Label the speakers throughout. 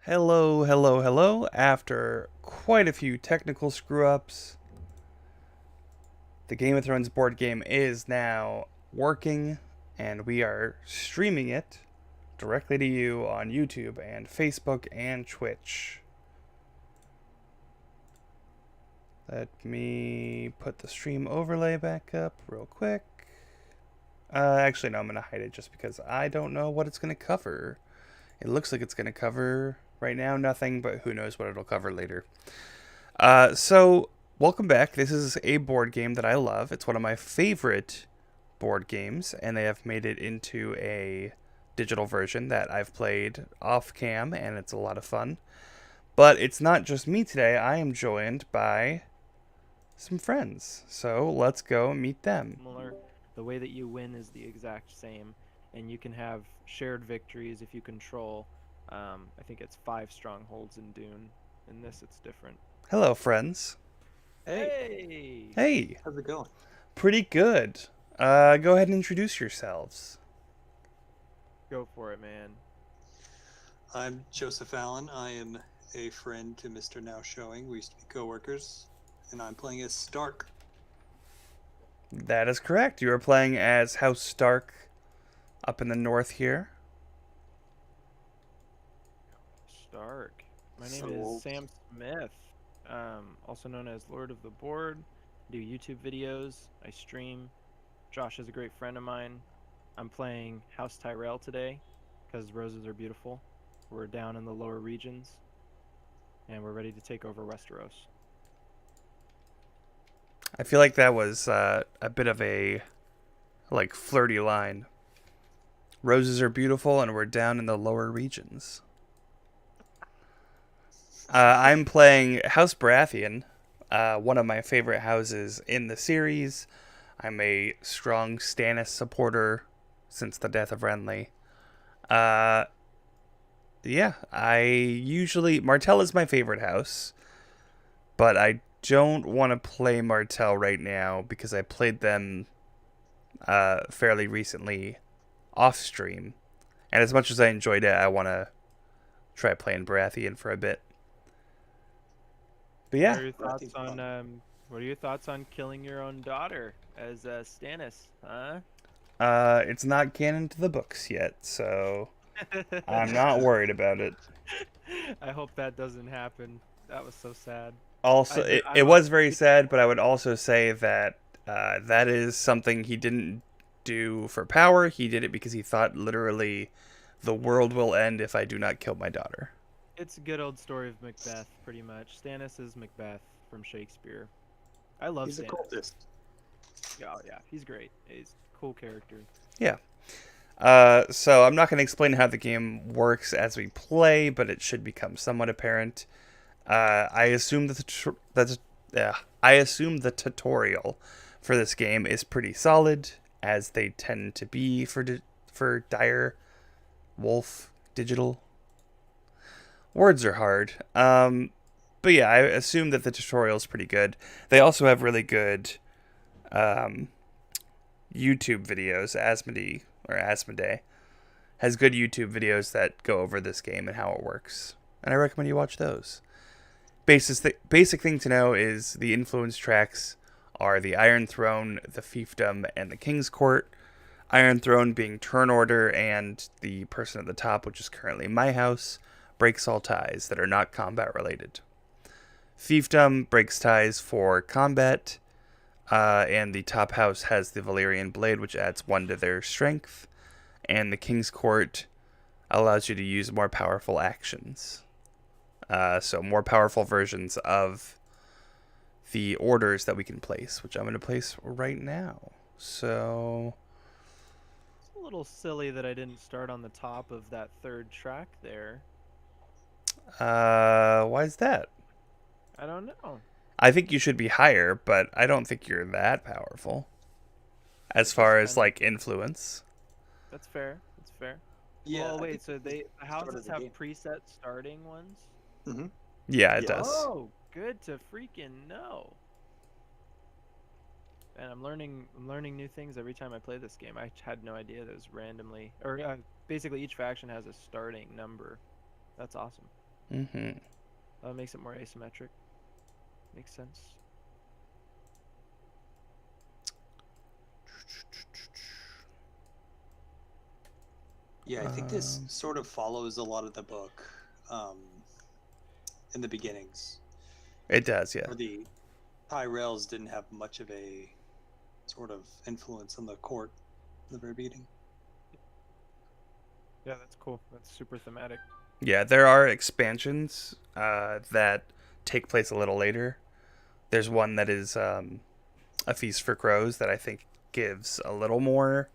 Speaker 1: Hello, hello, hello. After quite a few technical screw ups, the Game of Thrones board game is now working, and we are streaming it directly to you on YouTube and Facebook and Twitch. Let me put the stream overlay back up real quick. Actually, no, I'm going to hide it just because I don't know what it's going to cover. It looks like it's going to cover right now nothing, but who knows what it'll cover later. So welcome back. This is a board game that I love. It's one of my favorite board games, and they have made it into a digital version that I've played off cam, and it's a lot of fun. But it's not just me today. I am joined by some friends. So let's go meet them.
Speaker 2: Similar. The way that you win is the exact same, and you can have shared victories if you control. I think it's 5 strongholds in Dune. In this, it's different.
Speaker 1: Hello, friends.
Speaker 3: Hey,
Speaker 2: Hey,
Speaker 1: Hey,
Speaker 3: how's it going?
Speaker 1: pretty good. Go ahead and introduce yourselves.
Speaker 2: go for it, man.
Speaker 3: I'm Joseph Allen. I am a friend to Mr. Now Showing. We used to be coworkers, and I'm playing as Stark.
Speaker 1: That is correct. You are playing as House Stark up in the north here.
Speaker 2: Stark. My name
Speaker 3: So-
Speaker 2: is Sam Smith, also known as Lord of the Board. Do YouTube videos. I stream. Josh is a great friend of mine. I'm playing House Tyrell today because roses are beautiful. We're down in the lower regions, and we're ready to take over Westeros.
Speaker 1: I feel like that was a bit of a flirty line. Roses are beautiful, and we're down in the lower regions. I'm playing House Baratheon, one of my favorite houses in the series. I'm a strong Stannis supporter since the death of Renly. Yeah, Martell is my favorite house, but I don't want to play Martell right now because I played them fairly recently off stream, and as much as I enjoyed it, I want to try playing Baratheon for a bit. But yeah,
Speaker 2: What are your thoughts on killing your own daughter as Stannis? Huh?
Speaker 1: it's not canon to the books yet, so I'm not worried about it.
Speaker 2: I hope that doesn't happen. That was so sad.
Speaker 1: Also, it was very sad, but I would also say that that is something he didn't do for power. He did it because he thought literally the world will end if I do not kill my daughter.
Speaker 2: It's a good old story of Macbeth, pretty much. Stannis is Macbeth from Shakespeare. I love
Speaker 3: He's a
Speaker 2: Stannis.
Speaker 3: cultist.
Speaker 2: Yeah, yeah, he's great. He's a cool character.
Speaker 1: Yeah. So I'm not going to explain how the game works as we play, but it should become somewhat apparent. I assume I assume the tutorial for this game is pretty solid, as they tend to be for Dire Wolf Digital. Words are hard. But yeah, I assume that the tutorial is pretty good. They also have really good YouTube videos. Asmodee has good YouTube videos that go over this game and how it works, and I recommend you watch those. Basic thing to know is the influence tracks are the Iron Throne, the Fiefdom, and the King's Court. Iron Throne being turn order, and the person at the top, which is currently my house, breaks all ties that are not combat related. Fiefdom breaks ties for combat, and the top house has the Valyrian Blade, which adds 1 to their strength, and the King's Court allows you to use more powerful actions. So more powerful versions of the orders that we can place, which I'm going to place right now. So
Speaker 2: It's a little silly that I didn't start on the top of that third track there.
Speaker 1: why is that?
Speaker 2: I don't know.
Speaker 1: I think you should be higher, but I don't think you're that powerful as far as influence.
Speaker 2: That's fair. That's fair.
Speaker 3: Yeah.
Speaker 2: Well,
Speaker 3: I
Speaker 2: wait.
Speaker 3: think
Speaker 2: So the houses
Speaker 3: started the
Speaker 2: have
Speaker 3: game.
Speaker 2: preset starting ones?
Speaker 1: Yeah, it
Speaker 3: Yeah.
Speaker 1: does.
Speaker 2: Oh, good to freaking know. And I'm learning new things every time I play this game. I had no idea that it was randomly, or basically each faction has a starting number. That's awesome.
Speaker 1: Mm-hmm.
Speaker 2: Makes it more asymmetric. Makes sense.
Speaker 3: Yeah, I think this
Speaker 1: Um,
Speaker 3: sort of follows a lot of the book um, in the beginnings,
Speaker 1: it does, yeah.
Speaker 3: where the Tyrells didn't have much of a sort of influence on the court in the very beginning.
Speaker 2: Yeah, that's cool. That's super thematic.
Speaker 1: Yeah, there are expansions that take place a little later. There's one that is A Feast for Crows that I think gives a little more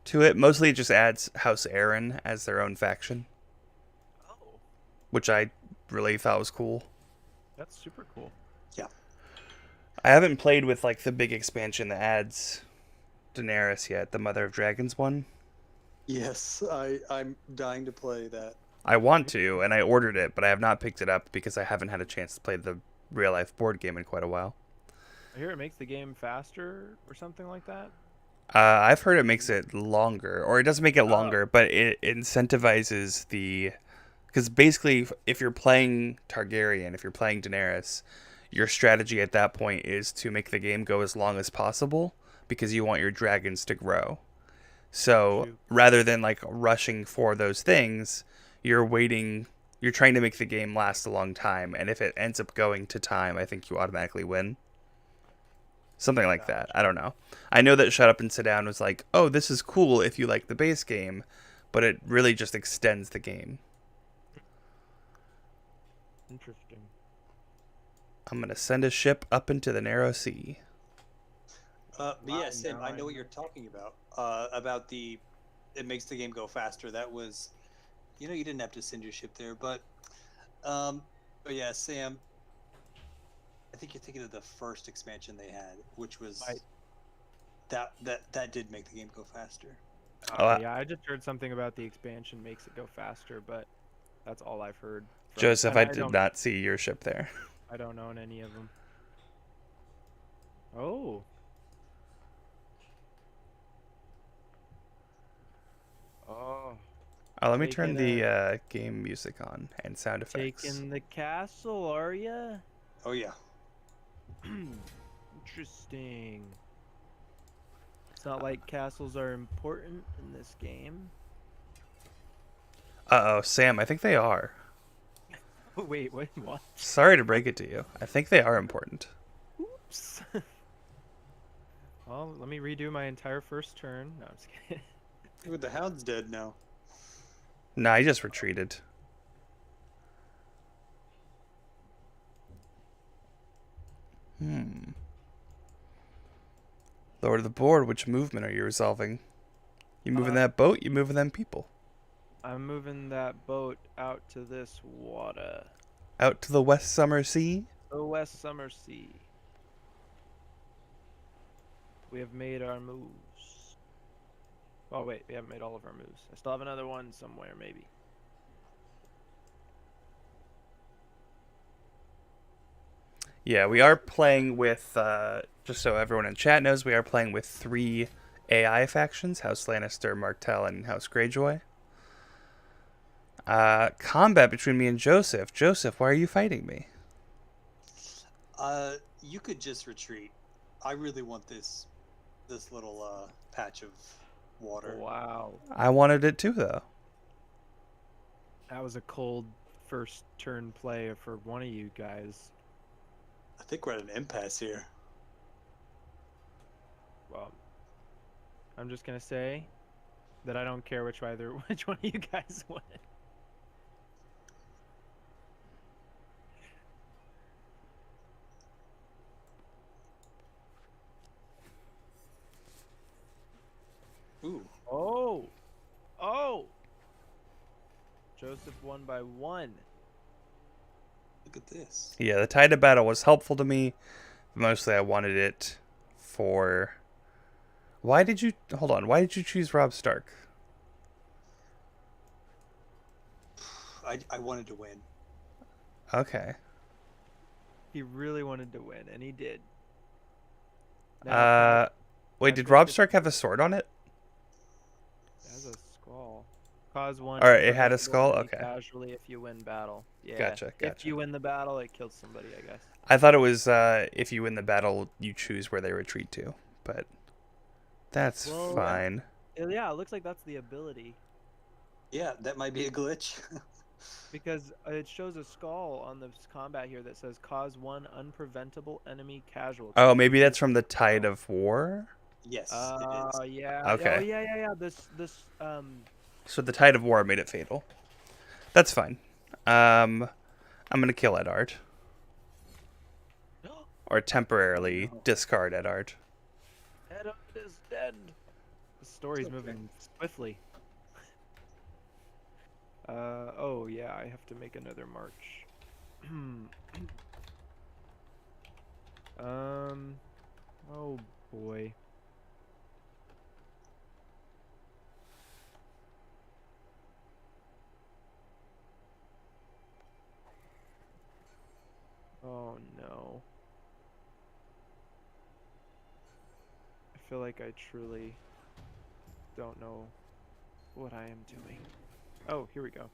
Speaker 1: to it. Mostly it just adds House Aaron as their own faction,
Speaker 2: Oh,
Speaker 1: which I really thought was cool.
Speaker 2: that's super cool.
Speaker 3: Yeah.
Speaker 1: I haven't played with like the big expansion that adds Daenerys yet, the Mother of Dragons one.
Speaker 3: Yes, I'm dying to play that.
Speaker 1: I want to, and I ordered it, but I have not picked it up because I haven't had a chance to play the real life board game in quite a while.
Speaker 2: I hear it makes the game faster or something like that.
Speaker 1: I've heard it makes it longer, or it doesn't make it
Speaker 2: Oh.
Speaker 1: longer, but it incentivizes the. Because basically, if you're playing Targaryen, if you're playing Daenerys, your strategy at that point is to make the game go as long as possible because you want your dragons to grow. So
Speaker 2: Shoot.
Speaker 1: rather than like rushing for those things, you're waiting. You're trying to make the game last a long time, and if it ends up going to time, I think you automatically win. Something like that. I don't know. I know that Shut Up and Sit Down was like, oh, this is cool if you like the base game, but it really just extends the game.
Speaker 2: Interesting.
Speaker 1: I'm going to send a ship up into the narrow sea.
Speaker 3: But yeah, Sam,
Speaker 2: now
Speaker 3: I
Speaker 2: I
Speaker 3: know
Speaker 2: know.
Speaker 3: what you're talking about. About the, it makes the game go faster. That was, you didn't have to send your ship there, but yeah, Sam, I think you're thinking of the first expansion they had, which was
Speaker 2: Right.
Speaker 3: that did make the game go faster.
Speaker 1: Oh,
Speaker 2: Yeah, I just heard something about the expansion makes it go faster, but that's all I've heard.
Speaker 1: Joseph,
Speaker 2: and
Speaker 1: I
Speaker 2: I
Speaker 1: did
Speaker 2: don't,
Speaker 1: not see your ship there.
Speaker 2: I don't own any of them. Oh. Oh.
Speaker 1: Oh, let me turn
Speaker 2: Taking
Speaker 1: the game music on and sound effects.
Speaker 2: Taking the castle, are ya?
Speaker 3: Oh yeah.
Speaker 2: Interesting. It's not like castles are important in this game.
Speaker 1: Uh-oh, Sam, I think they are.
Speaker 2: Wait, what?
Speaker 1: Sorry to break it to you. I think they are important.
Speaker 2: Oops. Well, let me redo my entire first turn. No, I'm just kidding.
Speaker 3: Ooh, the hound's dead now.
Speaker 1: Nah, I just retreated. Lord of the Board, which movement are you resolving? You moving that boat? You moving them people?
Speaker 2: I'm moving that boat out to this water.
Speaker 1: Out to the West Summer Sea?
Speaker 2: The West Summer Sea. We have made our moves. Oh wait, we haven't made all of our moves. I still have another one somewhere, maybe.
Speaker 1: Yeah, we are playing with, just so everyone in chat knows, we are playing with 3 AI factions, House Lannister, Martell, and House Greyjoy. Combat between me and Joseph. Joseph, why are you fighting me?
Speaker 3: You could just retreat. I really want this little patch of water.
Speaker 2: Wow.
Speaker 1: I wanted it too, though.
Speaker 2: That was a cold first turn play for one of you guys.
Speaker 3: I think we're at an impasse here.
Speaker 2: Well, I'm just gonna say that I don't care which one of you guys won.
Speaker 3: Ooh.
Speaker 2: Oh! Joseph won by 1.
Speaker 3: Look at this.
Speaker 1: Yeah, the tide of battle was helpful to me. Mostly I wanted it for... Why did you... Hold on. Why did you choose Robb Stark?
Speaker 3: I wanted to win.
Speaker 1: Okay.
Speaker 2: He really wanted to win, and he did.
Speaker 1: Wait, did Robb Stark have a sword on it?
Speaker 2: As a squall. Cause one.
Speaker 1: All right, it had a
Speaker 2: unpreventable
Speaker 1: skull?
Speaker 2: enemy
Speaker 1: Okay.
Speaker 2: Casually if you win battle. Yeah.
Speaker 1: Gotcha,
Speaker 2: If
Speaker 1: gotcha.
Speaker 2: you win the battle, it kills somebody, I guess.
Speaker 1: I thought it was if you win the battle, you choose where they retreat to, but that's
Speaker 2: Well,
Speaker 1: fine.
Speaker 2: yeah, it looks like that's the ability
Speaker 3: Yeah, that might be a glitch.
Speaker 2: because it shows a skull on this combat here that says cause one unpreventable enemy casualty.
Speaker 1: Oh, maybe that's from the Tide of War?
Speaker 3: Yes, it is.
Speaker 2: Yeah. Oh,
Speaker 1: Okay.
Speaker 2: yeah. This
Speaker 1: So the Tide of War made it fatal. That's fine. I'm going to kill Edard. Or temporarily discard Edard.
Speaker 2: Edard is dead. The story's
Speaker 3: Okay.
Speaker 2: moving swiftly. Oh yeah, I have to make another march. Oh boy. Oh no. I feel like I truly don't know what I am doing. Oh, here we go.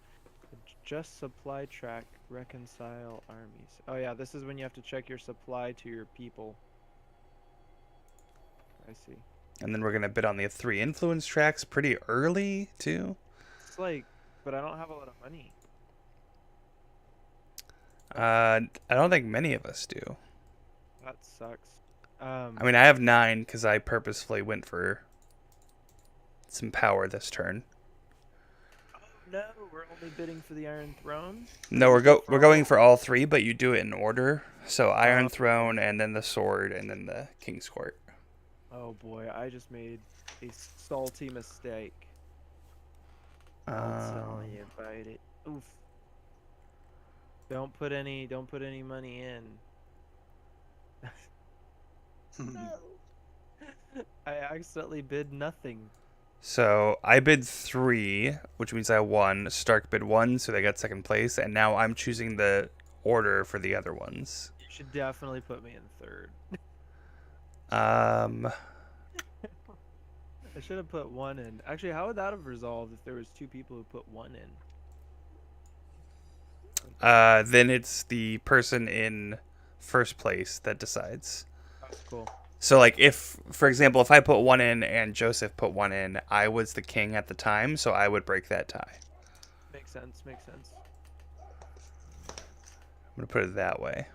Speaker 2: Just supply track, reconcile armies. Oh yeah, this is when you have to check your supply to your people. I see.
Speaker 1: And then we're going to bid on the 3 influence tracks pretty early, too.
Speaker 2: It's like, but I don't have a lot of money.
Speaker 1: I don't think many of us do.
Speaker 2: That sucks.
Speaker 1: I mean, I have 9 because I purposefully went for some power this turn.
Speaker 2: Oh no, we're only bidding for the Iron Throne?
Speaker 1: No, we're going for all 3, but you do it in order. So Iron Throne, and then the sword, and then the King's Court.
Speaker 2: Oh boy, I just made a salty mistake. I'll tell you about it. Oof. Don't put any money in. I accidentally bid nothing.
Speaker 1: So I bid 3, which means I won. Stark bid 1, so they got second place, and now I'm choosing the order for the other ones.
Speaker 2: You should definitely put me in third.
Speaker 1: Uh,
Speaker 2: I should have put 1 in. Actually, how would that have resolved if there was 2 people who put 1 in?
Speaker 1: then it's the person in first place that decides.
Speaker 2: Oh, cool.
Speaker 1: So, like, if, for example, if I put 1 in and Joseph put 1 in, I was the king at the time, so I would break that tie.
Speaker 2: Makes sense.
Speaker 1: I'm going to put it that way.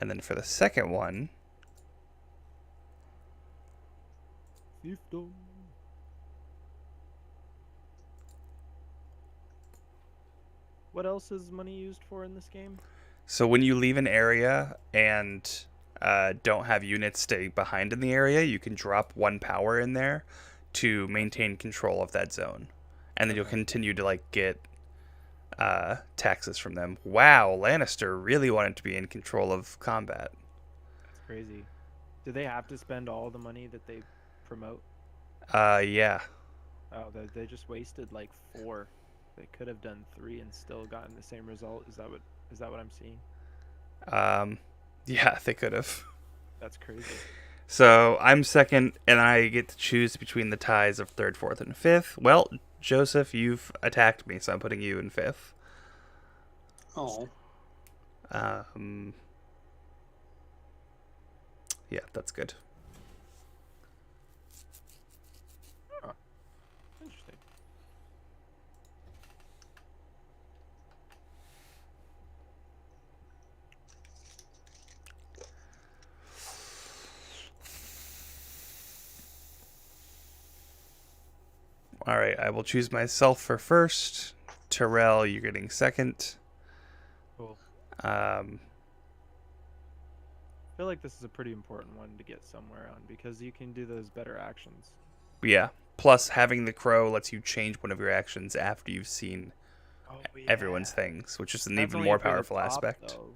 Speaker 1: And then for the second one,
Speaker 2: What else is money used for in this game?
Speaker 1: so when you leave an area and don't have units stay behind in the area, you can drop 1 power in there to maintain control of that zone. And then you'll continue to, like, get taxes from them. Wow, Lannister really wanted to be in control of combat.
Speaker 2: That's crazy. Do they have to spend all the money that they promote?
Speaker 1: Yeah.
Speaker 2: Oh, they just wasted like 4. They could have done 3 and still gotten the same result. Is that what I'm seeing?
Speaker 1: Yeah, they could have.
Speaker 2: That's crazy.
Speaker 1: So I'm second, and I get to choose between the ties of 3rd, 4th, and 5th. Well, Joseph, you've attacked me, so I'm putting you in 5th.
Speaker 3: Oh.
Speaker 1: Yeah, that's good.
Speaker 2: Interesting.
Speaker 1: All right, I will choose myself for first. Terrell, you're getting second.
Speaker 2: Cool.
Speaker 1: Um,
Speaker 2: I feel like this is a pretty important one to get somewhere on because you can do those better actions.
Speaker 1: yeah. Plus, having the crow lets you change one of your actions after you've seen everyone's things, which is an
Speaker 2: That's
Speaker 1: even
Speaker 2: only
Speaker 1: more
Speaker 2: if you're the
Speaker 1: powerful
Speaker 2: top,
Speaker 1: aspect.
Speaker 2: though.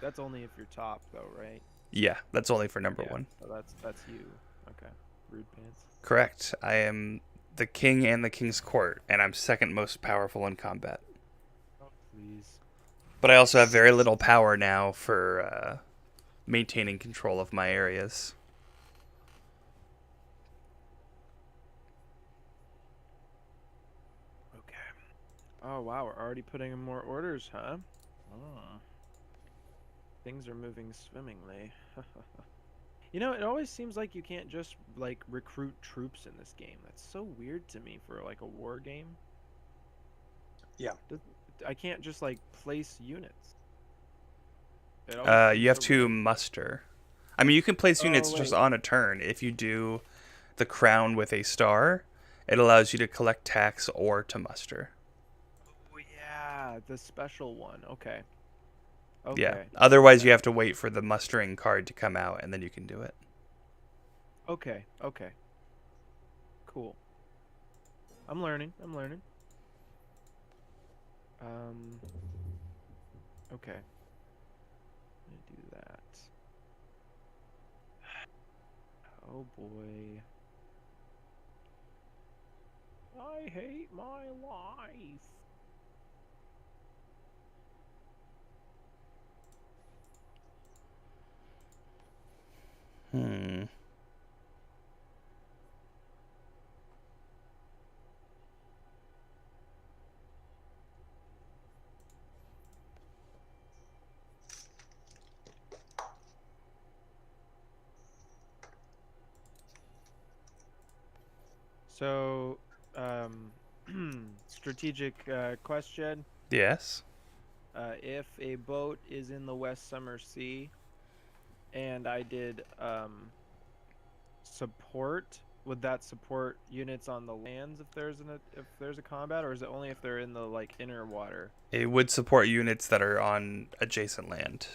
Speaker 2: That's only if you're top, though, right?
Speaker 1: Yeah, that's only for number
Speaker 2: Yeah,
Speaker 1: 1.
Speaker 2: So that's you. Okay. Rude pants.
Speaker 1: Correct. I am the king and the king's court, and I'm second most powerful in combat.
Speaker 2: Oh, please.
Speaker 1: But I also have very little power now for maintaining control of my areas.
Speaker 2: Oh wow, we're already putting in more orders, huh? Oh. Things are moving swimmingly. You know, it always seems like you can't just like recruit troops in this game. That's so weird to me for like a war game.
Speaker 3: Yeah.
Speaker 2: I can't just like place units. It always seems
Speaker 1: You have
Speaker 2: so
Speaker 1: to
Speaker 2: random.
Speaker 1: muster. I mean, you can place
Speaker 2: Oh
Speaker 1: units just
Speaker 2: wait.
Speaker 1: on a turn. If you do the crown with a star, it allows you to collect tax or to muster.
Speaker 2: Oh yeah, the special one. Okay.
Speaker 1: Yeah.
Speaker 2: Okay.
Speaker 1: Otherwise, you
Speaker 2: Okay.
Speaker 1: have to wait for the mustering card to come out, and then you can do it.
Speaker 2: Okay. Okay. Cool. I'm learning. I'm learning. Um. Okay. Let me do that. Oh boy. I hate my life.
Speaker 1: Hmm.
Speaker 2: So, um, strategic question.
Speaker 1: Yes.
Speaker 2: If a boat is in the West Summer Sea and I did support, would that support units on the lands if there's a combat, or is it only if they're in the like inner water?
Speaker 1: It would support units that are on adjacent land.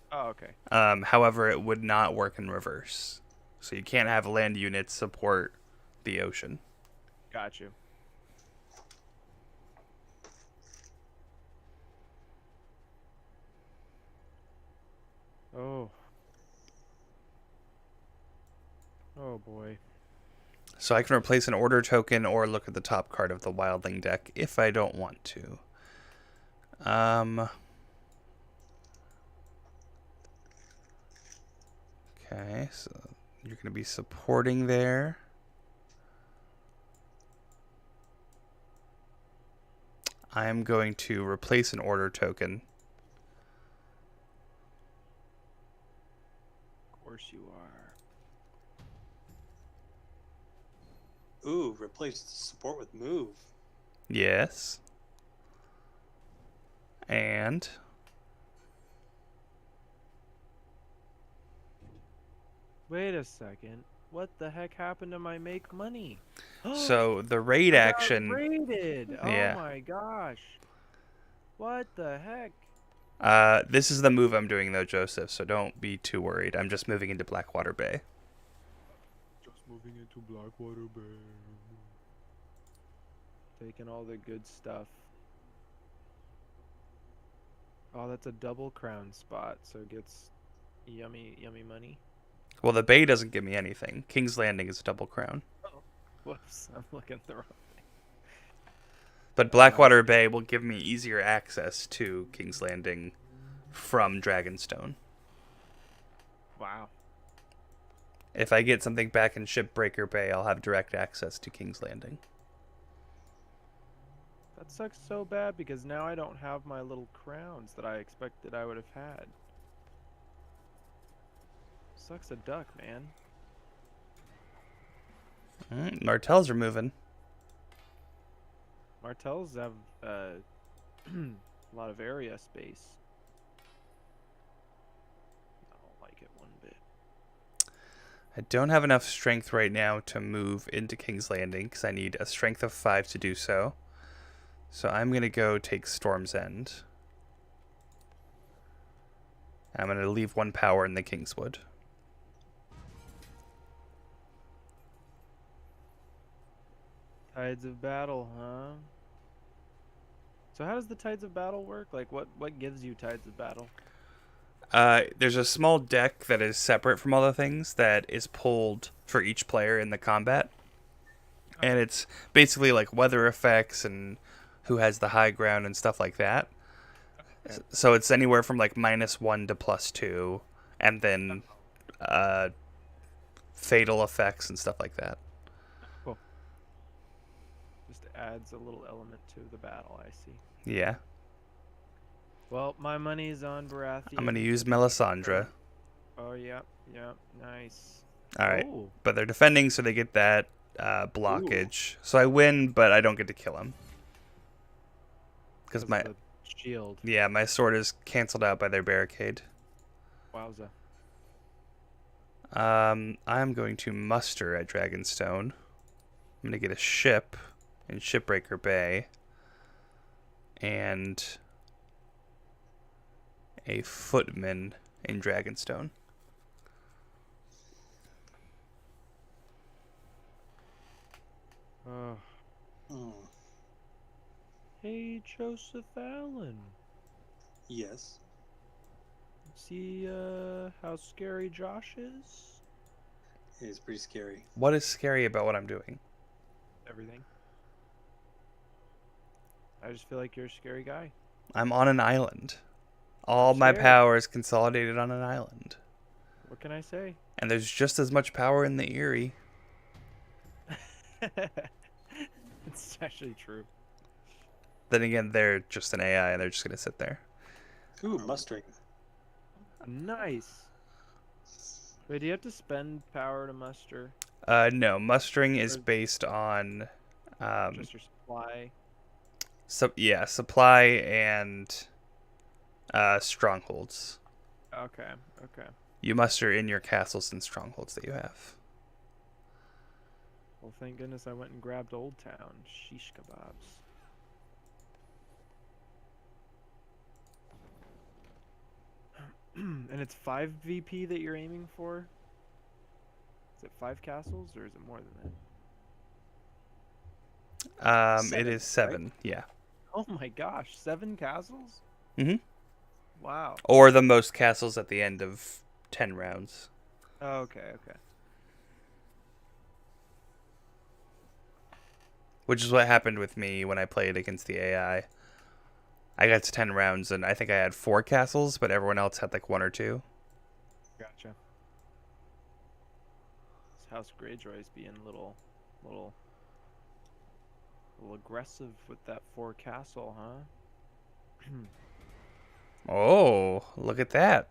Speaker 2: Oh, okay.
Speaker 1: However, it would not work in reverse. So you can't have land units support the ocean.
Speaker 2: Got you. Oh. Oh boy.
Speaker 1: So I can replace an order token or look at the top card of the wildling deck if I don't want to. Okay, so you're going to be supporting there. I am going to replace an order token.
Speaker 2: Of course you are.
Speaker 3: Ooh, replace support with move.
Speaker 1: Yes. And
Speaker 2: Wait a second. What the heck happened to my make money?
Speaker 1: so the raid
Speaker 2: I got
Speaker 1: action.
Speaker 2: raided. Oh
Speaker 1: Yeah.
Speaker 2: my gosh. What the heck?
Speaker 1: This is the move I'm doing though, Joseph, so don't be too worried. I'm just moving into Blackwater Bay.
Speaker 2: Just moving into Blackwater Bay. Taking all the good stuff. Oh, that's a double crown spot, so it gets yummy, yummy money.
Speaker 1: Well, the bay doesn't give me anything. King's Landing is a double crown.
Speaker 2: Oh, whoops, I'm looking at the wrong.
Speaker 1: But Blackwater Bay will give me easier access to King's Landing from Dragonstone.
Speaker 2: Wow.
Speaker 1: If I get something back in Shipbreaker Bay, I'll have direct access to King's Landing.
Speaker 2: That sucks so bad because now I don't have my little crowns that I expected I would have had. Sucks a duck, man.
Speaker 1: Martells are moving.
Speaker 2: Martells have a lot of area space. I don't like it one bit.
Speaker 1: I don't have enough strength right now to move into King's Landing because I need a strength of 5 to do so. So I'm going to go take Storm's End. I'm going to leave 1 power in the Kingswood.
Speaker 2: Tides of Battle, huh? So how does the Tides of Battle work? Like, what gives you Tides of Battle?
Speaker 1: There's a small deck that is separate from all the things that is pulled for each player in the combat. And it's basically like weather effects and who has the high ground and stuff like that.
Speaker 2: Okay.
Speaker 1: So it's anywhere from like -1 to +2, and then fatal effects and stuff like that.
Speaker 2: Cool. Just adds a little element to the battle, I see.
Speaker 1: Yeah.
Speaker 2: Well, my money's on Baratheon.
Speaker 1: I'm going to use Melisandre.
Speaker 2: Oh, yeah. Yeah. Nice.
Speaker 1: All right.
Speaker 2: Oh.
Speaker 1: But they're defending, so they get that blockage. So I win, but I don't get to kill him. Because my...
Speaker 2: of the shield.
Speaker 1: Yeah, my sword is canceled out by their barricade.
Speaker 2: Wowza.
Speaker 1: I'm going to muster at Dragonstone. I'm going to get a ship in Shipbreaker Bay. And a footman in Dragonstone.
Speaker 3: Hmm.
Speaker 2: Hey, Joseph Allen.
Speaker 3: Yes.
Speaker 2: See how scary Josh is?
Speaker 3: It's pretty scary.
Speaker 1: What is scary about what I'm doing?
Speaker 2: Everything. I just feel like you're a scary guy.
Speaker 1: I'm on an island. All
Speaker 2: I'm
Speaker 1: my
Speaker 2: scared.
Speaker 1: power is consolidated on an island.
Speaker 2: What can I say?
Speaker 1: And there's just as much power in the Eyrie.
Speaker 2: It's actually true.
Speaker 1: Then again, they're just an AI and they're just going to sit there.
Speaker 3: Ooh, mustering.
Speaker 2: Nice. Wait, do you have to spend power to muster?
Speaker 1: No, mustering is
Speaker 2: Or
Speaker 1: based on
Speaker 2: just your supply?
Speaker 1: supply and strongholds.
Speaker 2: Okay, okay.
Speaker 1: You muster in your castles and strongholds that you have.
Speaker 2: Well, thank goodness I went and grabbed Old Town. Sheesh kebabs. And it's 5 VP that you're aiming for? Is it 5 castles or is it more than that?
Speaker 1: It is 7,
Speaker 3: right?
Speaker 1: yeah.
Speaker 2: Oh my gosh, 7 castles?
Speaker 1: Mm-hmm.
Speaker 2: Wow.
Speaker 1: Or the most castles at the end of 10 rounds.
Speaker 2: Oh, okay, okay.
Speaker 1: Which is what happened with me when I played against the AI. I got to 10 rounds, and I think I had 4 castles, but everyone else had like 1 or 2.
Speaker 2: Gotcha. This House Greyjoy's being a little aggressive with that 4 castle, huh?
Speaker 1: Oh, look at that.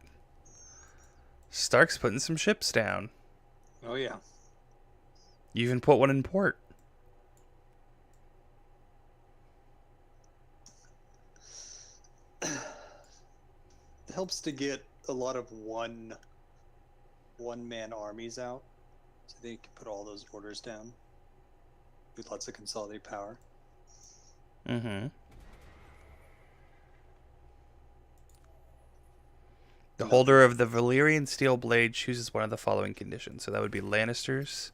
Speaker 1: Stark's putting some ships down.
Speaker 3: Oh, yeah.
Speaker 1: You even put one in port.
Speaker 3: It helps to get a lot of one-man armies out, so they can put all those orders down with lots of consolidated power.
Speaker 1: Mm-hmm. The holder of the Valyrian steel blade chooses one of the following conditions. So that would be Lannisters.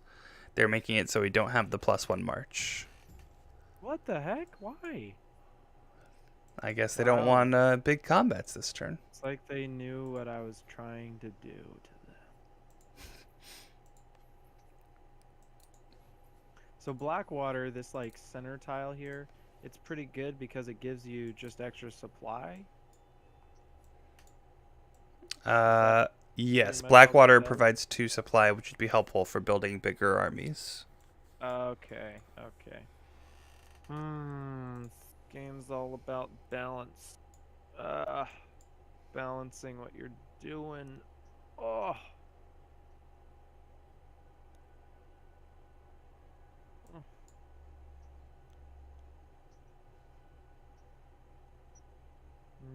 Speaker 1: They're making it so we don't have the +1 march.
Speaker 2: What the heck? Why?
Speaker 1: I guess they don't want big combats this turn.
Speaker 2: It's like they knew what I was trying to do to them. So Blackwater, this like center tile here, it's pretty good because it gives you just extra supply.
Speaker 1: Yes,
Speaker 2: much
Speaker 1: Blackwater
Speaker 2: all that does?
Speaker 1: provides 2 supply, which would be helpful for building bigger armies.
Speaker 2: Okay, okay. This game's all about balance. Balancing what you're doing. Oh.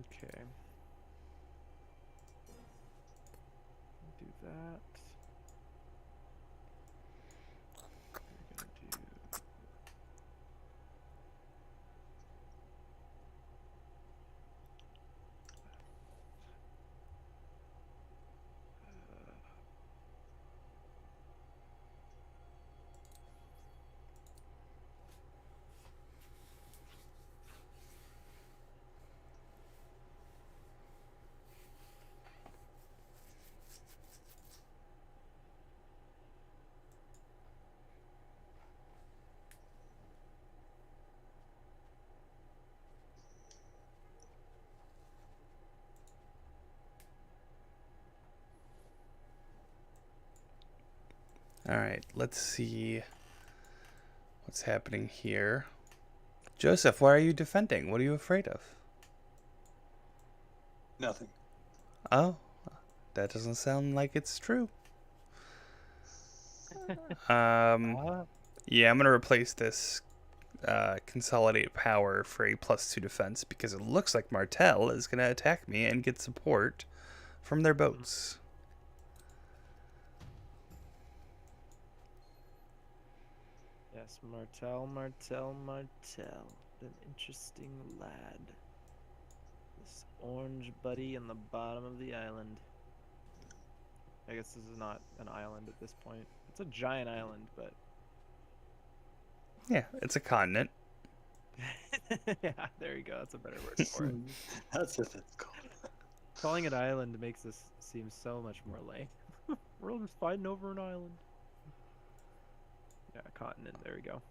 Speaker 2: Okay. Do that. We're gonna do.
Speaker 1: All right, let's see what's happening here. Joseph, why are you defending? What are you afraid of?
Speaker 3: Nothing.
Speaker 1: Oh, that doesn't sound like it's true. Um,
Speaker 2: Ah,
Speaker 1: yeah, I'm gonna replace this consolidate power for a +2 defense because it looks like Martel is gonna attack me and get support from their boats.
Speaker 2: yes, Martel, Martel, Martel. An interesting lad. This orange buddy in the bottom of the island. I guess this is not an island at this point. It's a giant island, but
Speaker 1: Yeah, it's a continent.
Speaker 2: yeah, there you go. That's a better word for it.
Speaker 3: That's what it's called.
Speaker 2: Calling it island makes this seem so much more lame. We're all just fighting over an island. Yeah, continent. There we go.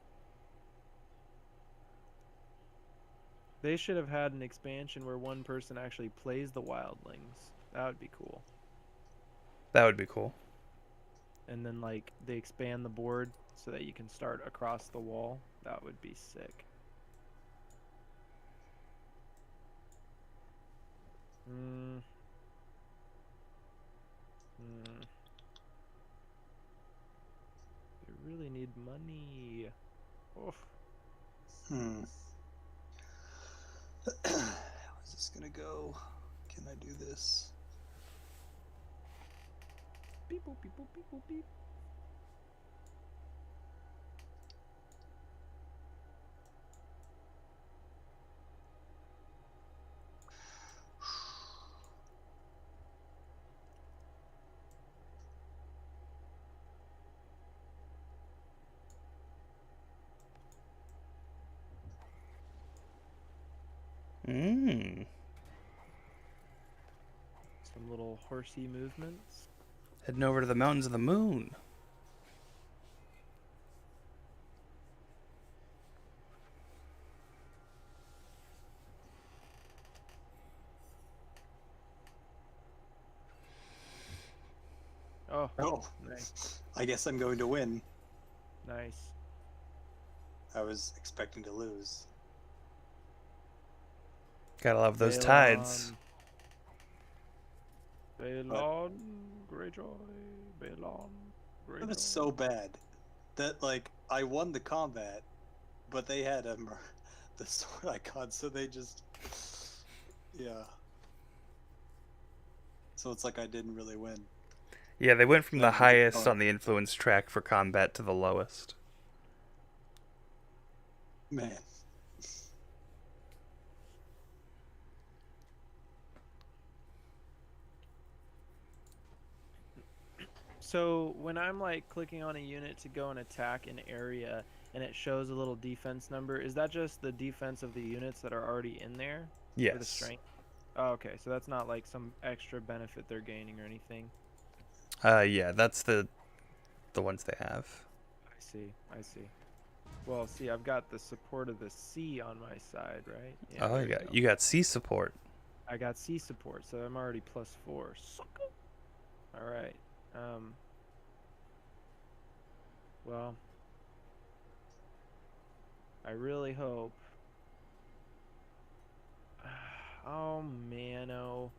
Speaker 2: They should have had an expansion where one person actually plays the wildlings. That would be cool.
Speaker 1: That would be cool.
Speaker 2: And then like they expand the board so that you can start across the wall. That would be sick. They really need money. Oof.
Speaker 3: How is this gonna go? Can I do this?
Speaker 2: Beep boop beep boop beep boop beep.
Speaker 1: Mmm.
Speaker 2: Some little horsey movements.
Speaker 1: Heading over to the mountains of the moon.
Speaker 2: Oh,
Speaker 3: Oh,
Speaker 2: nice.
Speaker 3: I guess I'm going to win.
Speaker 2: Nice.
Speaker 3: I was expecting to lose.
Speaker 1: Gotta love those tides.
Speaker 2: Balon, Greyjoy, Balon,
Speaker 3: It was
Speaker 2: Greyjoy.
Speaker 3: so bad that like I won the combat, but they had the sword icon, so they just yeah. So it's like I didn't really win.
Speaker 1: Yeah, they went from the
Speaker 3: That was a
Speaker 1: highest
Speaker 3: fun.
Speaker 1: on the influence track for combat to the lowest.
Speaker 3: Man.
Speaker 2: So when I'm like clicking on a unit to go and attack an area and it shows a little defense number, is that just the defense of the units that are already in there? For the
Speaker 1: Yes.
Speaker 2: strength? Oh, okay, so that's not like some extra benefit they're gaining or anything.
Speaker 1: Yeah, that's the ones they have.
Speaker 2: I see, I see. Well, see, I've got the support of the sea on my side, right? Yeah,
Speaker 1: Oh,
Speaker 2: there you go.
Speaker 1: you got sea support.
Speaker 2: I got sea support, so I'm already +4. Sucker. All right. Well, I really hope. Oh man, oh.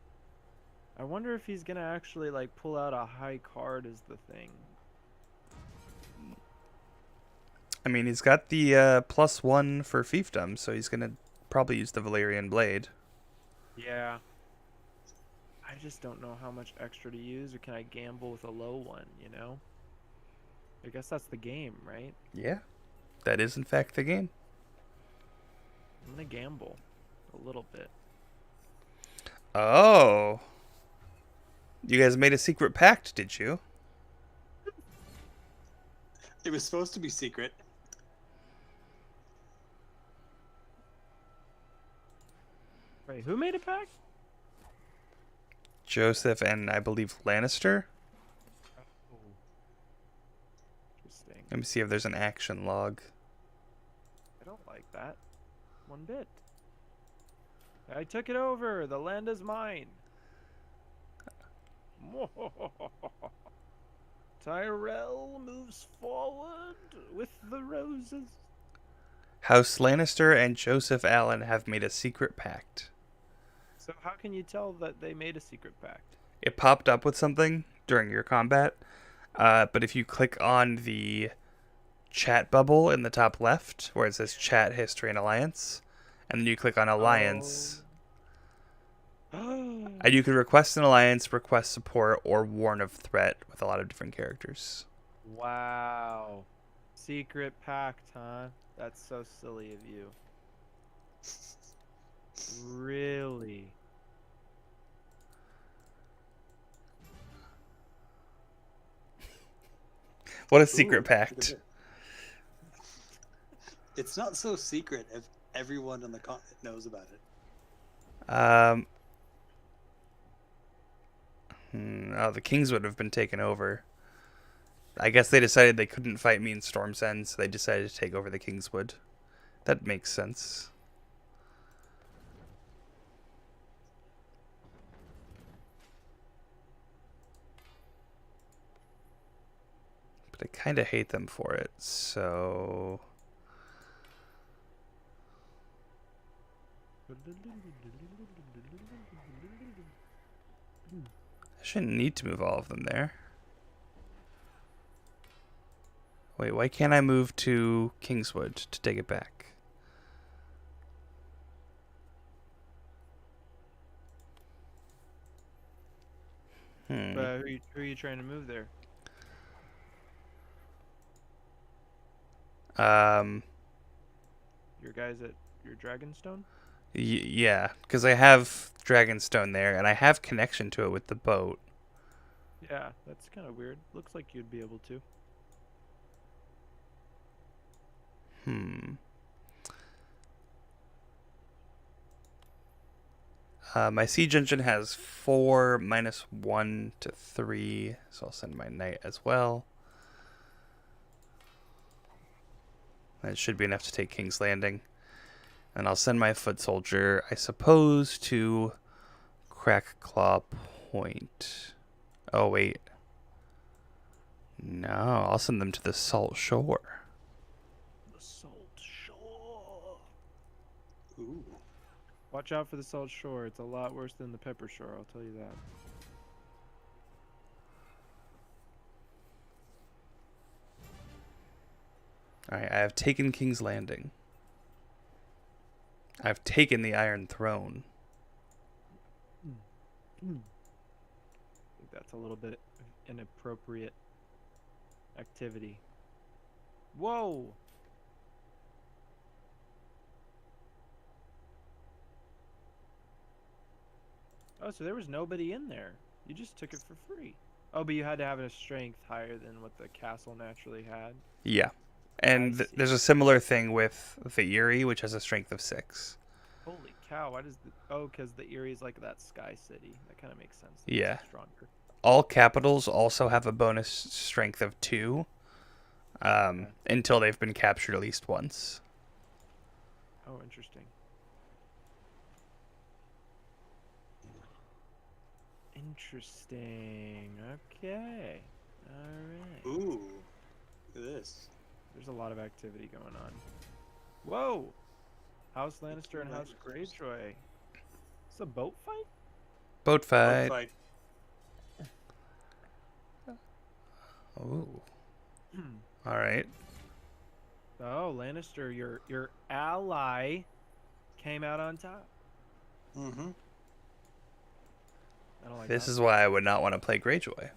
Speaker 2: I wonder if he's gonna actually like pull out a high card as the thing.
Speaker 1: I mean, he's got the +1 for fiefdom, so he's gonna probably use the Valyrian blade.
Speaker 2: Yeah. I just don't know how much extra to use, or can I gamble with a low one, you know? I guess that's the game, right?
Speaker 1: Yeah, that is in fact the game.
Speaker 2: I'm gonna gamble a little bit.
Speaker 1: Oh. You guys made a secret pact, did you?
Speaker 3: It was supposed to be secret.
Speaker 2: Wait, who made a pact?
Speaker 1: Joseph and I believe Lannister?
Speaker 2: Oh. Interesting.
Speaker 1: Let me see if there's an action log.
Speaker 2: I don't like that. One bit. I took it over. The land is mine. Tyrell moves forward with the roses.
Speaker 1: House Lannister and Joseph Allen have made a secret pact.
Speaker 2: So how can you tell that they made a secret pact?
Speaker 1: It popped up with something during your combat, but if you click on the chat bubble in the top left, where it says Chat History and Alliance, and then you click on Alliance,
Speaker 2: Oh.
Speaker 1: and you can request an alliance, request support, or warn of threat with a lot of different characters.
Speaker 2: Wow. Secret pact, huh? That's so silly of you. Really?
Speaker 1: What a secret
Speaker 3: Ooh,
Speaker 1: pact.
Speaker 3: It's not so secret if everyone on the continent knows about it.
Speaker 1: The Kings would have been taken over. I guess they decided they couldn't fight me in Storm's End, so they decided to take over the Kingswood. That makes sense. But I kind of hate them for it, so... I shouldn't need to move all of them there. Wait, why can't I move to Kingswood to take it back?
Speaker 2: Who are you trying to move there? Your guys at your Dragonstone?
Speaker 1: Yeah, because I have Dragonstone there, and I have connection to it with the boat.
Speaker 2: Yeah, that's kind of weird. Looks like you'd be able to.
Speaker 1: My siege engine has 4 -1 to 3, so I'll send my knight as well. That should be enough to take King's Landing. And I'll send my foot soldier, I suppose, to Crack Claw Point. Oh, wait. No, I'll send them to the Salt Shore.
Speaker 2: The Salt Shore.
Speaker 3: Ooh.
Speaker 2: Watch out for the Salt Shore. It's a lot worse than the Pepper Shore, I'll tell you that.
Speaker 1: Alright, I have taken King's Landing. I've taken the Iron Throne.
Speaker 2: I think that's a little bit inappropriate activity. Whoa! Oh, so there was nobody in there. You just took it for free. Oh, but you had to have a strength higher than what the castle naturally had.
Speaker 1: Yeah. And there's a similar thing with the Eyrie, which has a strength of 6.
Speaker 2: Holy cow! Why does the because the Erie's like that sky city. That kind of makes sense.
Speaker 1: Yeah.
Speaker 2: It's stronger.
Speaker 1: All capitals also have a bonus strength of 2 until they've been captured at least once.
Speaker 2: Oh, interesting. Interesting. Okay. All right.
Speaker 3: Ooh. Look at this.
Speaker 2: There's a lot of activity going on. Whoa! House Lannister and House Greyjoy. It's a boat fight?
Speaker 1: Boat fight.
Speaker 3: Fight.
Speaker 1: Ooh. All right.
Speaker 2: Oh, Lannister, your ally came out on top.
Speaker 3: Mm-hmm.
Speaker 2: I don't like
Speaker 1: This
Speaker 2: that.
Speaker 1: is why I would not want to play Greyjoy.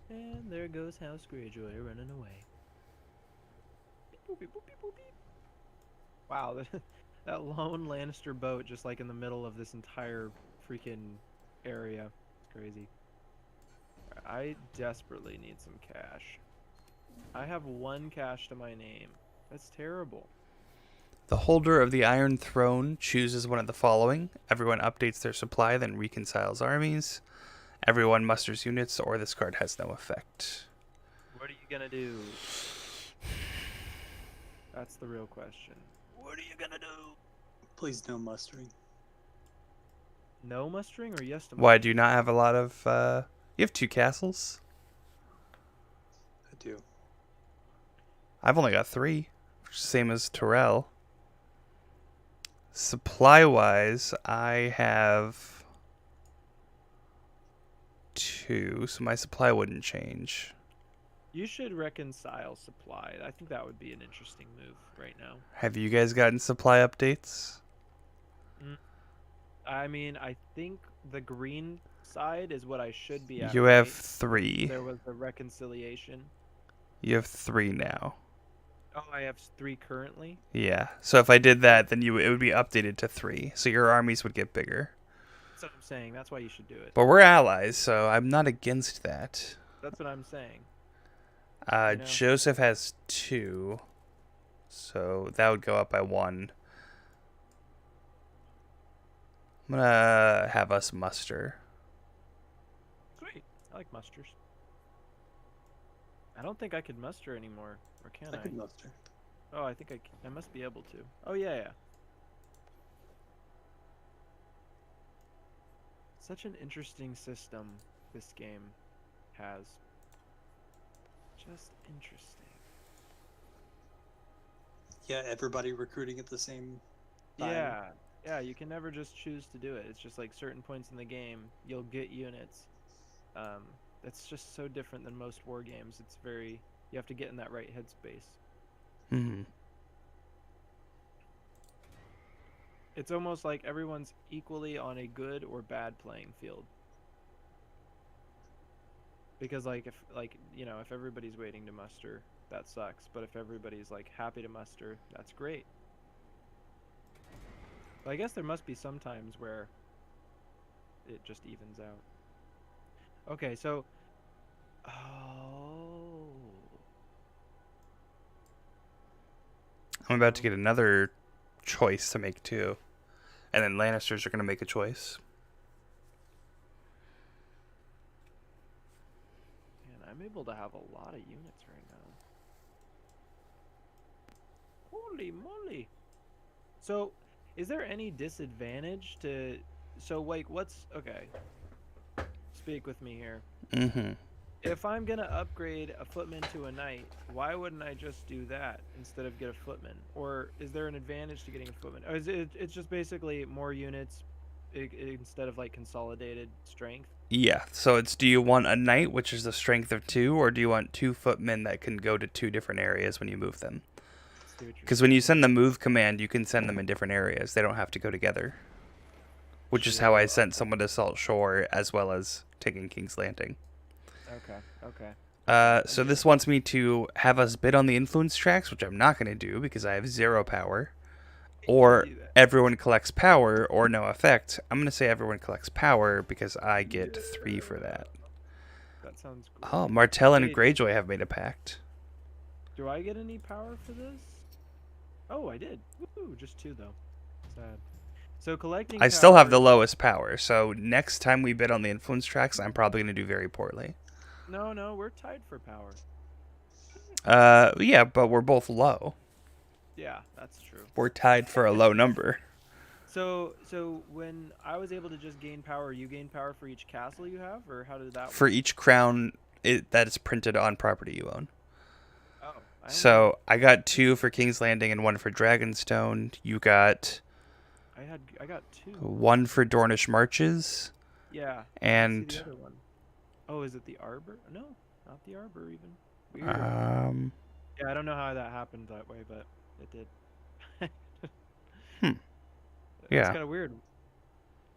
Speaker 2: And there goes House Greyjoy running away. Beep, boop, beep, boop, beep, boop, beep. Wow, that lone Lannister boat just like in the middle of this entire freaking area. It's crazy. I desperately need some cash. I have 1 cash to my name. That's terrible.
Speaker 1: The holder of the Iron Throne chooses one of the following. Everyone updates their supply, then reconciles armies. Everyone musters units, or this card has no effect.
Speaker 2: What are you gonna do? That's the real question. What are you gonna do?
Speaker 3: Please no mustering.
Speaker 2: No mustering or yes to mustering?
Speaker 1: Why do you not have a lot of? You have 2 castles.
Speaker 3: I do.
Speaker 1: I've only got 3, same as Terrell. Supply-wise, I have 2, so my supply wouldn't change.
Speaker 2: You should reconcile supply. I think that would be an interesting move right now.
Speaker 1: Have you guys gotten supply updates?
Speaker 2: I mean, I think the green side is what I should be at.
Speaker 1: You have
Speaker 2: right?
Speaker 1: 3.
Speaker 2: There was a reconciliation.
Speaker 1: You have 3 now.
Speaker 2: Oh, I have 3 currently.
Speaker 1: Yeah. So if I did that, then it would be updated to 3. So your armies would get bigger.
Speaker 2: That's what I'm saying. That's why you should do it.
Speaker 1: But we're allies, so I'm not against that.
Speaker 2: That's what I'm saying.
Speaker 1: Joseph has 2, so that would go up by 1. I'm gonna have us muster.
Speaker 2: Sweet. I like musters. I don't think I could muster anymore, or can I?
Speaker 3: I could muster.
Speaker 2: Oh, I think I must be able to. Oh yeah. Such an interesting system this game has. Just interesting.
Speaker 3: Yeah, everybody recruiting at the same time.
Speaker 2: Yeah, you can never just choose to do it. It's just like certain points in the game, you'll get units. That's just so different than most war games. It's very, you have to get in that right headspace.
Speaker 1: Hmm.
Speaker 2: It's almost like everyone's equally on a good or bad playing field. Because if everybody's waiting to muster, that sucks. But if everybody's like happy to muster, that's great. But I guess there must be some times where it just evens out. Okay, so
Speaker 1: I'm about to get another choice to make too. And then Lannisters are going to make a choice.
Speaker 2: Man, I'm able to have a lot of units right now. Holy moly. So, is there any disadvantage to... So, okay. Speak with me here.
Speaker 1: Mm-hmm.
Speaker 2: If I'm going to upgrade a footman to a knight, why wouldn't I just do that instead of get a footman? Or is there an advantage to getting a footman? Or is it's just basically more units instead of consolidated strength?
Speaker 1: Yeah, so do you want a knight, which is the strength of 2, or do you want 2 footmen that can go to 2 different areas when you move them? Because when you send the move command, you can send them in different areas. They don't have to go together. Which is how I sent someone to Salt Shore as well as taking King's Landing.
Speaker 2: Okay.
Speaker 1: So this wants me to have us bid on the influence tracks, which I'm not going to do because I have 0 power. Or everyone collects power or no effect. I'm going to say everyone collects power because I get 3 for that.
Speaker 2: That sounds great.
Speaker 1: Oh, Martell and Greyjoy have made a pact.
Speaker 2: Do I get any power for this? Oh, I did. Woo, just 2 though. Sad. So collecting
Speaker 1: I still have the lowest power, so next time we bid on the influence tracks, I'm probably going to do very poorly.
Speaker 2: No, we're tied for power.
Speaker 1: Yeah, but we're both low.
Speaker 2: Yeah, that's true.
Speaker 1: We're tied for a low number.
Speaker 2: So when I was able to just gain power, you gain power for each castle you have, or how did that work?
Speaker 1: For each crown that is printed on property you own.
Speaker 2: Oh.
Speaker 1: So I got 2 for King's Landing and 1 for Dragonstone. You got...
Speaker 2: I got 2.
Speaker 1: 1 for Dornish Marches.
Speaker 2: Yeah.
Speaker 1: And...
Speaker 2: The other one. Oh, is it the Arbor? No, not the Arbor even. Weird. Yeah, I don't know how that happened that way, but it did.
Speaker 1: Yeah.
Speaker 2: It's kind of weird.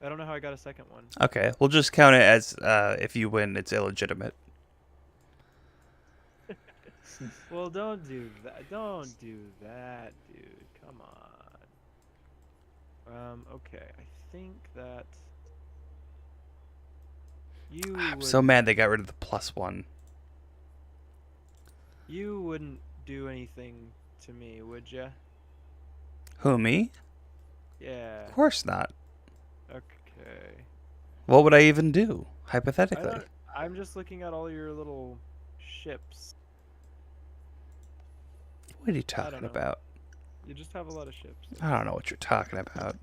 Speaker 2: I don't know how I got a second one.
Speaker 1: Okay, we'll just count it as if you win, it's illegitimate.
Speaker 2: Well, don't do that. Don't do that, dude. Come on. Okay. I think that you.
Speaker 1: I'm so mad they got rid of the +1.
Speaker 2: You wouldn't do anything to me, would ya?
Speaker 1: Who, me?
Speaker 2: Yeah.
Speaker 1: Of course not.
Speaker 2: Okay.
Speaker 1: What would I even do, hypothetically?
Speaker 2: I'm just looking at all your little ships.
Speaker 1: What are you talking about?
Speaker 2: You just have a lot of ships.
Speaker 1: I don't know what you're talking about.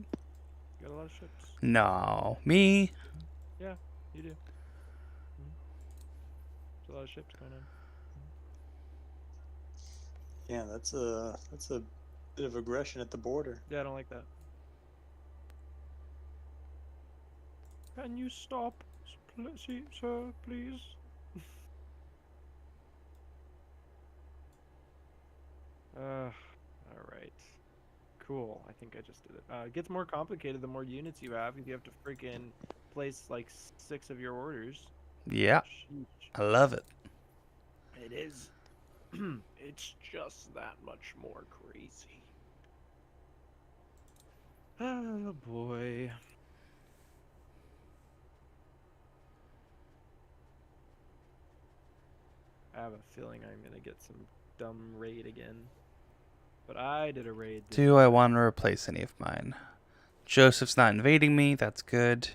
Speaker 2: Got a lot of ships.
Speaker 1: No, me.
Speaker 2: Yeah, you do. There's a lot of ships going on.
Speaker 3: Yeah, that's a bit of aggression at the border.
Speaker 2: Yeah, I don't like that. Can you stop, sir, please? All right. Cool. I think I just did it. It gets more complicated the more units you have. If you have to freaking place like 6 of your orders.
Speaker 1: Yeah,
Speaker 2: Sheesh.
Speaker 1: I love it.
Speaker 2: It is. It's just that much more crazy. Oh boy. I have a feeling I'm gonna get some dumb raid again. But I did a raid.
Speaker 1: Do I want to replace any of mine? Joseph's not invading me. That's good.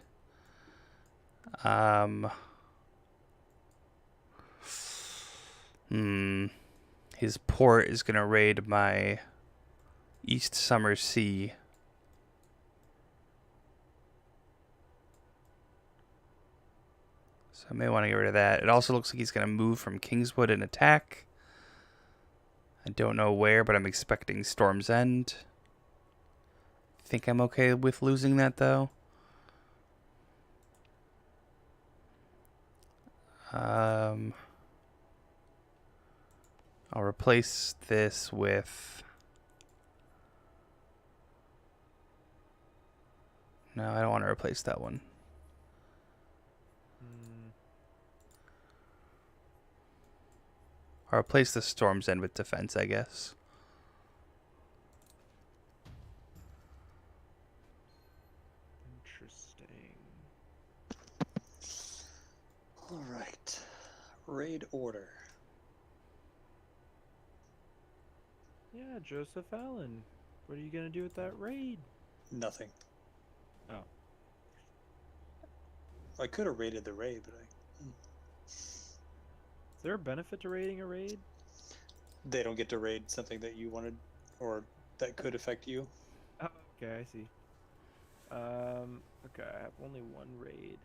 Speaker 1: His port is gonna raid my East Summer Sea. So I may want to get rid of that. It also looks like he's gonna move from Kingswood and attack. I don't know where, but I'm expecting Storm's End. I think I'm okay with losing that though. I'll replace this with... No, I don't want to replace that one. I'll replace the Storm's End with defense, I guess.
Speaker 2: Interesting.
Speaker 3: All right. Raid order.
Speaker 2: Yeah, Joseph Allen. What are you gonna do with that raid?
Speaker 3: Nothing.
Speaker 2: Oh.
Speaker 3: I could have raided the raid, but
Speaker 2: Is there a benefit to raiding a raid?
Speaker 3: they don't get to raid something that you wanted or that could affect you.
Speaker 2: Oh, okay, I see. Okay, I have only one raid,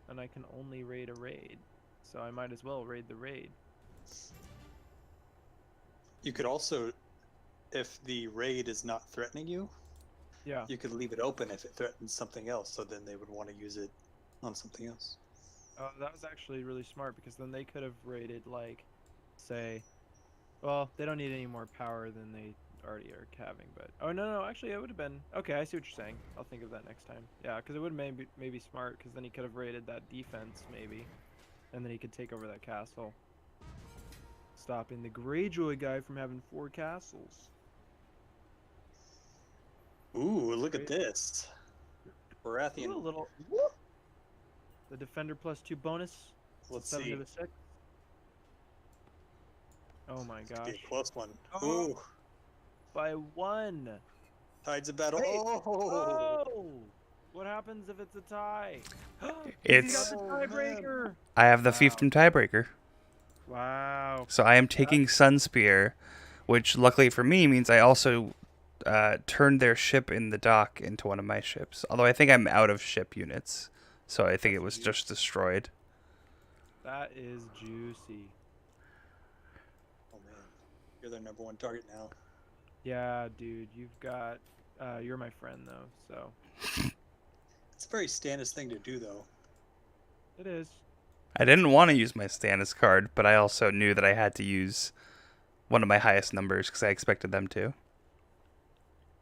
Speaker 2: and I can only raid a raid, so I might as well raid the raid.
Speaker 3: You could also, if the raid is not threatening you,
Speaker 2: Yeah.
Speaker 3: you could leave it open if it threatens something else, so then they would want to use it on something else.
Speaker 2: Oh, that was actually really smart, because then they could have raided, like, say, well, they don't need any more power than they already are having, but oh no, actually it would have been okay. I see what you're saying. I'll think of that next time. Yeah, because it would maybe smart, because then he could have raided that defense maybe, and then he could take over that castle, stopping the Greyjoy guy from having 4 castles.
Speaker 3: Ooh, look at
Speaker 2: Great.
Speaker 3: this. Baratheon.
Speaker 2: Ooh, a little. The defender +2 bonus.
Speaker 3: Let's
Speaker 2: 7
Speaker 3: see.
Speaker 2: to the 6. Oh my
Speaker 3: Be
Speaker 2: gosh.
Speaker 3: a close one.
Speaker 2: Oh.
Speaker 3: Ooh,
Speaker 2: By 1.
Speaker 3: tides of battle.
Speaker 2: Wait.
Speaker 3: Oh!
Speaker 2: Oh! What happens if it's a tie?
Speaker 1: It's-
Speaker 2: He's got the tiebreaker.
Speaker 1: I have the
Speaker 2: Wow.
Speaker 1: fiefdom tiebreaker.
Speaker 2: Wow.
Speaker 1: So I am taking Sunspear, which luckily for me means I also turned their ship in the dock into one of my ships. Although I think I'm out of ship units, so I think it was just destroyed.
Speaker 2: That is juicy.
Speaker 3: Oh man, you're their #1 target now.
Speaker 2: Yeah, dude, you've got. You're my friend though, so.
Speaker 3: It's a very Stannis thing to do, though.
Speaker 2: It is.
Speaker 1: I didn't want to use my Stannis card, but I also knew that I had to use one of my highest numbers because I expected them to.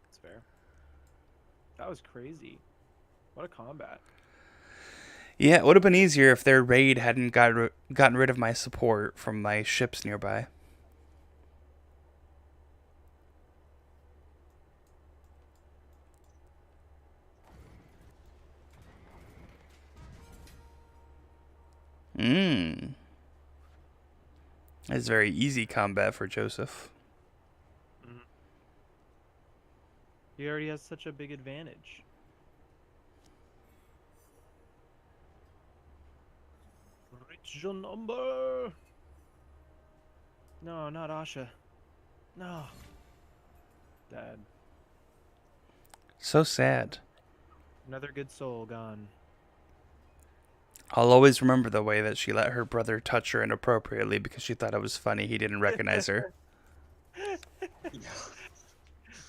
Speaker 2: That's fair. That was crazy. What a combat.
Speaker 1: Yeah, it would have been easier if their raid hadn't gotten rid of my support from my ships nearby. It's very easy combat for Joseph.
Speaker 2: He already has such a big advantage. Reach your number. No, not Asha. No. Dad.
Speaker 1: So sad.
Speaker 2: Another good soul gone.
Speaker 1: I'll always remember the way that she let her brother touch her inappropriately because she thought it was funny he didn't recognize her.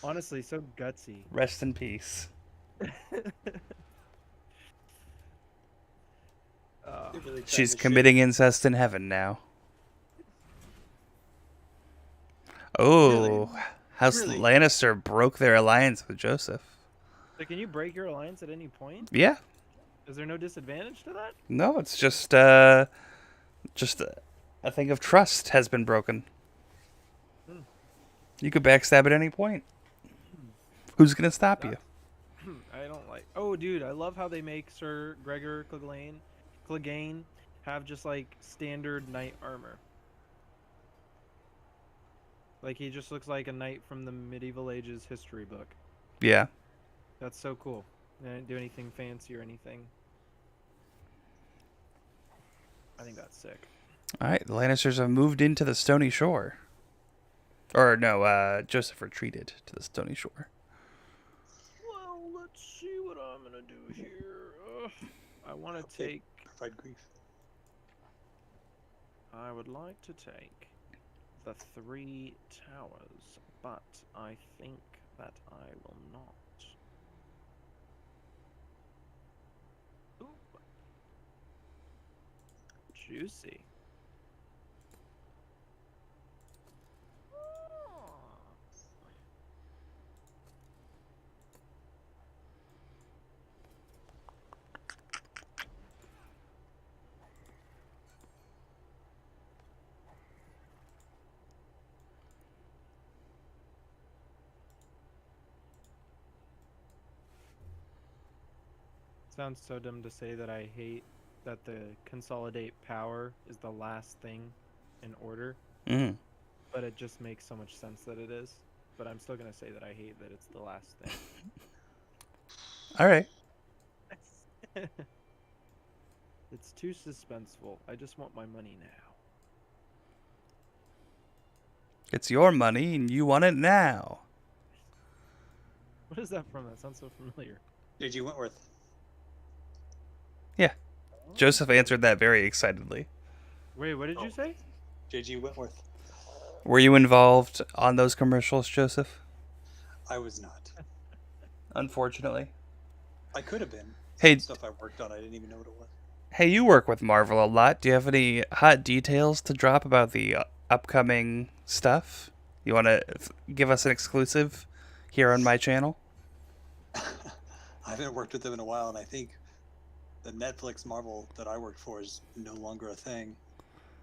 Speaker 2: Honestly, so gutsy.
Speaker 1: Rest in peace.
Speaker 3: They're really trying
Speaker 1: She's
Speaker 3: to
Speaker 1: committing incest in heaven now. Oh, House
Speaker 3: Really?
Speaker 1: Lannister broke their alliance with Joseph.
Speaker 2: So can you break your alliance at any point?
Speaker 1: Yeah.
Speaker 2: Is there no disadvantage to that?
Speaker 1: No, it's just a thing of trust has been broken.
Speaker 2: Hmm.
Speaker 1: You could backstab at any point. Who's gonna stop you?
Speaker 2: I don't like. Oh, dude, I love how they make Sir Gregor Clegane have just like standard knight armor. Like he just looks like a knight from the medieval ages history book.
Speaker 1: Yeah.
Speaker 2: That's so cool. They didn't do anything fancy or anything. I think that's sick.
Speaker 1: All right, the Lannisters have moved into the Stony Shore. Or no, Joseph retreated to the Stony Shore.
Speaker 2: Well, let's see what I'm gonna do here. I want to take.
Speaker 3: Provide grief.
Speaker 2: I would like to take the 3 towers, but I think that I will not. Ooh. Juicy. Sounds so dumb to say that I hate that the consolidate power is the last thing in order,
Speaker 1: Mm.
Speaker 2: but it just makes so much sense that it is. But I'm still gonna say that I hate that it's the last thing.
Speaker 1: All right.
Speaker 2: It's too suspenseful. I just want my money now.
Speaker 1: It's your money and you want it now.
Speaker 2: What is that from? That sounds so familiar.
Speaker 3: J.G. Wentworth.
Speaker 1: Joseph answered that very excitedly.
Speaker 2: Wait, what did you say?
Speaker 3: J.G. Wentworth.
Speaker 1: Were you involved on those commercials, Joseph?
Speaker 3: I was not.
Speaker 1: Unfortunately.
Speaker 3: I could have been.
Speaker 1: Hey,
Speaker 3: Stuff I worked on, I didn't even know what it was.
Speaker 1: hey, you work with Marvel a lot. Do you have any hot details to drop about the upcoming stuff? You want to give us an exclusive here on my channel?
Speaker 3: I haven't worked with them in a while, and I think the Netflix Marvel that I worked for is no longer a thing.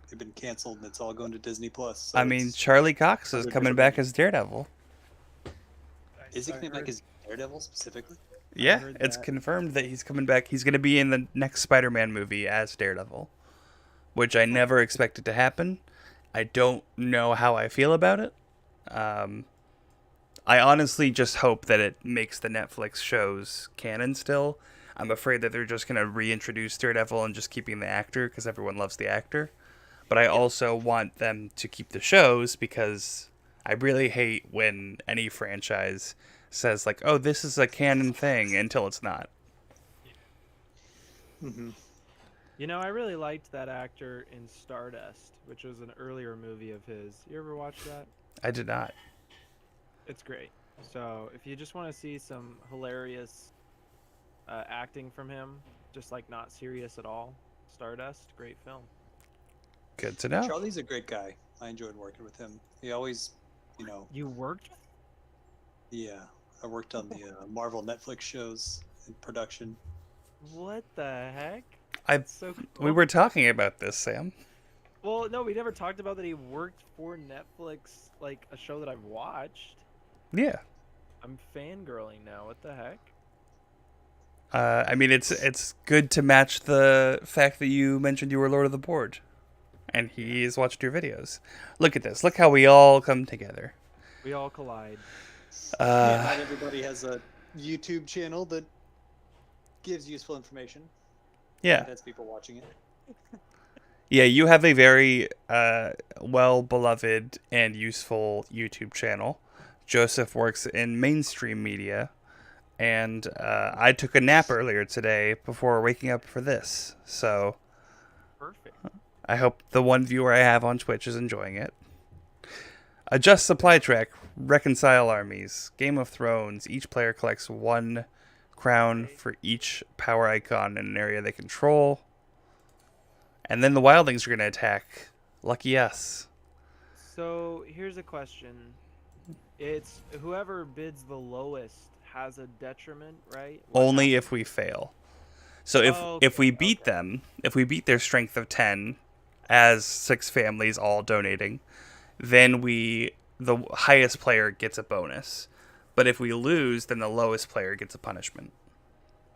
Speaker 3: They've been canceled, and it's all going to Disney Plus. So
Speaker 1: I mean, Charlie Cox is coming back as Daredevil.
Speaker 3: Is he coming back as Daredevil specifically?
Speaker 1: Yeah,
Speaker 2: heard
Speaker 1: it's
Speaker 2: that.
Speaker 1: confirmed that he's coming back. He's going to be in the next Spider-Man movie as Daredevil, which I never expected to happen. I don't know how I feel about it. I honestly just hope that it makes the Netflix shows canon still. I'm afraid that they're just going to reintroduce Daredevil and just keeping the actor because everyone loves the actor. But I also want them to keep the shows because I really hate when any franchise says, like, oh, this is a canon thing until it's not.
Speaker 3: Mm-hmm.
Speaker 2: You know, I really liked that actor in Stardust, which was an earlier movie of his. You ever watch that?
Speaker 1: I did not.
Speaker 2: It's great. So if you just want to see some hilarious acting from him, just like not serious at all, Stardust, great film.
Speaker 1: Good to know.
Speaker 3: Charlie's a great guy. I enjoyed working with him. He always, you know,
Speaker 2: You worked?
Speaker 3: yeah. I worked on the Marvel Netflix shows in production.
Speaker 2: What the heck?
Speaker 1: I
Speaker 2: That's so cool.
Speaker 1: We were talking about this, Sam.
Speaker 2: Well, no, we never talked about that he worked for Netflix, like a show that I've watched.
Speaker 1: Yeah.
Speaker 2: I'm fangirling now. What the heck?
Speaker 1: I mean, it's good to match the fact that you mentioned you were Lord of the Board, and he has watched your videos. Look at this. Look how we all come together.
Speaker 2: We all collide.
Speaker 3: Yeah, not everybody has a YouTube channel that gives useful information.
Speaker 1: Yeah.
Speaker 3: That's people watching it.
Speaker 1: Yeah, you have a very well-beloved and useful YouTube channel. Joseph works in mainstream media, and I took a nap earlier today before waking up for this. So
Speaker 2: Perfect.
Speaker 1: I hope the one viewer I have on Twitch is enjoying it. Adjust supply track, reconcile armies, Game of Thrones. Each player collects 1 crown for each power icon in an area they control. And then the wildlings are going to attack. Lucky us.
Speaker 2: So here's a question. It's whoever bids the lowest has a detriment, right? What
Speaker 1: Only
Speaker 2: happens?
Speaker 1: if we fail. So if we beat them, if we beat their strength of 10 as 6 families all donating, then the highest player gets a bonus. But if we lose, then the lowest player gets a punishment.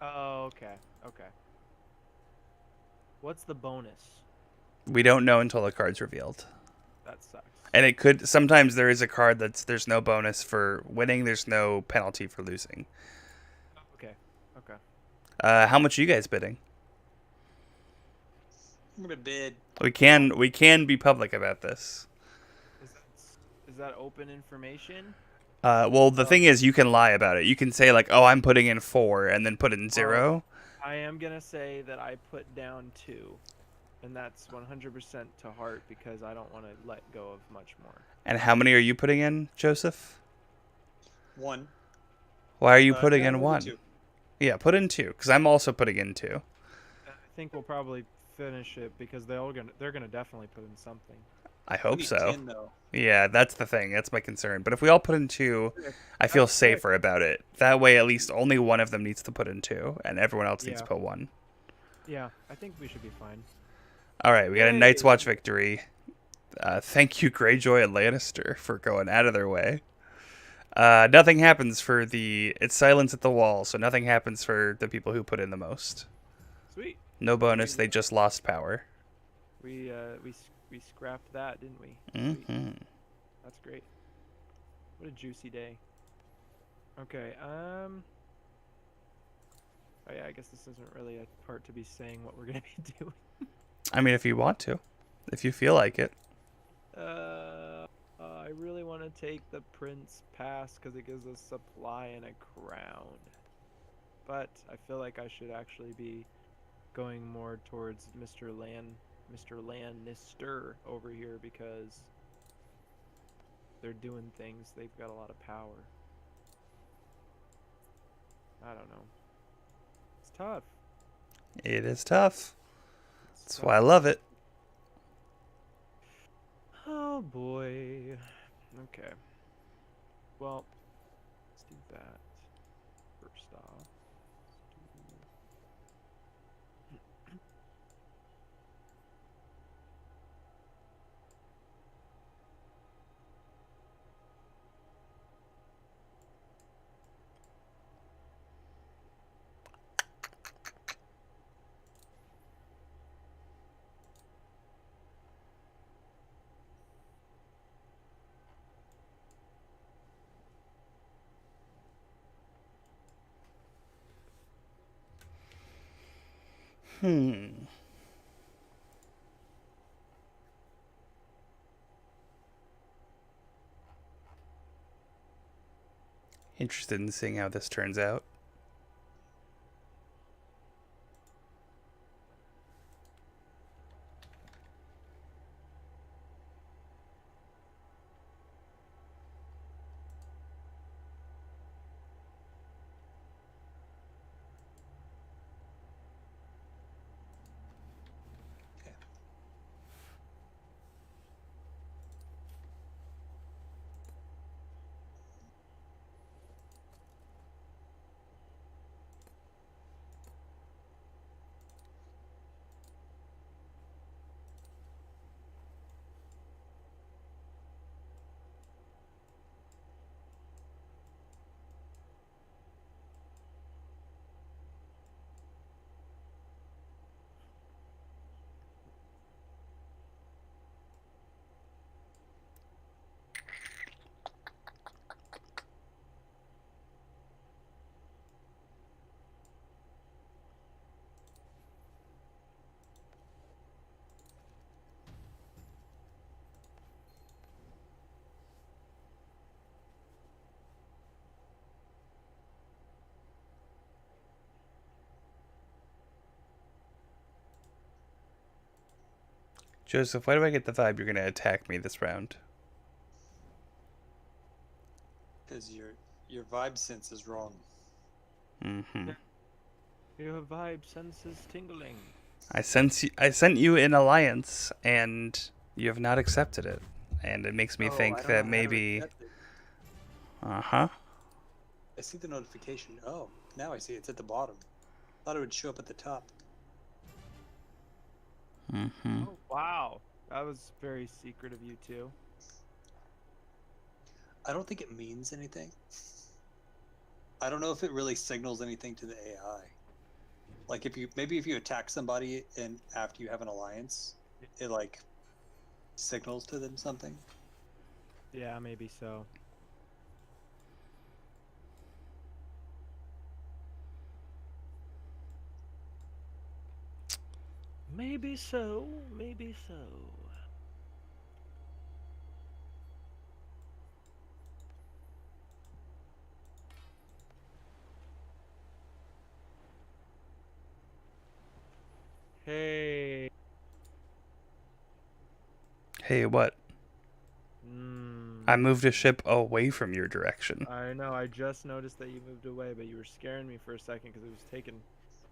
Speaker 2: Oh, okay. Okay. What's the bonus?
Speaker 1: We don't know until the card's revealed.
Speaker 2: That sucks.
Speaker 1: And it could sometimes there is a card there's no bonus for winning, there's no penalty for losing.
Speaker 2: Okay. Okay.
Speaker 1: How much are you guys bidding?
Speaker 3: I'm gonna bid.
Speaker 1: We can be public about this.
Speaker 2: Is that open information?
Speaker 1: Well, the thing is, you can lie about it. You can say like, "Oh, I'm putting in 4," and then put in 0.
Speaker 2: I am gonna say that I put down 2, and that's 100% to heart because I don't want to let go of much more.
Speaker 1: And how many are you putting in, Joseph?
Speaker 3: 1.
Speaker 1: Why are you putting
Speaker 3: no,
Speaker 1: in
Speaker 3: maybe
Speaker 1: 1?
Speaker 3: 2.
Speaker 1: Yeah, put in 2, because I'm also putting in 2.
Speaker 2: I think we'll probably finish it because they're gonna definitely put in something.
Speaker 1: I
Speaker 3: We
Speaker 1: hope
Speaker 3: need
Speaker 1: so.
Speaker 3: 10, though.
Speaker 1: Yeah, that's the thing. That's my concern. But if we all put in 2, I feel
Speaker 2: That's sick.
Speaker 1: safer about it. That way, at least only one of them needs to put in 2, and everyone else needs to
Speaker 2: Yeah.
Speaker 1: put 1.
Speaker 2: Yeah, I think we should be fine.
Speaker 1: All right, we got a Night's
Speaker 2: Yay.
Speaker 1: Watch victory. Thank you, Greyjoy and Lannister, for going out of their way. Nothing happens for it's silence at the wall, so nothing happens for the people who put in the most.
Speaker 2: Sweet.
Speaker 1: No bonus. They just lost power.
Speaker 2: We scrapped that, didn't we? Sweet.
Speaker 1: Hmm.
Speaker 2: That's great. What a juicy day. Okay. Oh yeah, I guess this isn't really a part to be saying what we're gonna be doing.
Speaker 1: I mean, if you want to, if you feel like it.
Speaker 2: I really want to take the Prince Pass because it gives us supply and a crown. But I feel like I should actually be going more towards Mr. Lannister over here because they're doing things. They've got a lot of power. I don't know. It's tough.
Speaker 1: It is tough.
Speaker 2: It's
Speaker 1: That's
Speaker 2: tough.
Speaker 1: why I love it.
Speaker 2: Oh boy. Okay. Well, let's do that first off.
Speaker 1: Interested in seeing how this turns out. Joseph, why do I get the vibe you're going to attack me this round?
Speaker 3: Because your vibe sense is wrong.
Speaker 1: Mm-hmm.
Speaker 2: Your vibe senses tingling.
Speaker 1: I sent you an alliance, and you have not accepted it. And it makes me
Speaker 3: Oh, I
Speaker 1: think
Speaker 3: don't
Speaker 1: that
Speaker 3: know how to
Speaker 1: maybe...
Speaker 3: accept it.
Speaker 1: Uh-huh.
Speaker 3: I see the notification. Oh, now I see it's at the bottom. Thought it would show up at the top.
Speaker 1: Mm-hmm.
Speaker 2: Oh, wow. That was very secret of you two.
Speaker 3: I don't think it means anything. I don't know if it really signals anything to the AI. Like if you attack somebody and after you have an alliance, it like signals to them something.
Speaker 2: Yeah, maybe so. Maybe so. Maybe so. Hey.
Speaker 1: Hey, what? I moved a ship away from your direction.
Speaker 2: I know. I just noticed that you moved away, but you were scaring me for a second because it was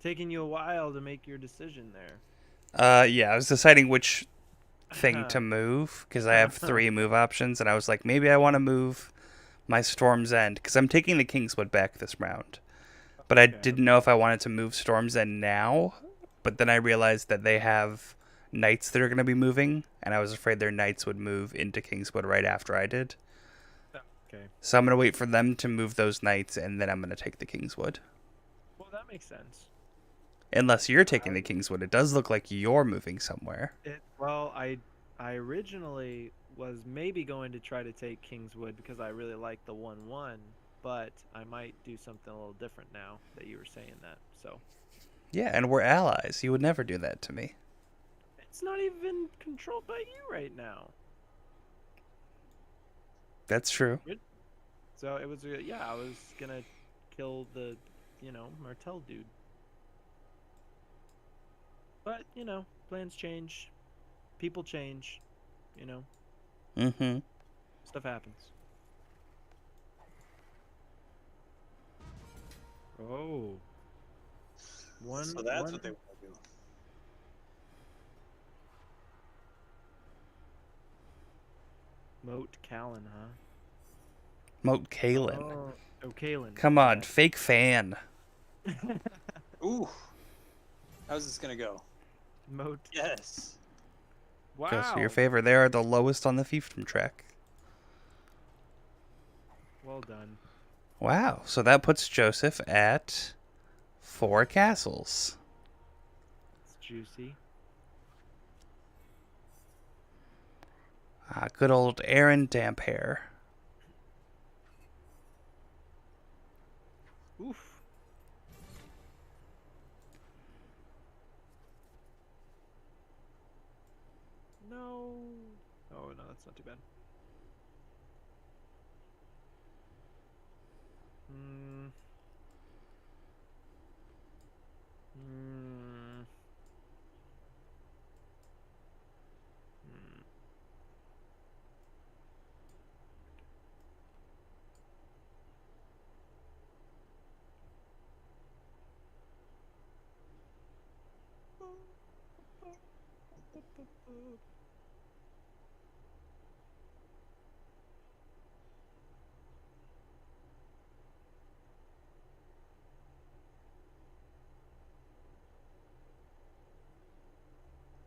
Speaker 2: taking you a while to make your decision there.
Speaker 1: Yeah, I was deciding which thing to move, because I have 3 move options, and I was like, maybe I want to move my Storm's End, because I'm taking the Kingswood back this round. But I didn't know if I wanted to move Storm's End now, but then I realized that they have knights that are going to be moving, and I was afraid their knights would move into Kingswood right after I did.
Speaker 2: Okay.
Speaker 1: So I'm going to wait for them to move those knights, and then I'm going to take the Kingswood.
Speaker 2: Well, that makes sense.
Speaker 1: Unless you're taking the Kingswood. It does look like you're moving somewhere.
Speaker 2: Well, I originally was maybe going to try to take Kingswood because I really like the 1/1, but I might do something a little different now that you were saying that. So
Speaker 1: Yeah, and we're allies. You would never do that to me.
Speaker 2: it's not even controlled by you right now.
Speaker 1: That's true.
Speaker 2: So it was yeah, I was gonna kill the, Martel dude. But, plans change. People change.
Speaker 1: Mm-hmm.
Speaker 2: Stuff happens. Oh.
Speaker 3: So that's what they want to do.
Speaker 2: Moat Callan, huh?
Speaker 1: Moat Kalen.
Speaker 2: Oh, Kalen.
Speaker 1: Come on,
Speaker 2: Yeah.
Speaker 1: fake fan.
Speaker 3: Ooh. How's this gonna go?
Speaker 2: Moat.
Speaker 3: Yes.
Speaker 2: Wow.
Speaker 1: Goes for your favor. They are the lowest on the fiefdom track.
Speaker 2: Well done.
Speaker 1: Wow. So that puts Joseph at 4 castles.
Speaker 2: It's juicy.
Speaker 1: Good old Aaron Damphair.
Speaker 2: Oof. No. Oh, no, that's not too bad. Hmm. Hmm. Hmm.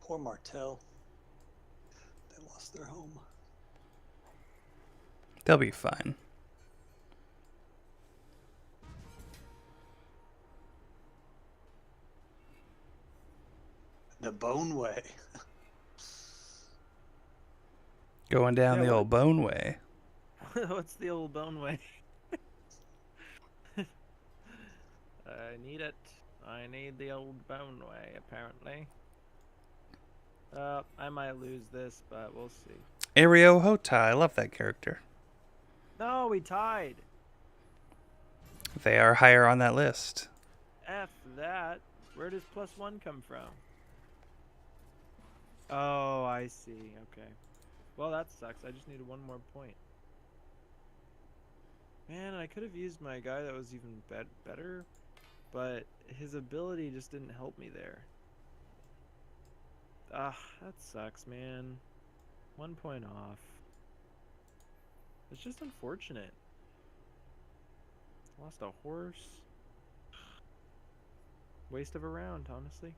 Speaker 3: Poor Martel. They lost their home.
Speaker 1: They'll be fine.
Speaker 3: The Bone Way.
Speaker 1: Going down
Speaker 2: Yeah,
Speaker 1: the old bone way.
Speaker 2: What's the old bone way? I need it. I need the old bone way, apparently. I might lose this, but we'll see.
Speaker 1: Ario Hota. I love that character.
Speaker 2: No, we tied.
Speaker 1: They are higher on that list.
Speaker 2: F that. Where does +1 come from? Oh, I see. Okay. Well, that sucks. I just needed one more point. Man, I could have used my guy that was even better, but his ability just didn't help me there. Ah, that sucks, man. 1 point off. It's just unfortunate. Lost a horse. Waste of a round, honestly.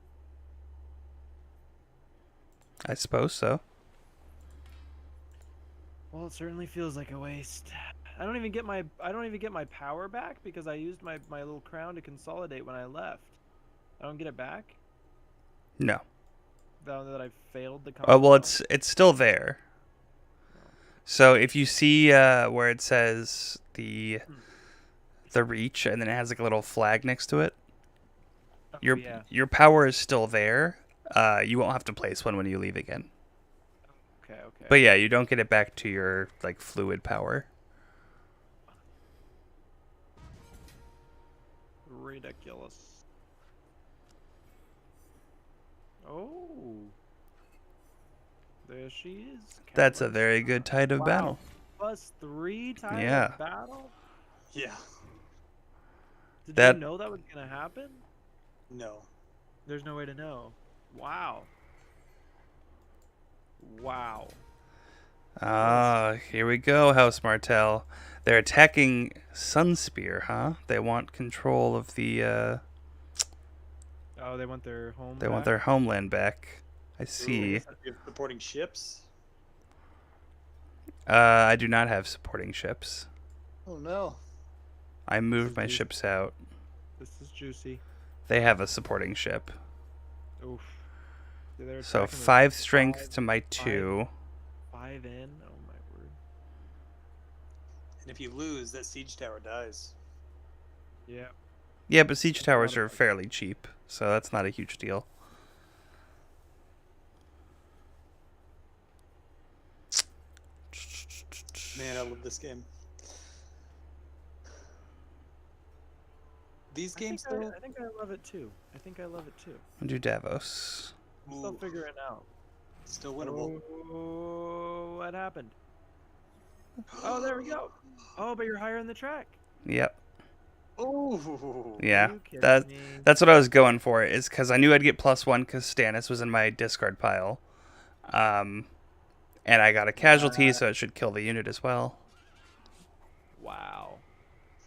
Speaker 1: I suppose so.
Speaker 2: Well, it certainly feels like a waste. I don't even get my power back because I used my little crown to consolidate when I left. I don't get it back.
Speaker 1: No.
Speaker 2: Now that I failed the
Speaker 1: Oh, well,
Speaker 2: combat.
Speaker 1: it's still there. So if you see where it says the reach, and then it has like a little flag next to it,
Speaker 2: Oh,
Speaker 1: your
Speaker 2: yeah.
Speaker 1: your power is still there. You won't have to place one when you leave again.
Speaker 2: Okay, okay.
Speaker 1: But yeah, you don't get it back to your like fluid power.
Speaker 2: Ridiculous. Oh. There she is.
Speaker 1: That's a
Speaker 2: Countless.
Speaker 1: very good tide of
Speaker 2: Wow.
Speaker 1: battle.
Speaker 2: +3 tide
Speaker 1: Yeah.
Speaker 2: of battle?
Speaker 3: Yeah.
Speaker 2: Did
Speaker 1: That-
Speaker 2: you know that was going to happen?
Speaker 3: No.
Speaker 2: There's no way to know. Wow. Wow.
Speaker 1: Ah, here we go, House Martell. They're attacking Sunspear, huh? They want control of the.
Speaker 2: Oh, they want their home
Speaker 1: They want
Speaker 2: back?
Speaker 1: their homeland back. I
Speaker 3: Ooh,
Speaker 1: see.
Speaker 3: you're supporting ships?
Speaker 1: I do not have supporting ships.
Speaker 3: Oh no.
Speaker 1: I moved my
Speaker 2: Juicy.
Speaker 1: ships out.
Speaker 2: This is juicy.
Speaker 1: They have a supporting ship.
Speaker 2: Oof. Yeah, they're
Speaker 1: So
Speaker 2: attacking with
Speaker 1: 5 strength to my 2.
Speaker 2: 5 in? Oh my word.
Speaker 3: And if you lose, that siege tower dies.
Speaker 2: Yeah.
Speaker 1: Yeah, but siege
Speaker 2: That's
Speaker 1: towers
Speaker 2: not a
Speaker 1: are
Speaker 2: bad-
Speaker 1: fairly cheap, so that's not a huge deal.
Speaker 3: Man, I love this game. These games, though,
Speaker 2: I think I love it too. I think I love it too.
Speaker 1: I'll do Davos.
Speaker 2: I'm still
Speaker 3: ooh,
Speaker 2: figuring out.
Speaker 3: still winnable.
Speaker 2: Oh, what happened? Oh, there we go. Oh, but you're higher in the track.
Speaker 1: Yep.
Speaker 3: Oh,
Speaker 1: Yeah.
Speaker 2: Are you kidding
Speaker 1: That
Speaker 2: me?
Speaker 1: that's what I was going for. Is because I knew I'd get +1 because Stannis was in my discard pile. And I got a casualty, so it should kill the unit as well.
Speaker 2: Wow.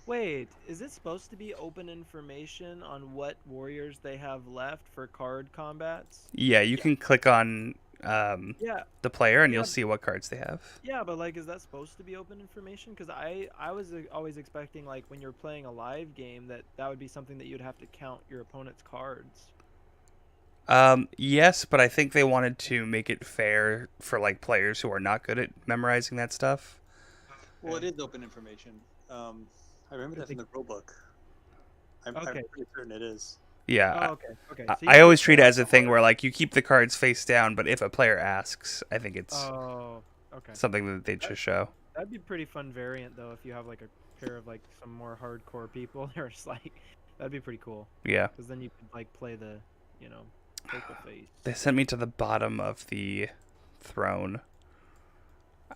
Speaker 2: Wait, is it supposed to be open information on what warriors they have left for card combats?
Speaker 1: Yeah, you can click on
Speaker 2: Yeah,
Speaker 1: the player and
Speaker 2: Yeah.
Speaker 1: you'll see what cards they have.
Speaker 2: yeah, but like, is that supposed to be open information? Because I was always expecting like when you're playing a live game that would be something that you'd have to count your opponent's cards.
Speaker 1: Yes, but I think they wanted to make it fair for like players who are not good at memorizing that stuff.
Speaker 3: well, it is open information. I remember that from the rulebook. I'm
Speaker 2: Okay.
Speaker 3: pretty certain it is.
Speaker 1: Yeah.
Speaker 2: Oh, okay, okay. So
Speaker 1: I
Speaker 2: you
Speaker 1: always
Speaker 2: can
Speaker 1: treat it
Speaker 2: count
Speaker 1: as a
Speaker 2: the
Speaker 1: thing where
Speaker 2: cards.
Speaker 1: like you keep the cards face down, but if a player asks, I think it's
Speaker 2: Oh, okay.
Speaker 1: something that they just show.
Speaker 2: That'd be pretty fun variant though if you have like a pair of like some more hardcore people. They're just like, that'd be pretty cool.
Speaker 1: Yeah.
Speaker 2: Because then you could like play the, you know, poker face.
Speaker 1: They sent me to the bottom of the throne.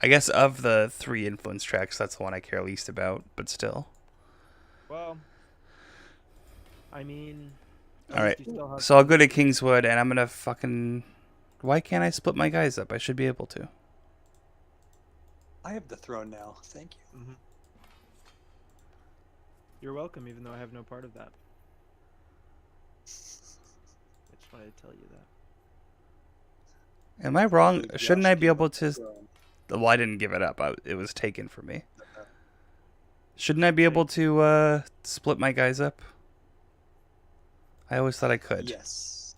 Speaker 1: I guess of the 3 influence tracks, that's the one I care least about, but still.
Speaker 2: Well, I mean,
Speaker 1: All right.
Speaker 2: you still have
Speaker 1: So I'll go to Kingswood, and I'm gonna fucking. Why can't I split my guys up? I should be able to.
Speaker 3: I have the throne now. Thank you.
Speaker 2: Mhm. You're welcome, even though I have no part of that. I just wanted to tell you that.
Speaker 1: Am I wrong?
Speaker 3: Josh
Speaker 1: Shouldn't I be
Speaker 3: gave
Speaker 1: able
Speaker 3: up the
Speaker 1: to?
Speaker 3: throne.
Speaker 1: Well, I didn't give it up. It was taken from me.
Speaker 3: Okay.
Speaker 1: Shouldn't I be able to split my guys up? I always thought I could.
Speaker 3: Yes.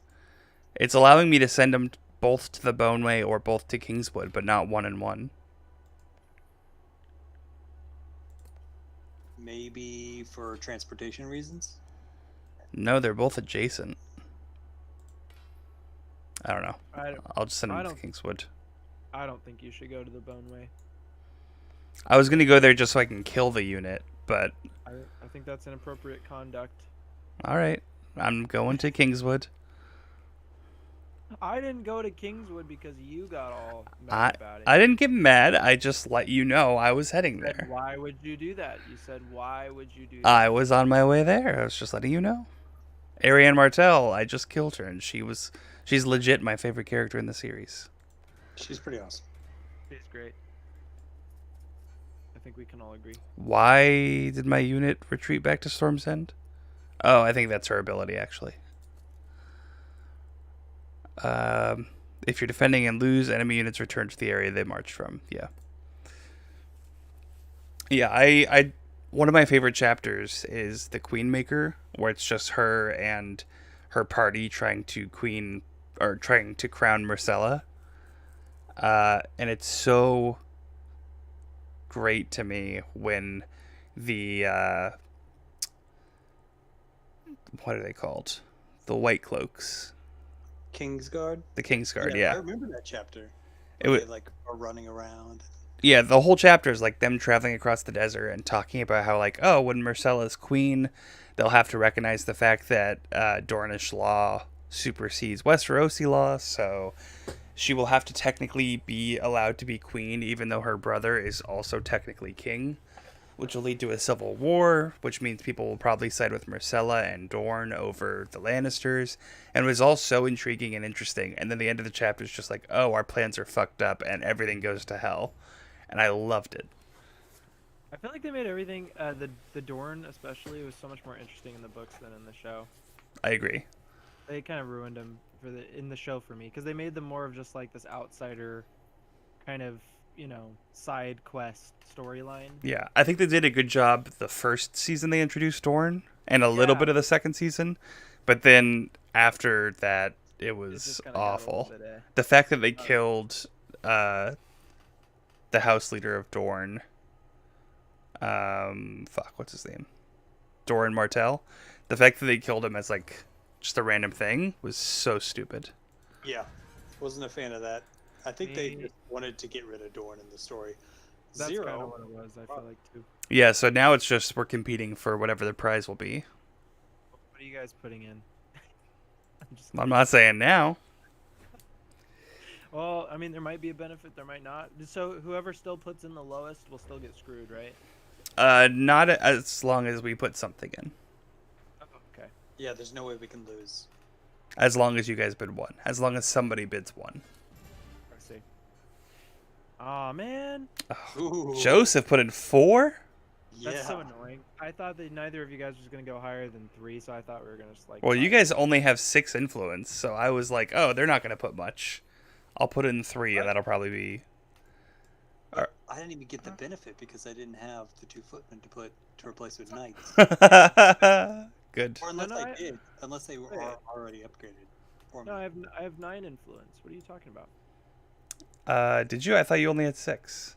Speaker 1: It's allowing me to send them both to the Boneway or both to Kingswood, but not 1 and 1.
Speaker 3: Maybe for transportation reasons.
Speaker 1: No, they're both adjacent. I don't know. I'll just send
Speaker 2: I
Speaker 1: them to
Speaker 2: don't-
Speaker 1: Kingswood.
Speaker 2: I don't think you should go to the Boneway.
Speaker 1: I was gonna go there just so I can kill the unit, but
Speaker 2: I think that's inappropriate conduct.
Speaker 1: all right, I'm going to Kingswood.
Speaker 2: I didn't go to Kingswood because you got all
Speaker 1: I
Speaker 2: mad about it.
Speaker 1: I didn't get mad. I just let you know I was heading
Speaker 2: You said,
Speaker 1: there.
Speaker 2: why would you do that? You said, why would you do
Speaker 1: I
Speaker 2: that?
Speaker 1: was on my way there. I was just letting you know. Ariane Martell, I just killed her, and she's legit my favorite character in the series.
Speaker 3: She's pretty awesome.
Speaker 2: She's great. I think we can all agree.
Speaker 1: Why did my unit retreat back to Storm's End? Oh, I think that's her ability, actually. If you're defending and lose, enemy units return to the area they marched from. Yeah. Yeah, I one of my favorite chapters is the Queenmaker, where it's just her and her party trying to crown Myrcella. And it's so great to me when the what are they called? The White Cloaks.
Speaker 3: Kingsguard.
Speaker 1: The Kingsguard,
Speaker 3: I
Speaker 1: yeah.
Speaker 3: remember that chapter.
Speaker 1: It
Speaker 3: Where
Speaker 1: would,
Speaker 3: they like are running around.
Speaker 1: yeah, the whole chapter is like them traveling across the desert and talking about how, like, oh, when Myrcella's queen, they'll have to recognize the fact that Dornish law supersedes Westerosi law, so she will have to technically be allowed to be queen, even though her brother is also technically king, which will lead to a civil war, which means people will probably side with Myrcella and Dorne over the Lannisters, and it was all so intriguing and interesting. And then the end of the chapter is just like, oh, our plans are fucked up and everything goes to hell. And I loved it.
Speaker 2: I feel like they made everything, the Dorne especially, was so much more interesting in the books than in the show.
Speaker 1: I agree.
Speaker 2: They kind of ruined them in the show for me, because they made them more of just like this outsider kind of, side quest storyline.
Speaker 1: Yeah, I think they did a good job the first season they introduced Dorne, and a little
Speaker 2: Yeah.
Speaker 1: bit of the second season, but then after that, it
Speaker 2: It
Speaker 1: was
Speaker 2: just kinda got a little
Speaker 1: awful.
Speaker 2: bit,
Speaker 1: The fact that they killed the house leader of Dorne, what's his name? Doran Martell. The fact that they killed him as like just a random thing was so stupid.
Speaker 3: Yeah, wasn't a fan of that. I think they
Speaker 2: Me-
Speaker 3: just wanted to get rid of Dorne in the story.
Speaker 2: That's kind of
Speaker 3: Zero.
Speaker 2: what it was, I feel like, too.
Speaker 1: Yeah, so now it's just we're competing for whatever the prize will be.
Speaker 2: What are you guys putting in? I'm just
Speaker 1: I'm not saying now.
Speaker 2: Well, I mean, there might be a benefit, there might not. So whoever still puts in the lowest will still get screwed, right?
Speaker 1: Not as long as we put something in.
Speaker 2: Oh, okay.
Speaker 3: Yeah, there's no way we can lose.
Speaker 1: As long as you guys bid one. As long as somebody bids one.
Speaker 2: I see. Aw, man.
Speaker 3: Ooh,
Speaker 1: Joseph put in 4?
Speaker 3: yeah.
Speaker 2: That's so annoying. I thought that neither of you guys was going to go higher than 3, so I thought we were going to just, like...
Speaker 1: Well, you
Speaker 2: fight.
Speaker 1: guys only have 6 influence, so I was like, oh, they're not going to put much. I'll put in 3, and that'll probably be...
Speaker 3: But I didn't even get the benefit because I didn't have the 2 footmen to replace with knights.
Speaker 1: Good.
Speaker 3: Or unless
Speaker 2: No,
Speaker 3: I did, unless they were
Speaker 2: Wait.
Speaker 3: already upgraded for me.
Speaker 2: No, I have 9 influence. What are you talking about?
Speaker 1: Did you? I thought you only had 6.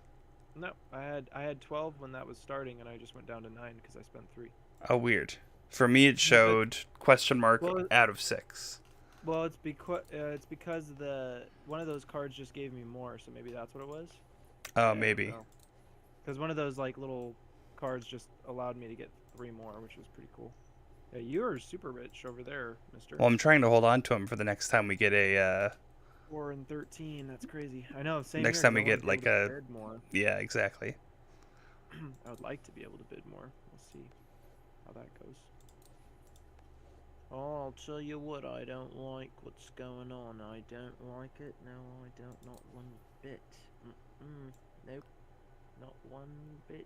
Speaker 2: No, I had 12 when that was starting, and I just went down to 9 because I spent 3.
Speaker 1: Oh, weird. For me, it showed question mark
Speaker 2: Well,
Speaker 1: out of 6.
Speaker 2: Well, it's because one of those cards just gave me more, so maybe that's what it was.
Speaker 1: Oh, maybe.
Speaker 2: Because one of those like little cards just allowed me to get 3 more, which was pretty cool. Yeah, you're super rich over there, Mister.
Speaker 1: Well, I'm trying to hold on to him for the next time we get a...
Speaker 2: 4 and 13. That's crazy. I know. Same
Speaker 1: Next
Speaker 2: here,
Speaker 1: time
Speaker 2: 'cause
Speaker 1: we
Speaker 2: I wanna
Speaker 1: get,
Speaker 2: be
Speaker 1: like,
Speaker 2: able to
Speaker 1: a-
Speaker 2: bid more.
Speaker 1: Yeah, exactly.
Speaker 2: I would like to be able to bid more. We'll see how that goes. Oh, I'll tell you what, I don't like what's going on. I don't like it. No, I don't. Not one bit. Nope. Not one bit.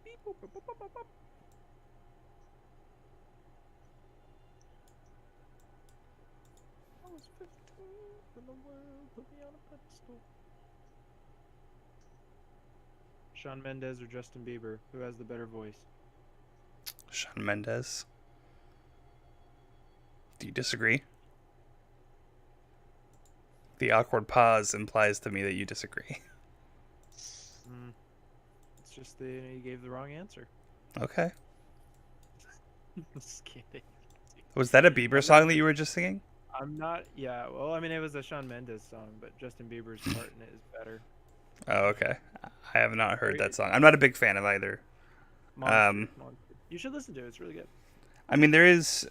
Speaker 2: Beep, boop, boop, boop, boop, boop. I was 15 when the world put me on a pedestal. Shawn Mendes or Justin Bieber? Who has the better voice?
Speaker 1: Shawn Mendes. Do you disagree? The awkward pause implies to me that you disagree.
Speaker 2: It's just you gave the wrong answer.
Speaker 1: Okay.
Speaker 2: Just kidding.
Speaker 1: Was that a Bieber song that you were just singing?
Speaker 2: I'm not. Yeah. Well, I mean, it was a Shawn Mendes song, but Justin Bieber's part in it is better.
Speaker 1: Oh, okay. I have not heard
Speaker 2: Very
Speaker 1: that
Speaker 2: good.
Speaker 1: song. I'm not a big fan of either.
Speaker 2: Monster. You should listen to it. It's really good.
Speaker 1: I mean, there's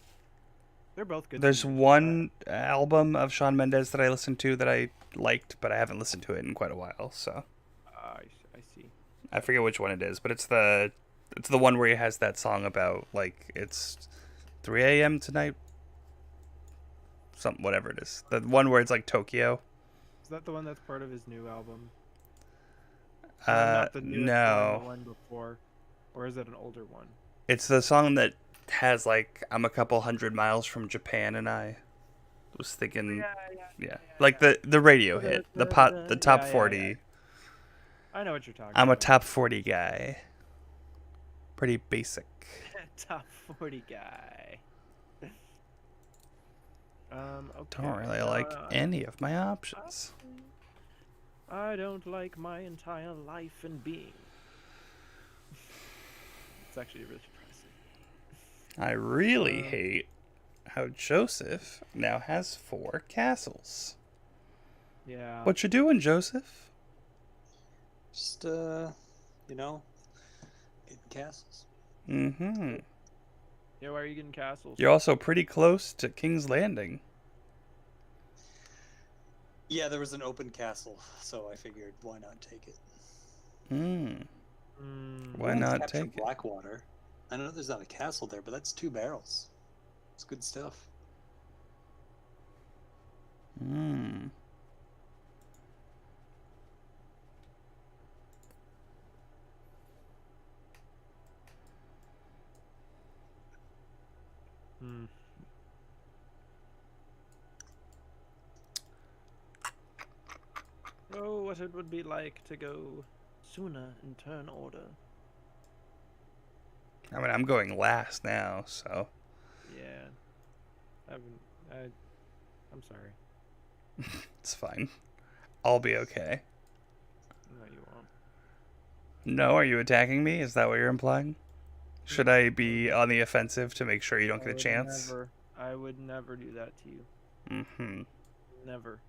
Speaker 2: They're both good.
Speaker 1: one album of Shawn Mendes that I listened to that I liked, but I haven't listened to it in quite a while. So
Speaker 2: I see.
Speaker 1: I forget which one it is, but it's the one where he has that song about like it's 3 a.m. tonight. Something, whatever it is. The one where it's like Tokyo.
Speaker 2: Is that the one that's part of his new album? Not the newest one,
Speaker 1: No.
Speaker 2: the one before, or is it an older one?
Speaker 1: It's the song that has like I'm a couple hundred miles from Japan, and I was thinking, yeah. Like the radio hit, the top 40.
Speaker 2: Yeah. I know what you're talking
Speaker 1: I'm a
Speaker 2: about.
Speaker 1: top 40 guy. Pretty basic.
Speaker 2: Top 40 guy. Okay.
Speaker 1: Don't really like any of my options.
Speaker 2: I don't like my entire life and being. It's actually really depressing.
Speaker 1: I really hate how Joseph now has 4 castles.
Speaker 2: Yeah.
Speaker 1: What you doing, Joseph?
Speaker 3: Just getting castles.
Speaker 1: Mm-hmm.
Speaker 2: Yeah, why are you getting castles?
Speaker 1: You're also pretty close to King's Landing.
Speaker 3: Yeah, there was an open castle, so I figured why not take it.
Speaker 1: Why not take it?
Speaker 3: Blackwater. I know there's not a castle there, but that's 2 barrels. It's good stuff.
Speaker 2: Oh, what it would be like to go sooner in turn order.
Speaker 1: I mean, I'm going last now, so.
Speaker 2: Yeah. I'm sorry.
Speaker 1: It's fine. I'll be okay.
Speaker 2: No, you won't.
Speaker 1: No, are you attacking me? Is that what you're implying? Should I be on the offensive to make sure you don't get a chance?
Speaker 2: I would never do that to you.
Speaker 1: Mm-hmm.
Speaker 2: Never.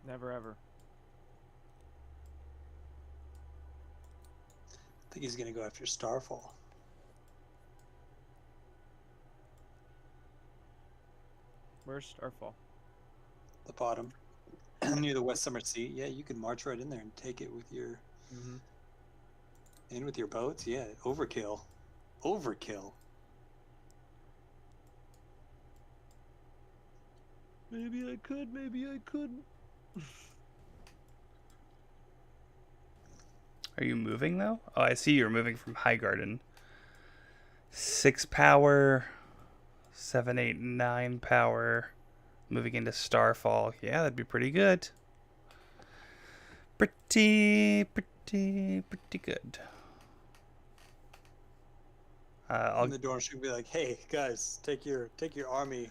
Speaker 2: Never ever.
Speaker 3: I think he's going to go after Starfall.
Speaker 2: Where's Starfall?
Speaker 3: The bottom. Near the West Summer Sea. Yeah, you can march right in there and take it with your... In with your boats? Yeah, overkill. Overkill.
Speaker 2: Maybe I could, maybe I couldn't.
Speaker 1: Are you moving, though? Oh, I see you're moving from Highgarden. 6 power, 7, 8, 9 power. Moving into Starfall. Yeah, that'd be pretty good. Pretty good.
Speaker 3: And the Dorn should be like, hey, guys, take your army.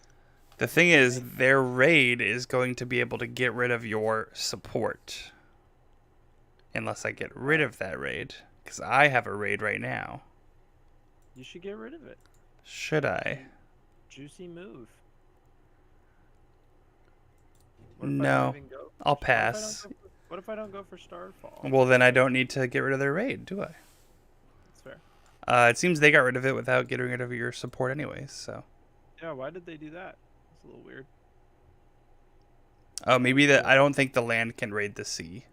Speaker 1: The thing is, their raid is going to be able to get rid of your support. Unless I get rid of that raid. Because I have a raid right now.
Speaker 2: You should get rid of it.
Speaker 1: Should I?
Speaker 2: Juicy move.
Speaker 1: No. I'll pass.
Speaker 2: What if I don't go for Starfall?
Speaker 1: Well, then I don't need to get rid of their raid, do I?
Speaker 2: That's fair.
Speaker 1: It seems they got rid of it without getting rid of your support anyways, so.
Speaker 2: Yeah, why did they do that? It's a little weird.
Speaker 1: Oh, maybe I don't think the land can raid the sea.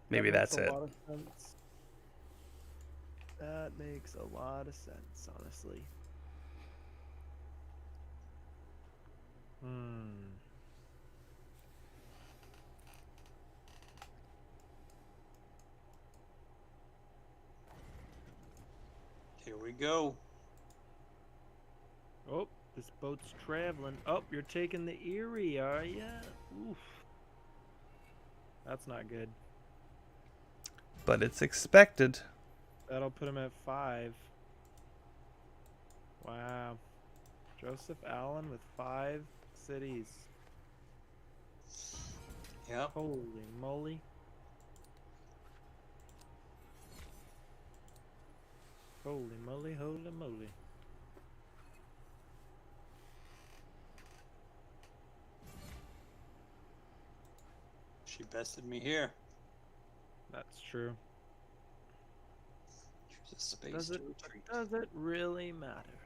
Speaker 1: Maybe that's it.
Speaker 2: That makes a lot of sense, honestly.
Speaker 3: Here we go.
Speaker 2: Oh, this boat's traveling. Oh, you're taking the Erie, are ya? Oof. That's not good.
Speaker 1: But it's expected.
Speaker 2: That'll put him at 5. Wow. Joseph Allen with 5 cities.
Speaker 3: Yep.
Speaker 2: Holy moly. Holy moly, holy moly.
Speaker 3: She bested me here.
Speaker 2: That's true.
Speaker 3: Choose a space
Speaker 2: Does
Speaker 3: to
Speaker 2: it?
Speaker 3: retreat.
Speaker 2: Does it really matter?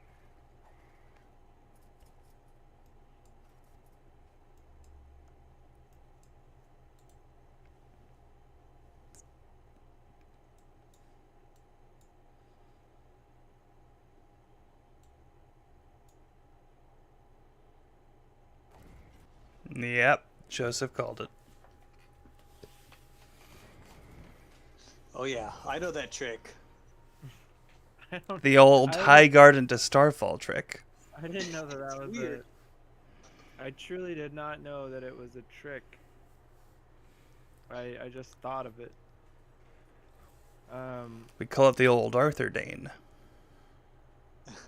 Speaker 1: Yep, Joseph called it.
Speaker 3: Oh yeah, I know that trick.
Speaker 2: I don't.
Speaker 1: The old
Speaker 2: I
Speaker 1: High
Speaker 2: didn't-
Speaker 1: Garden to Starfall trick.
Speaker 2: I didn't know that
Speaker 3: It's
Speaker 2: was
Speaker 3: weird.
Speaker 2: I truly did not know that it was a trick. I just thought of it.
Speaker 1: We call it the old Arthur Dane.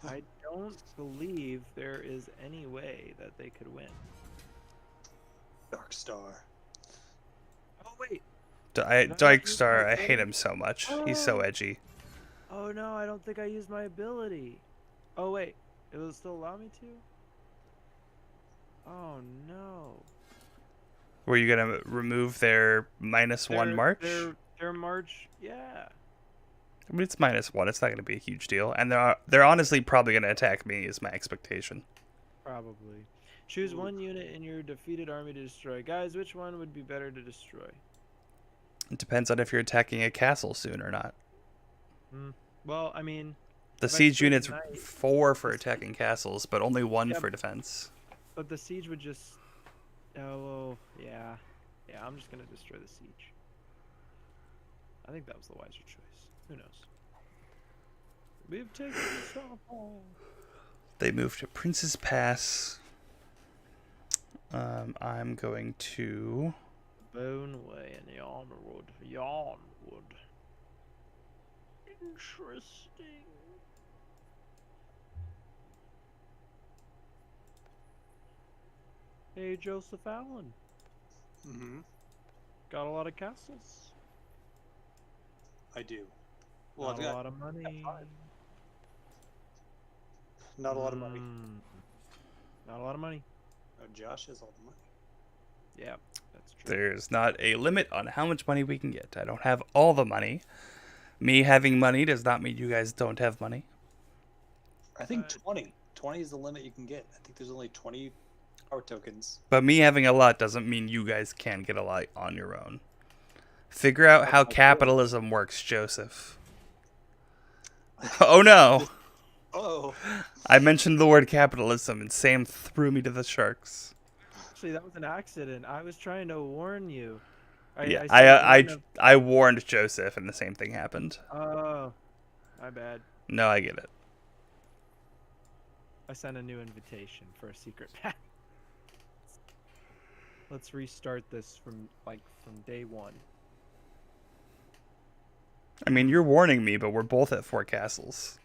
Speaker 2: I don't believe there is any way that they could win.
Speaker 3: Dark Star.
Speaker 2: Oh wait.
Speaker 1: Dark Star, I hate him so much. He's so
Speaker 2: Oh.
Speaker 1: edgy.
Speaker 2: Oh no, I don't think I used my ability. Oh wait, it will still allow me to? Oh no.
Speaker 1: Were you gonna remove their -1 march?
Speaker 2: Their march, yeah.
Speaker 1: I mean, it's -1. It's not gonna be a huge deal, and they're honestly probably gonna attack me. Is my expectation.
Speaker 2: Probably. Choose
Speaker 3: Ooh.
Speaker 2: one unit in your defeated army to destroy. Guys, which one would be better to destroy?
Speaker 1: It depends on if you're attacking a castle soon or not.
Speaker 2: Well, I mean,
Speaker 1: The
Speaker 2: if I
Speaker 1: siege
Speaker 2: destroyed the
Speaker 1: unit's
Speaker 2: knight-
Speaker 1: 4 for attacking castles, but only 1
Speaker 2: Yeah,
Speaker 1: for defense.
Speaker 2: but the siege would just. Oh, yeah. Yeah, I'm just gonna destroy the siege. I think that was the wiser choice. Who knows? We've taken the Starfall.
Speaker 1: They move to Prince's Pass. I'm going to.
Speaker 2: Boneway and Yarnwood. Yarnwood. Interesting. Hey, Joseph Allen.
Speaker 3: Mm-hmm.
Speaker 2: Got a lot of castles.
Speaker 3: I do. Well,
Speaker 2: Not
Speaker 3: I've
Speaker 2: a
Speaker 3: got
Speaker 2: lot of money.
Speaker 3: not a lot of money.
Speaker 2: Not a lot of money.
Speaker 3: Oh, Josh has all the money.
Speaker 2: Yeah, that's true.
Speaker 1: There's not a limit on how much money we can get. I don't have all the money. Me having money does not mean you guys don't have money.
Speaker 3: I think
Speaker 2: But-
Speaker 3: 20. 20 is the limit you can get. I think there's only 20 power tokens.
Speaker 1: But me having a lot doesn't mean you guys can get a lot on your own. Figure out how capitalism works, Joseph. Oh no!
Speaker 3: Oh,
Speaker 1: I mentioned the word capitalism and Sam threw me to the sharks.
Speaker 2: Actually, that was an accident. I was trying to warn you.
Speaker 1: Yeah,
Speaker 2: said
Speaker 1: I warned Joseph and the same thing happened.
Speaker 2: Oh, my bad.
Speaker 1: No, I get it.
Speaker 2: I sent a new invitation for a secret path. Let's restart this from day one.
Speaker 1: I mean, you're warning me, but we're both at 4 castles.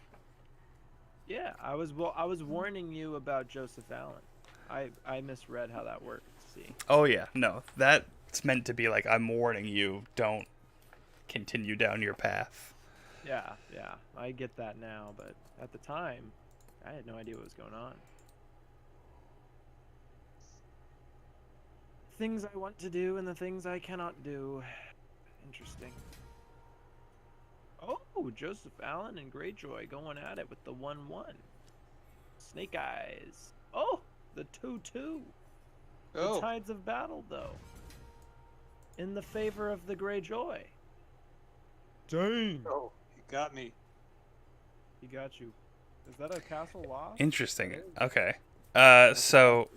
Speaker 2: Yeah, I was warning you about Joseph Allen. I misread how that worked. See.
Speaker 1: Oh yeah, no, that's meant to be like I'm warning you. Don't continue down your path.
Speaker 2: Yeah, I get that now, but at the time, I had no idea what was going on. Things I want to do and the things I cannot do. Interesting. Oh, Joseph Allen and Greyjoy going at it with the 1-1. Snake Eyes. Oh, the 2-2. The
Speaker 3: oh,
Speaker 2: tides of battle, though. In the favor of the Greyjoy. Dang.
Speaker 3: oh, you got me.
Speaker 2: He got you. Is that a castle lost?
Speaker 1: Interesting. Okay. So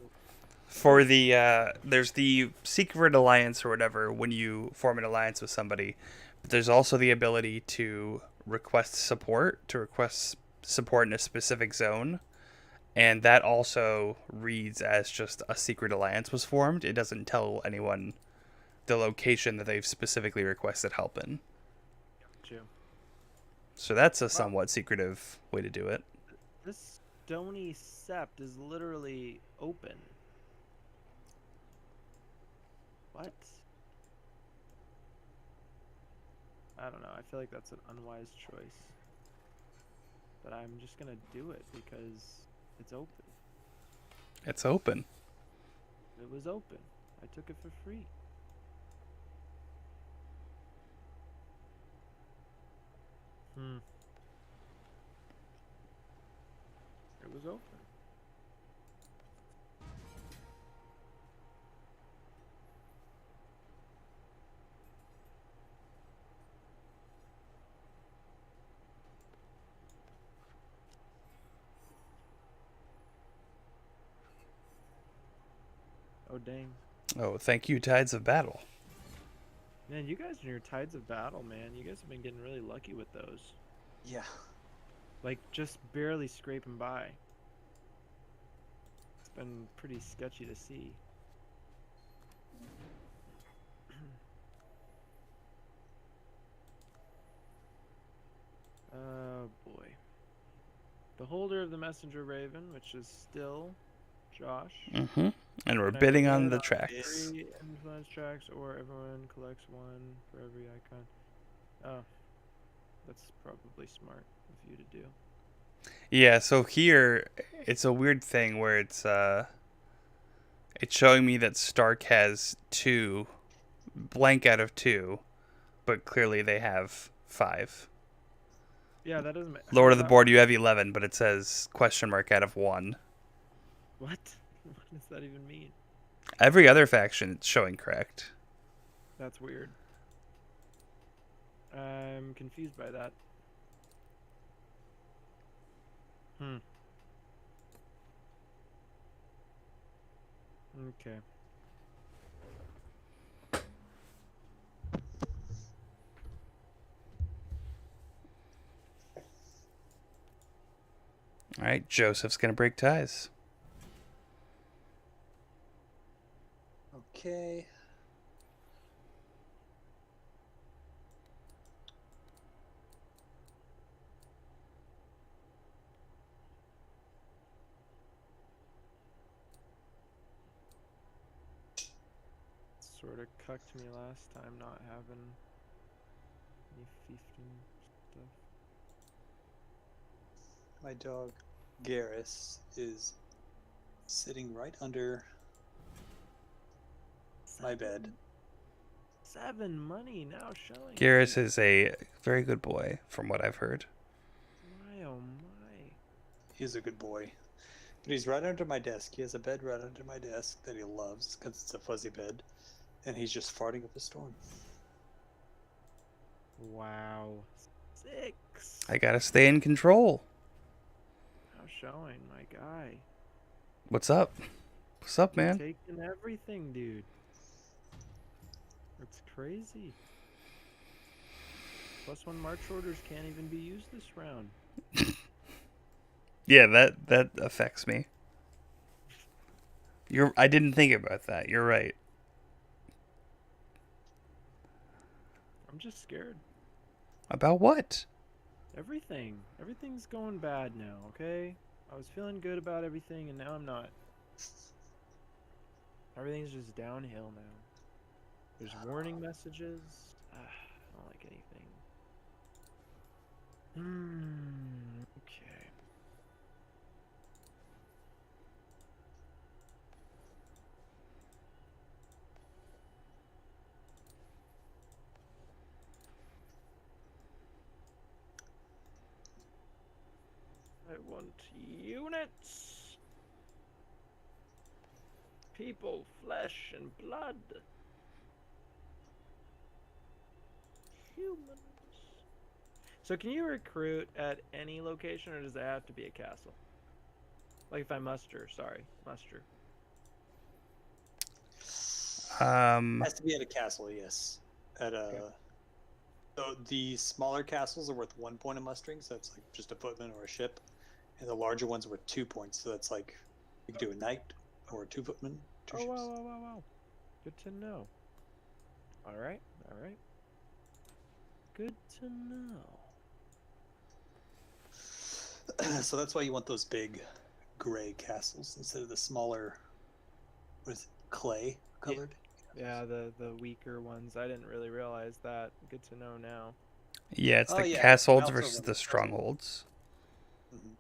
Speaker 1: for the there's the secret alliance or whatever when you form an alliance with somebody, but there's also the ability to request support in a specific zone, and that also reads as just a secret alliance was formed. It doesn't tell anyone the location that they've specifically requested help in.
Speaker 2: Gotcha.
Speaker 1: So that's a somewhat secretive way to do it.
Speaker 2: This stony sept is literally open. What? I don't know. I feel like that's an unwise choice. But I'm just gonna do it because it's open.
Speaker 1: It's open.
Speaker 2: It was open. I took it for free. It was open. Oh, dang.
Speaker 1: Oh, thank you, Tides of Battle.
Speaker 2: Man, you guys and your Tides of Battle, man. You guys have been getting really lucky with those.
Speaker 3: Yeah.
Speaker 2: Like, just barely scraping by. It's been pretty sketchy to see. Oh, boy. The holder of the Messenger Raven, which is still Josh.
Speaker 1: Mm-hmm. And we're
Speaker 2: And I
Speaker 1: bidding
Speaker 2: bid
Speaker 1: on the tracks.
Speaker 2: 3 influence tracks, or everyone collects 1 for every icon. Oh, that's probably smart of you to do.
Speaker 1: Yeah, so here it's a weird thing where it's showing me that Stark has 2, blank out of 2, but clearly they have 5.
Speaker 2: Yeah, that doesn't matter.
Speaker 1: Lord of the Board, you have 11, but it says question mark out of 1.
Speaker 2: What? What does that even mean?
Speaker 1: Every other faction it's showing correct.
Speaker 2: That's weird. I'm confused by that. Okay.
Speaker 1: All right, Joseph's gonna break ties.
Speaker 3: Okay.
Speaker 2: Sort of cucked me last time not having any fiefdom stuff.
Speaker 3: My dog, Garrus, is sitting right under my bed.
Speaker 2: 7 money now showing.
Speaker 1: Garrus is a very good boy, from what I've heard.
Speaker 2: My oh my.
Speaker 3: He's a good boy. But he's right under my desk. He has a bed right under my desk that he loves because it's a fuzzy bed. And he's just farting up a storm.
Speaker 2: Wow. 6.
Speaker 1: I gotta stay in control.
Speaker 2: Now showing, my guy.
Speaker 1: What's up? What's up, man?
Speaker 2: Taking everything, dude. It's crazy. +1 march orders can't even be used this round.
Speaker 1: Yeah, that affects me. I didn't think about that. You're right.
Speaker 2: I'm just scared.
Speaker 1: About what?
Speaker 2: Everything. Everything's going bad now, okay? I was feeling good about everything, and now I'm not. Everything's just downhill now. There's warning messages. I don't like anything. Okay. I want units. People, flesh, and blood. Humans. So can you recruit at any location, or does it have to be a castle? Like if I muster, muster.
Speaker 3: Has to be at a castle, yes. At a.
Speaker 2: Okay.
Speaker 3: So the smaller castles are worth 1 point of mustering, so that's like just a footman or a ship, and the larger ones are worth 2 points, so that's like you can do a knight or a 2 footman, 2
Speaker 2: Oh
Speaker 3: ships.
Speaker 2: wow. Good to know. All right. Good to know.
Speaker 3: So that's why you want those big gray castles instead of the smaller, what is it, clay colored?
Speaker 2: Yeah, the weaker ones. I didn't really realize that. Good to know now.
Speaker 1: Yeah, it's
Speaker 3: Oh,
Speaker 1: the
Speaker 3: yeah.
Speaker 1: castles
Speaker 3: I also
Speaker 1: versus
Speaker 3: want
Speaker 1: the
Speaker 3: the
Speaker 1: strongholds.
Speaker 3: Mhm.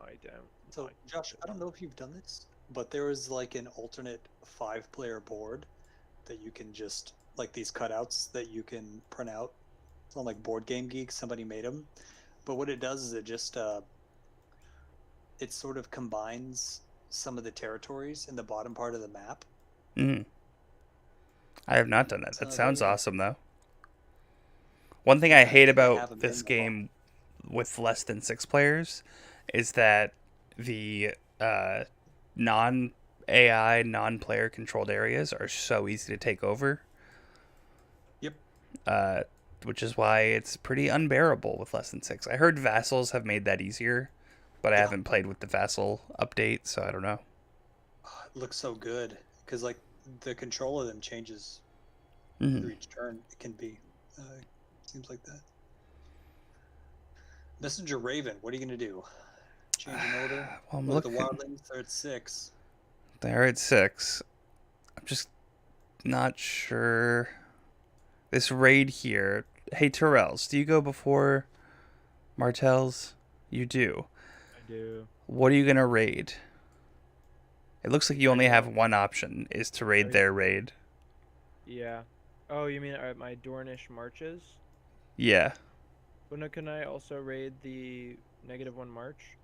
Speaker 2: I don't.
Speaker 3: So, Josh, I don't know if you've done this, but there is like an alternate 5-player board that you can just like these cutouts that you can print out on like Board Game Geek. Somebody made them, but what it does is it just it sort of combines some of the territories in the bottom part of the map.
Speaker 1: Mm. I have not done that. That sounds
Speaker 3: They're-
Speaker 1: awesome, though. One thing
Speaker 3: Yeah,
Speaker 1: I hate
Speaker 3: think they have
Speaker 1: about
Speaker 3: 'em
Speaker 1: this
Speaker 3: in the
Speaker 1: game with less than 6 players is that the non AI, non player controlled areas are so easy to take over.
Speaker 3: Yep.
Speaker 1: Which is why it's pretty unbearable with less than 6. I heard Vassals have made that easier, but I
Speaker 3: Yeah.
Speaker 1: haven't played with the Vassal update, so I don't know.
Speaker 3: It looks so good because like the control of them changes
Speaker 1: Mhm.
Speaker 3: through each turn. It can be seems like that. Messenger Raven, what are you gonna do? Change in order?
Speaker 1: Well, I'm
Speaker 3: Look, the
Speaker 1: looking.
Speaker 3: wildlings are at 6.
Speaker 1: They're at 6. I'm just not sure. This raid here. Hey, Terrells, do you go before Martels? You do.
Speaker 2: I do.
Speaker 1: What are you going to raid? It looks like you only have one option, is to raid their raid.
Speaker 2: Yeah. Oh, you mean my Dornish marches?
Speaker 1: Yeah.
Speaker 2: Well, no, can I also raid the -1 march?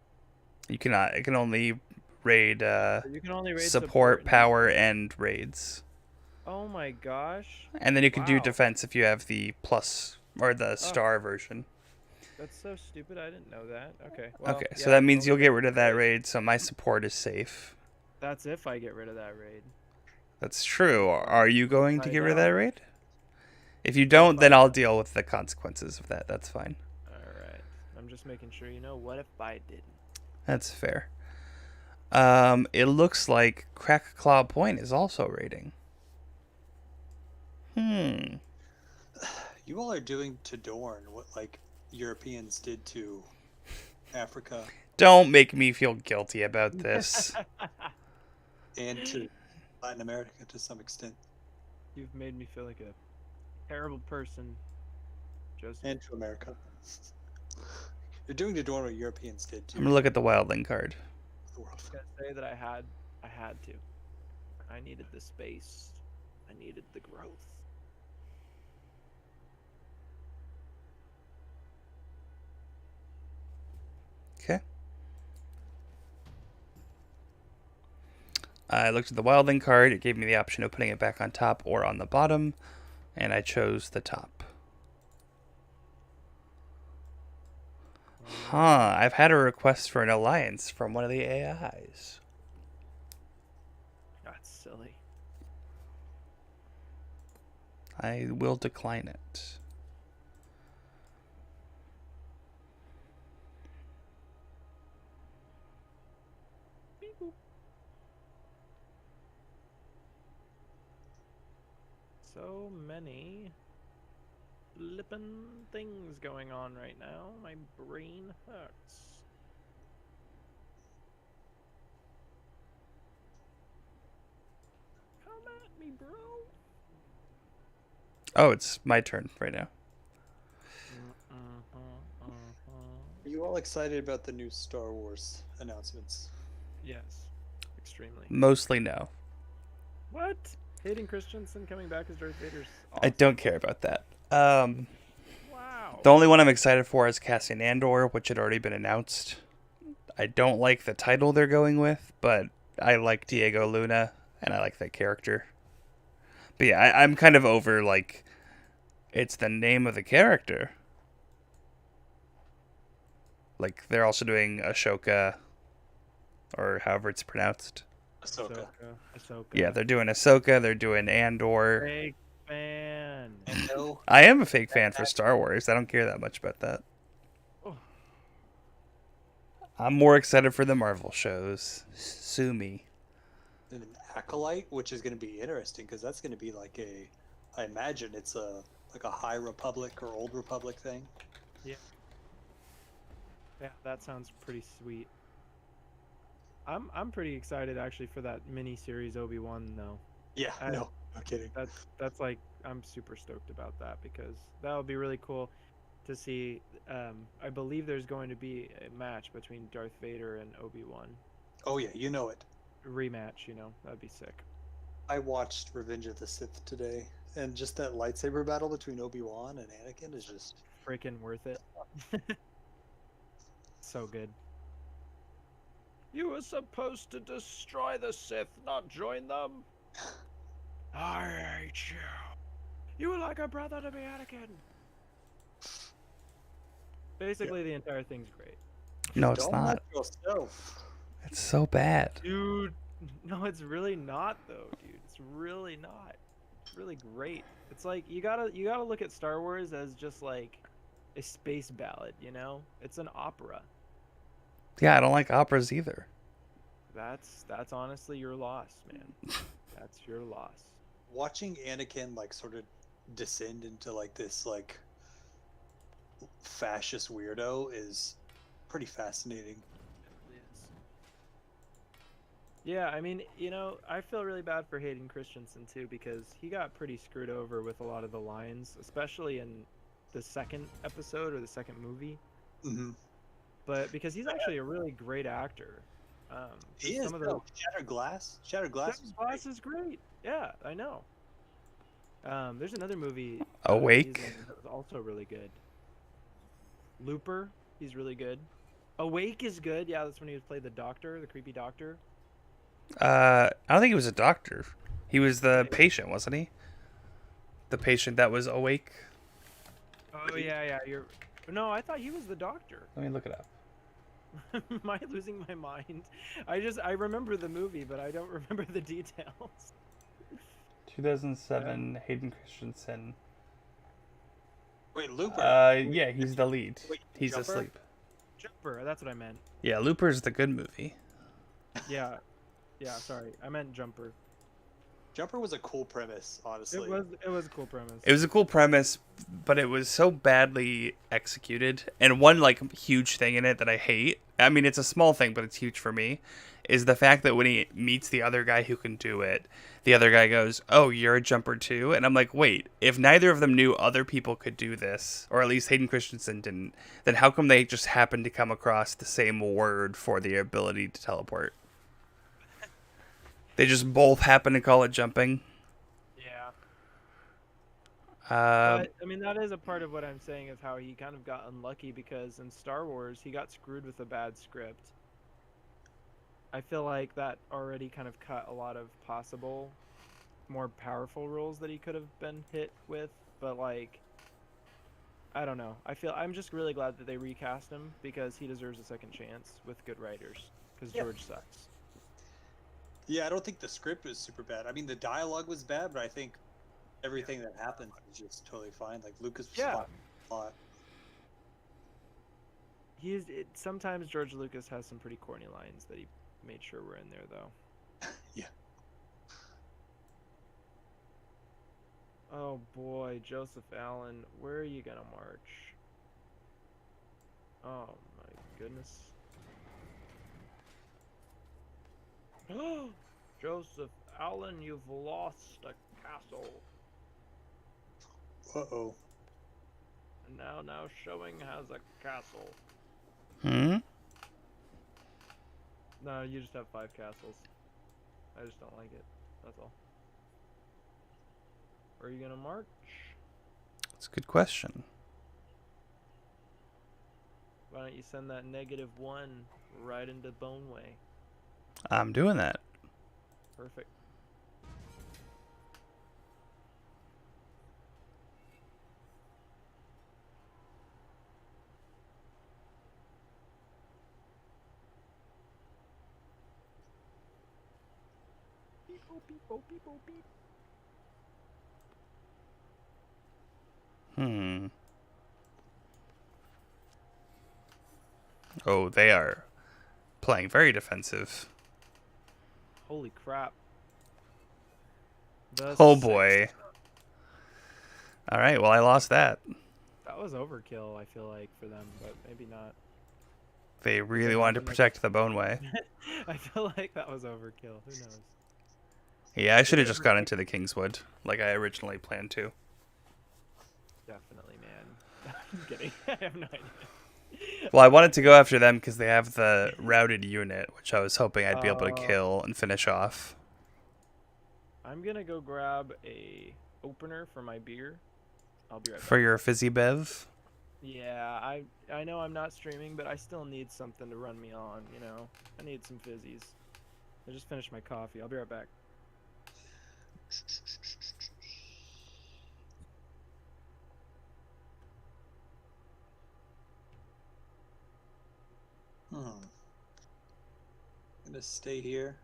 Speaker 1: You cannot. It can only raid
Speaker 2: You can only raid
Speaker 1: support,
Speaker 2: and
Speaker 1: power,
Speaker 2: defense?
Speaker 1: and raids.
Speaker 2: Oh my gosh.
Speaker 1: And then you can do
Speaker 2: Wow.
Speaker 1: defense if you have the plus or the
Speaker 2: Oh.
Speaker 1: star version.
Speaker 2: That's so stupid. I didn't know that. Okay. Well,
Speaker 1: Okay, so
Speaker 2: yeah,
Speaker 1: that means
Speaker 2: I'll
Speaker 1: you'll
Speaker 2: raid
Speaker 1: get rid of that
Speaker 2: raid.
Speaker 1: raid, so my support is safe.
Speaker 2: That's if I get rid of that raid.
Speaker 1: That's true. Are you going to
Speaker 2: I
Speaker 1: get rid of that
Speaker 2: don't.
Speaker 1: raid? If you don't, then I'll deal with the consequences of that. That's fine.
Speaker 2: Alright. I'm just making sure. You know, what if I didn't?
Speaker 1: That's fair. It looks like Crack Claw Point is also raiding.
Speaker 3: You all are doing to Dorne what like Europeans did to Africa
Speaker 1: Don't make me feel guilty about this.
Speaker 3: and to Latin America to some extent,
Speaker 2: You've made me feel like a terrible person, Joseph.
Speaker 3: and to America. You're doing to Dorne what Europeans did to
Speaker 1: I'm gonna look at the Wildling card.
Speaker 3: the world.
Speaker 2: I gotta say that I had to. I needed the space. I needed the growth.
Speaker 1: Okay. I looked at the Wildling card. It gave me the option of putting it back on top or on the bottom, and I chose the top. Huh. I've had a request for an alliance from one of the AIs.
Speaker 2: That's silly.
Speaker 1: I will decline it.
Speaker 2: So many flippin' things going on right now. My brain hurts. Come at me, bro.
Speaker 1: Oh, it's my turn right now.
Speaker 3: Are you all excited about the new Star Wars announcements?
Speaker 2: Yes, extremely.
Speaker 1: Mostly no.
Speaker 2: What? Hayden Christensen coming back as Darth Vader's awesome.
Speaker 1: I don't care about that.
Speaker 2: Wow.
Speaker 1: The only one I'm excited for is Cassian Andor, which had already been announced. I don't like the title they're going with, but I like Diego Luna, and I like that character. But yeah, I'm kind of over, like, it's the name of the character. Like, they're also doing Ashoka, or however it's pronounced.
Speaker 3: Ahsoka.
Speaker 2: Ahsoka.
Speaker 1: Yeah, they're doing Ahsoka, they're doing Andor.
Speaker 2: Fake fan.
Speaker 3: And no,
Speaker 1: I am a fake fan for Star Wars. I don't care that much about that.
Speaker 2: Oh.
Speaker 1: I'm more excited for the Marvel shows. Sue me.
Speaker 3: an acolyte, which is going to be interesting because that's going to be like I imagine it's like a High Republic or Old Republic thing.
Speaker 2: Yeah, that sounds pretty sweet. I'm pretty excited actually for that mini series Obi-Wan though.
Speaker 3: Yeah, no kidding.
Speaker 2: That's like I'm super stoked about that because that would be really cool to see. I believe there's going to be a match between Darth Vader and Obi-Wan.
Speaker 3: Oh yeah, you know it.
Speaker 2: Rematch, that'd be sick.
Speaker 3: I watched Revenge of the Sith today, and just that lightsaber battle between Obi-Wan and Anakin is just
Speaker 2: Freaking worth it. So good. You were supposed to destroy the Sith, not join them. I hate you. You were like a brother to me, Anakin. Basically, the entire thing's great.
Speaker 1: No, it's
Speaker 3: don't
Speaker 1: not.
Speaker 3: like yourself.
Speaker 1: It's so bad.
Speaker 2: Dude, no, it's really not though, dude. It's really not. It's really great. It's like you gotta look at Star Wars as just like a space ballad, you know? It's an opera.
Speaker 1: Yeah, I don't like operas either.
Speaker 2: That's honestly your loss, man. That's your loss.
Speaker 3: Watching Anakin like sort of descend into like this like fascist weirdo is pretty fascinating.
Speaker 2: Yeah, I mean, you know, I feel really bad for Hayden Christensen too because he got pretty screwed over with a lot of the lines, especially in the second episode or the second movie.
Speaker 3: Mm-hmm.
Speaker 2: But because he's actually a really great actor.
Speaker 3: He is. Shattered Glass. Shattered Glass.
Speaker 2: Shattered Glass is great. Yeah, I know. There's another movie.
Speaker 1: Awake.
Speaker 2: He's in that was also really good. Looper. He's really good. Awake is good. Yeah, that's when he played the doctor, the creepy doctor.
Speaker 1: I don't think he was a doctor. He was the patient, wasn't he? The patient that was awake.
Speaker 2: Oh yeah. No, I thought he was the doctor.
Speaker 1: Let me look it up.
Speaker 2: Am I losing my mind? I remember the movie, but I don't remember the details.
Speaker 1: 2007, Hayden Christensen.
Speaker 3: Wait, Looper.
Speaker 1: Yeah, he's the lead.
Speaker 3: Wait,
Speaker 1: He's
Speaker 3: Jumper?
Speaker 1: asleep.
Speaker 2: Jumper, that's what I meant.
Speaker 1: Yeah, Looper's the good movie.
Speaker 2: Yeah, sorry, I meant Jumper.
Speaker 3: Jumper was a cool premise, honestly.
Speaker 2: It was a cool premise.
Speaker 1: It was a cool premise, but it was so badly executed. And one like huge thing in it that I hate, I mean it's a small thing, but it's huge for me, is the fact that when he meets the other guy who can do it, the other guy goes, "Oh, you're a jumper too?" And I'm like, wait, if neither of them knew other people could do this, or at least Hayden Christensen didn't, then how come they just happened to come across the same word for the ability to teleport? They just both happen to call it jumping.
Speaker 2: Yeah.
Speaker 1: Um,
Speaker 2: But I mean, that is a part of what I'm saying is how he kind of got unlucky because in Star Wars he got screwed with a bad script. I feel like that already kind of cut a lot of possible more powerful roles that he could have been hit with, but like I don't know. I'm just really glad that they recast him because he deserves a second chance with good writers because George sucks.
Speaker 3: Yeah, I don't think the script was super bad. I mean, the dialogue was bad, but I think everything that happened was just totally fine. Like Lucas was fine a lot.
Speaker 2: Sometimes George Lucas has some pretty corny lines that he made sure were in there, though.
Speaker 3: Yeah.
Speaker 2: Oh boy, Joseph Allen, where are you gonna march? Oh my goodness. Joseph Allen, you've lost a castle.
Speaker 3: Uh-oh.
Speaker 2: And now showing has a castle. No, you just have 5 castles. I just don't like it. That's all. Where are you gonna march?
Speaker 1: That's a good question.
Speaker 2: Why don't you send that -1 right into Boneway?
Speaker 1: I'm doing that.
Speaker 2: Perfect. Beep, boop, beep, boop, beep, boop, beep.
Speaker 1: Oh, they are playing very defensive.
Speaker 2: Holy crap.
Speaker 1: Oh boy. All right, well I lost that.
Speaker 2: That was overkill, I feel like, for them, but maybe not.
Speaker 1: They really wanted to protect the Boneway.
Speaker 2: I feel like that was overkill. Who knows?
Speaker 1: Yeah, I should have just gone into the Kingswood like I originally planned to.
Speaker 2: Definitely, man. I'm kidding. I have no idea.
Speaker 1: Well, I wanted to go after them because they have the routed unit, which I was hoping I'd be able to kill and finish off.
Speaker 2: I'm gonna go grab a opener for my beer. I'll be right
Speaker 1: For
Speaker 2: back.
Speaker 1: your fizzy bev?
Speaker 2: Yeah, I know I'm not streaming, but I still need something to run me on, you know. I need some fizzies. I just finished my coffee. I'll be right back.
Speaker 3: Gonna stay here.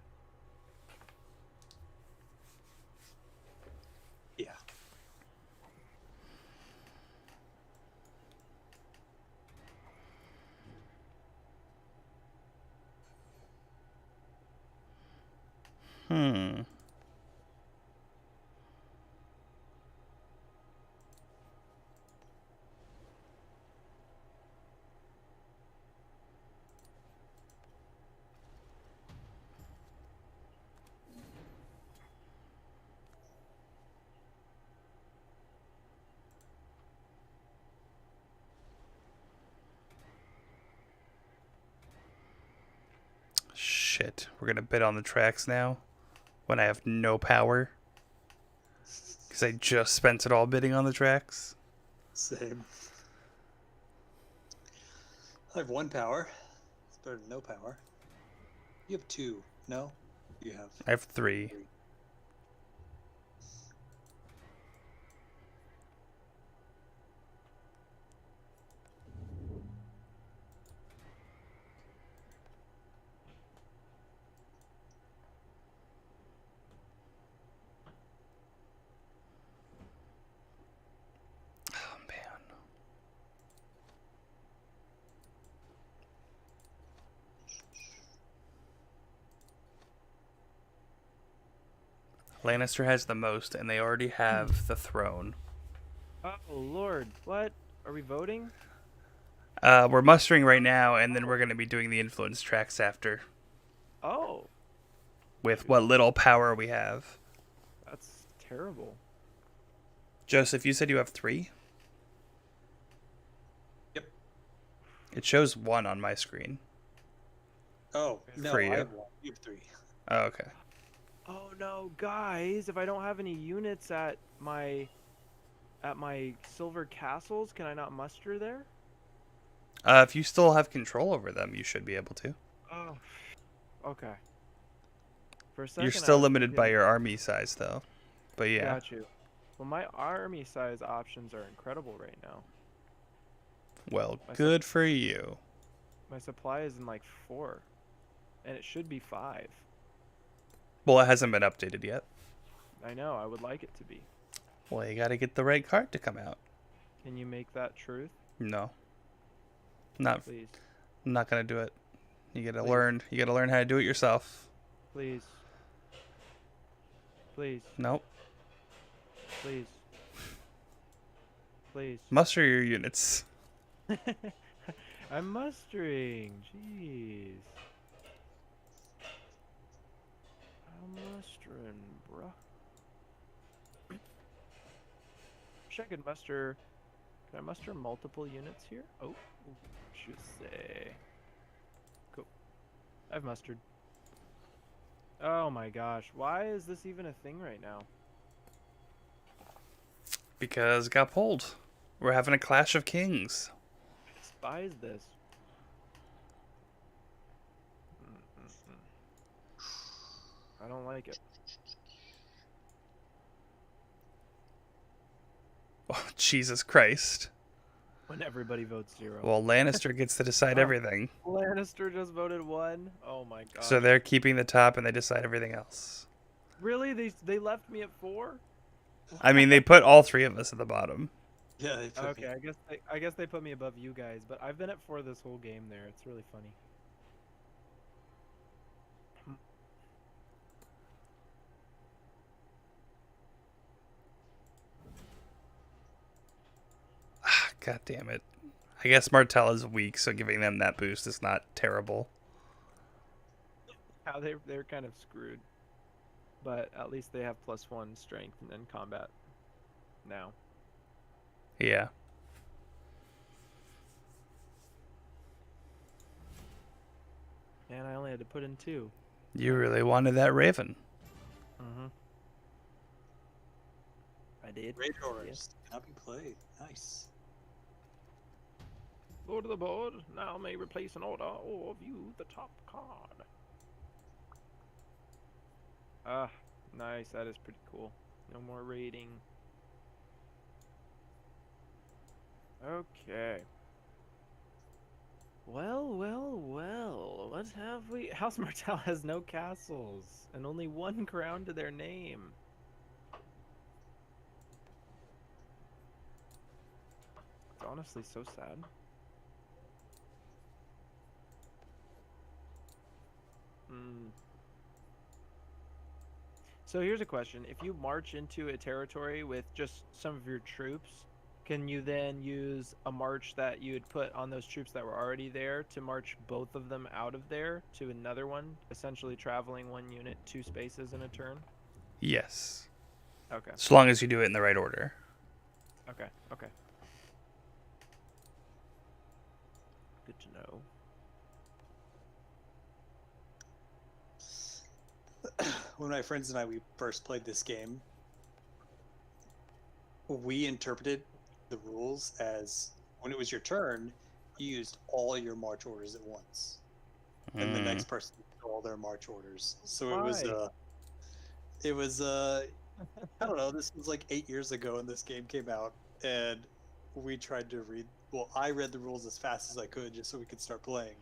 Speaker 3: Yeah.
Speaker 1: Hmm. Shit. We're gonna bid on the tracks now when I have no power. Because I just spent it all bidding on the tracks.
Speaker 3: Same. I have 1 power. It's better than no power. You have 2. No? You have
Speaker 1: I have 3.
Speaker 3: 3.
Speaker 1: Oh, man. Lannister has the most, and they already have the throne.
Speaker 2: Oh Lord, what? Are we voting?
Speaker 1: We're mustering right now, and then we're going to be doing the influence tracks after.
Speaker 2: Oh,
Speaker 1: With what little power we have.
Speaker 2: that's terrible.
Speaker 1: Joseph, you said you have 3?
Speaker 3: Yep.
Speaker 1: It shows 1 on my screen.
Speaker 3: Oh, no,
Speaker 1: For
Speaker 3: I
Speaker 1: you.
Speaker 3: have 1. You have 3.
Speaker 1: Oh, okay.
Speaker 2: Oh no, guys! If I don't have any units at my silver castles, can I not muster there?
Speaker 1: If you still have control over them, you should be able to.
Speaker 2: Oh, okay. For a second,
Speaker 1: You're
Speaker 2: I
Speaker 1: still
Speaker 2: was
Speaker 1: limited by
Speaker 2: thinking-
Speaker 1: your army size, though. But yeah.
Speaker 2: Got you. Well, my army size options are incredible right now.
Speaker 1: Well,
Speaker 2: My
Speaker 1: good for you.
Speaker 2: My supply is in like 4, and it should be 5.
Speaker 1: Well, it hasn't been updated yet.
Speaker 2: I know. I would like it to be.
Speaker 1: Well, you gotta get the right card to come out.
Speaker 2: Can you make that truth,
Speaker 1: No. Not.
Speaker 2: please?
Speaker 1: I'm not gonna do it. You gotta
Speaker 2: Please.
Speaker 1: learn. You gotta learn how to do it yourself.
Speaker 2: Please. Please.
Speaker 1: Nope.
Speaker 2: Please. Please.
Speaker 1: Muster your units.
Speaker 2: I'm mustering. Jeez. I'm mustering, bruh. Wish I could muster. Can I muster multiple units here? Oh, should say. Cool. I've mustered. Oh my gosh. Why is this even a thing right now?
Speaker 1: Because it got pulled. We're having a clash of kings.
Speaker 2: I despise this. Mm-mm-mm. I don't like it.
Speaker 1: Oh, Jesus Christ.
Speaker 2: When everybody votes 0.
Speaker 1: Well, Lannister gets to decide
Speaker 2: Oh.
Speaker 1: everything.
Speaker 2: Lannister just voted 1. Oh my god.
Speaker 1: So they're keeping the top and they decide everything else.
Speaker 2: Really? They left me at 4?
Speaker 1: I mean, they put all 3 of us at the bottom.
Speaker 3: Yeah, they put
Speaker 2: Okay,
Speaker 3: me.
Speaker 2: I guess they put me above you guys, but I've been at 4 this whole game there. It's really funny.
Speaker 1: Ah, God damn it. I guess Martell is weak, so giving them that boost is not terrible.
Speaker 2: How they're kind of screwed. But at least they have +1 strength and combat now.
Speaker 1: Yeah.
Speaker 2: And I only had to put in 2.
Speaker 1: You really wanted that Raven.
Speaker 2: Mm-hmm. did.
Speaker 3: Raid orders cannot be played. Nice.
Speaker 2: Lord of the Board now may replace an order or view the top card. Ah, nice. That is pretty cool. No more raiding. Okay. Well, well, well. What have we? House Martell has no castles and only one crown to their name. It's honestly so sad. So here's a question. If you march into a territory with just some of your troops, can you then use a march that you would put on those troops that were already there to march both of them out of there to another one, essentially traveling one unit 2 spaces in a turn?
Speaker 1: Yes.
Speaker 2: Okay.
Speaker 1: As long as you do it in the right order.
Speaker 2: Okay. Okay. Good to know.
Speaker 3: When my friends and we first played this game, we interpreted the rules as when it was your turn, you used all your march orders at once, and the next person used all their march orders. So
Speaker 2: Why?
Speaker 3: it was I don't know. This was like 8 years ago, and this game came out, and we tried to read. Well, I read the rules as fast as I could just so we could start playing.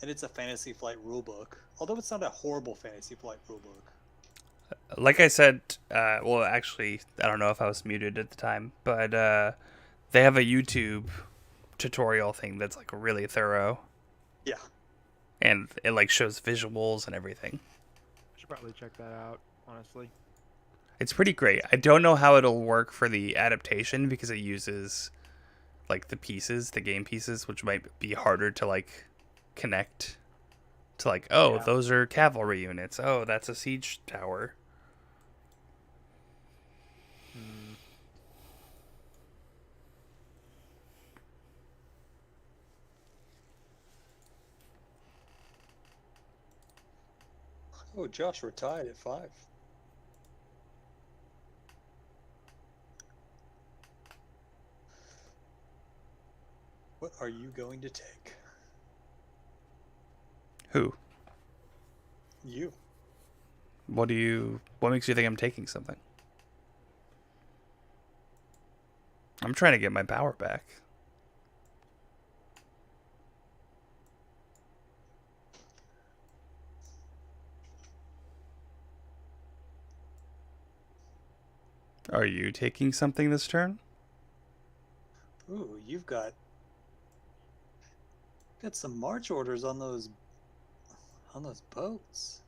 Speaker 3: And it's a Fantasy Flight rulebook, although it's not a horrible Fantasy Flight rulebook.
Speaker 1: Like I said, well, actually, I don't know if I was muted at the time, but they have a YouTube tutorial thing that's like really thorough.
Speaker 3: Yeah.
Speaker 1: And it like shows visuals and everything.
Speaker 2: I should probably check that out, honestly.
Speaker 1: It's pretty great. I don't know how it'll work for the adaptation because it uses like the pieces, the game pieces, which might be harder to like connect to like, oh,
Speaker 2: Yeah.
Speaker 1: those are cavalry units. Oh, that's a siege tower.
Speaker 3: Oh, Josh, we're tied at 5. What are you going to take?
Speaker 1: Who?
Speaker 3: You.
Speaker 1: What makes you think I'm taking something? I'm trying to get my power back. Are you taking something this turn?
Speaker 3: Ooh, you've got some march orders on those boats.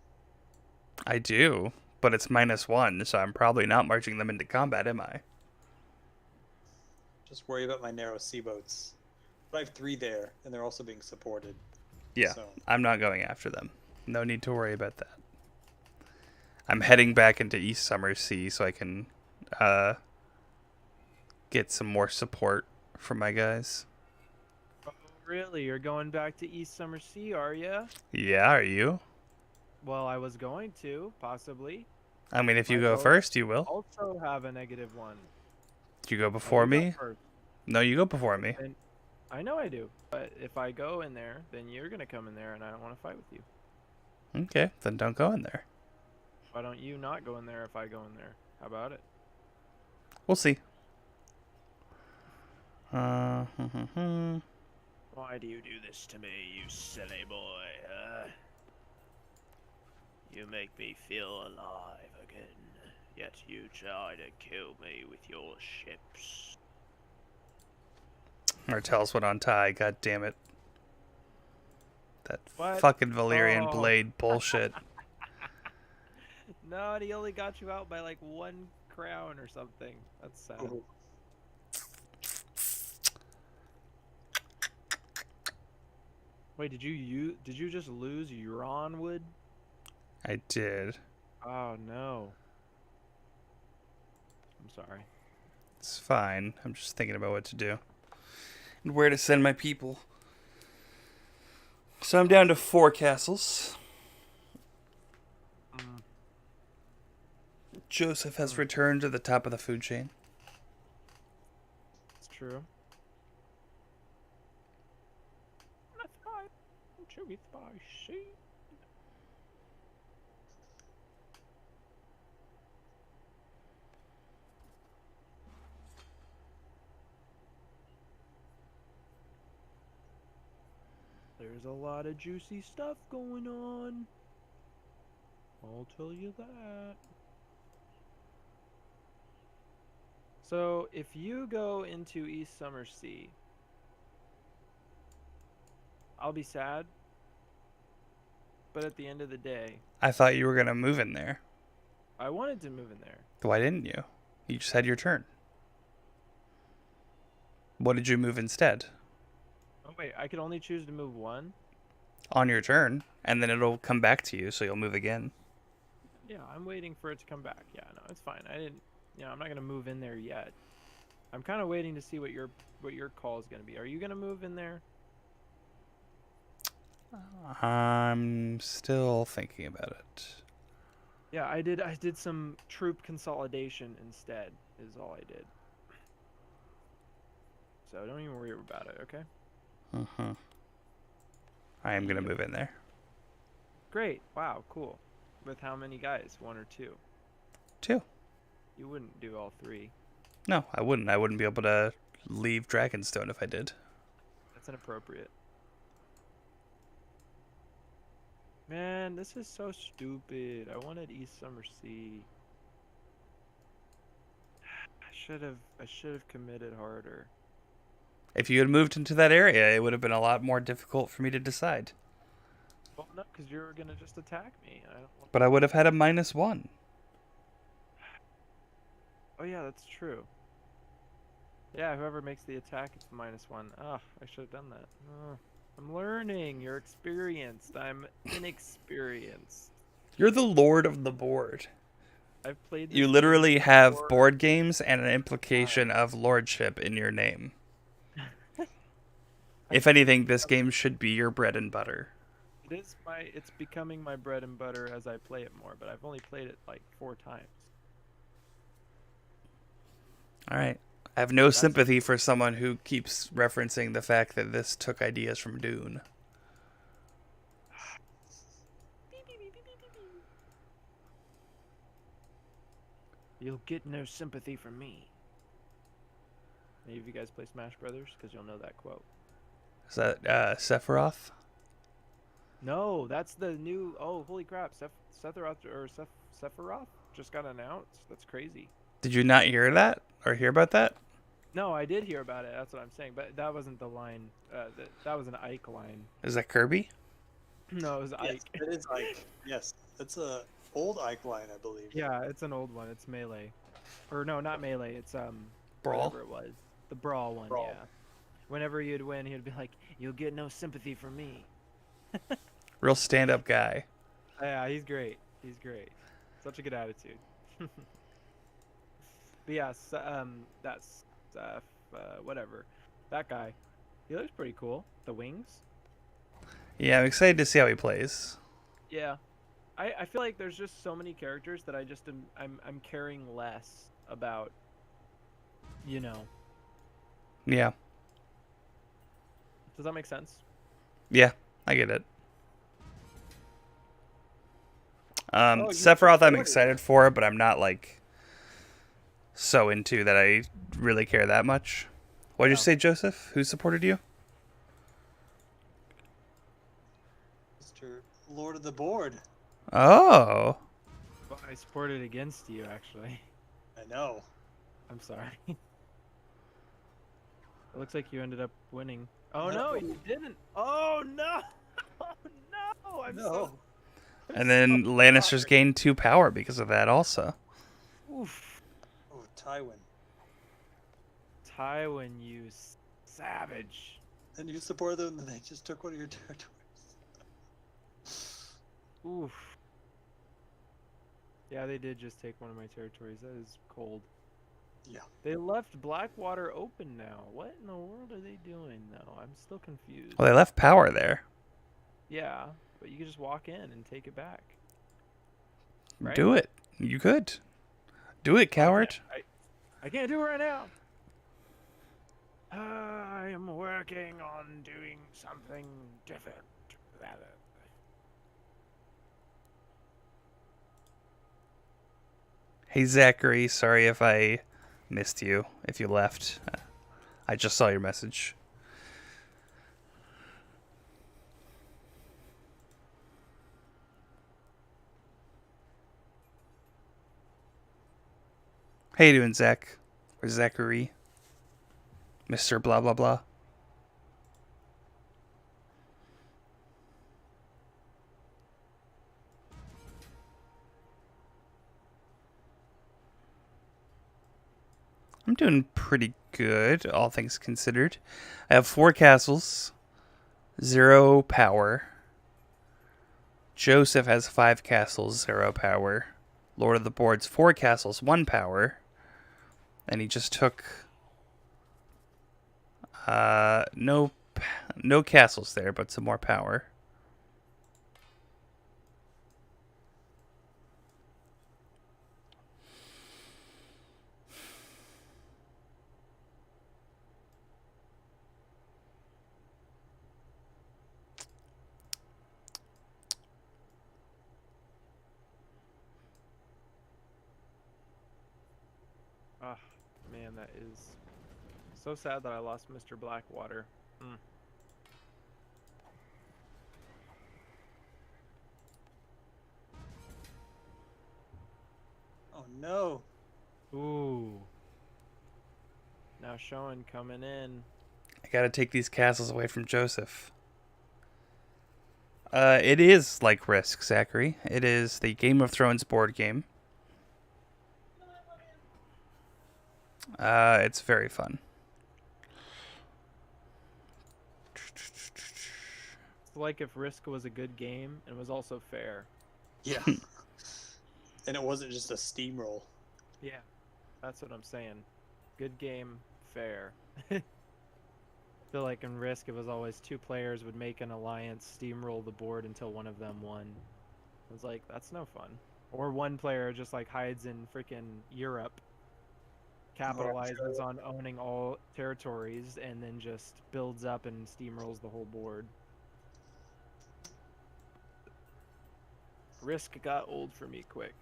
Speaker 1: I do, but it's -1, so I'm probably not marching them into combat, am I?
Speaker 3: Just worry about my narrow sea boats. But I have 3 there, and they're also being supported.
Speaker 1: Yeah,
Speaker 3: So.
Speaker 1: I'm not going after them. No need to worry about that. I'm heading back into East Summer Sea so I can get some more support from my guys.
Speaker 2: Oh, really? You're going back to East Summer Sea, are ya?
Speaker 1: Yeah, are you?
Speaker 2: Well, I was going to, possibly.
Speaker 1: I mean, if you
Speaker 2: My
Speaker 1: go
Speaker 2: boat
Speaker 1: first, you will.
Speaker 2: Also have a -1.
Speaker 1: You go before
Speaker 2: You go
Speaker 1: me?
Speaker 2: first.
Speaker 1: No, you go before me.
Speaker 2: And I know I do, but if I go in there, then you're gonna come in there, and I don't want to fight with you.
Speaker 1: Okay, then don't go in there.
Speaker 2: Why don't you not go in there if I go in there? How about it?
Speaker 1: We'll see.
Speaker 2: Why do you do this to me, you silly boy? You make me feel alive again, yet you try to kill me with your ships.
Speaker 1: Martell's went on tie, god damn it. That
Speaker 2: What?
Speaker 1: fucking Valyrian
Speaker 2: Oh.
Speaker 1: blade bullshit.
Speaker 2: No, and he only got you out by like 1 crown or something. That's sad.
Speaker 3: Ooh.
Speaker 2: Wait, did you just lose Euronwood?
Speaker 1: I did.
Speaker 2: Oh no. I'm sorry.
Speaker 1: It's fine. I'm just thinking about what to do. And where to send my people. So I'm down to 4 castles. Joseph has returned to the top of the food chain.
Speaker 2: It's true. Chewy spicy. There's a lot of juicy stuff going on. I'll tell you that. So, if you go into East Summer Sea, I'll be sad. But at the end of the day,
Speaker 1: I thought you were going to move in there.
Speaker 2: I wanted to move in there.
Speaker 1: Why didn't you? You just had your turn. What did you move instead?
Speaker 2: Oh, wait, I could only choose to move one?
Speaker 1: On your turn, and then it'll come back to you, so you'll move again.
Speaker 2: Yeah, I'm waiting for it to come back. Yeah, no, it's fine. I'm not gonna move in there yet. I'm kind of waiting to see what your call is gonna be. Are you gonna move in there?
Speaker 1: I'm still thinking about it.
Speaker 2: Yeah, I did some troop consolidation instead. Is all I did. So don't even worry about it, okay?
Speaker 1: Uh-huh. I am going to move in there.
Speaker 2: Great. Wow, cool. With how many guys? 1 or 2?
Speaker 1: 2.
Speaker 2: You wouldn't do all 3.
Speaker 1: No, I wouldn't. I wouldn't be able to leave Dragonstone if I did.
Speaker 2: That's inappropriate. Man, this is so stupid. I wanted East Summer Sea. I should have committed harder.
Speaker 1: If you had moved into that area, it would have been a lot more difficult for me to decide.
Speaker 2: Well, no, because you were gonna just attack me. I don't want...
Speaker 1: But I would have had a -1.
Speaker 2: Oh yeah, that's true. Yeah, whoever makes the attack, it's the -1. Ah, I should have done that. I'm learning. You're experienced. I'm inexperienced.
Speaker 1: You're the Lord of the Board.
Speaker 2: I've played this
Speaker 1: You
Speaker 2: game
Speaker 1: literally have
Speaker 2: before.
Speaker 1: board games and an implication of lordship in your name. If anything, this game should be your bread and butter.
Speaker 2: It's becoming my bread and butter as I play it more, but I've only played it like 4 times.
Speaker 1: All right. I have no sympathy for someone who keeps referencing the fact that this took ideas from Dune.
Speaker 2: You'll get no sympathy from me. Any of you guys play Smash Brothers? Because you'll know that quote.
Speaker 1: Is that Sephiroth?
Speaker 2: No, that's the new... Oh, holy crap. Sephiroth just got announced. That's crazy.
Speaker 1: Did you not hear that? Or hear about that?
Speaker 2: No, I did hear about it. That's what I'm saying. But that wasn't the line. That was an Ike line.
Speaker 1: Is that Kirby?
Speaker 2: No, it was Ike.
Speaker 3: Yes, it is Ike. Yes, that's a old Ike line, I believe.
Speaker 2: Yeah, it's an old one. It's Melee. Or no, not Melee. It's
Speaker 1: Brawl?
Speaker 2: whatever it was. The Brawl one,
Speaker 3: Brawl.
Speaker 2: yeah. Whenever you'd win, he'd be like, "You'll get no sympathy from me."
Speaker 1: Real stand-up guy.
Speaker 2: Yeah, he's great. He's great. Such a good attitude. But yeah, that's whatever. That guy, he looks pretty cool. The wings.
Speaker 1: Yeah, I'm excited to see how he plays.
Speaker 2: Yeah, I feel like there's just so many characters that I'm caring less about. You know.
Speaker 1: Yeah.
Speaker 2: Does that make sense?
Speaker 1: Yeah, I get it.
Speaker 3: you
Speaker 1: Sephiroth I'm
Speaker 3: supported
Speaker 1: excited for, but I'm not like so into that I really care that much. What did you
Speaker 2: Yeah.
Speaker 1: say, Joseph? Who supported you?
Speaker 3: Mr. Lord of the Board.
Speaker 1: Oh.
Speaker 2: Well, I supported against you, actually.
Speaker 3: I know.
Speaker 2: I'm sorry. It looks like you ended up winning. Oh no, you didn't. Oh no! Oh no!
Speaker 3: No.
Speaker 1: And then Lannisters gained 2 power because of that also.
Speaker 2: Oof.
Speaker 3: Oh, Tywin.
Speaker 2: Tywin, you savage.
Speaker 3: And you supported them, and they just took one of your territories.
Speaker 2: Oof. Yeah, they did just take one of my territories. That is cold.
Speaker 3: Yeah.
Speaker 2: They left Blackwater open now. What in the world are they doing, though? I'm still confused.
Speaker 1: Well, they left power there.
Speaker 2: Yeah, but you could just walk in and take it back. Right?
Speaker 1: Do it. You could. Do it, coward.
Speaker 2: I can't do it right now. I am working on doing something different.
Speaker 1: Hey, Zachary. Sorry if I missed you, if you left. I just saw your message. How you doing, Zach? Or Zachary? Mr. Blah, blah, blah. I'm doing pretty good, all things considered. I have 4 castles, 0 power. Joseph has 5 castles, 0 power. Lord of the Board's 4 castles, 1 power. And he just took no castles there, but some more power.
Speaker 2: Ah, man, that is so sad that I lost Mr. Blackwater.
Speaker 3: Oh no.
Speaker 2: Ooh. Now Showen coming in.
Speaker 1: I gotta take these castles away from Joseph. It is like Risk, Zachary. It is the Game of Thrones board game. It's very fun.
Speaker 2: It's like if Risk was a good game and was also fair.
Speaker 3: Yeah. And it wasn't just a steamroll.
Speaker 2: Yeah, that's what I'm saying. Good game, fair. Feel like in Risk, it was always 2 players would make an alliance, steamroll the board until one of them won. I was like, that's no fun. Or one player just like hides in freaking Europe, capitalizes on owning all territories, and then just builds up and steamrolls the whole board. Risk got old for me quick.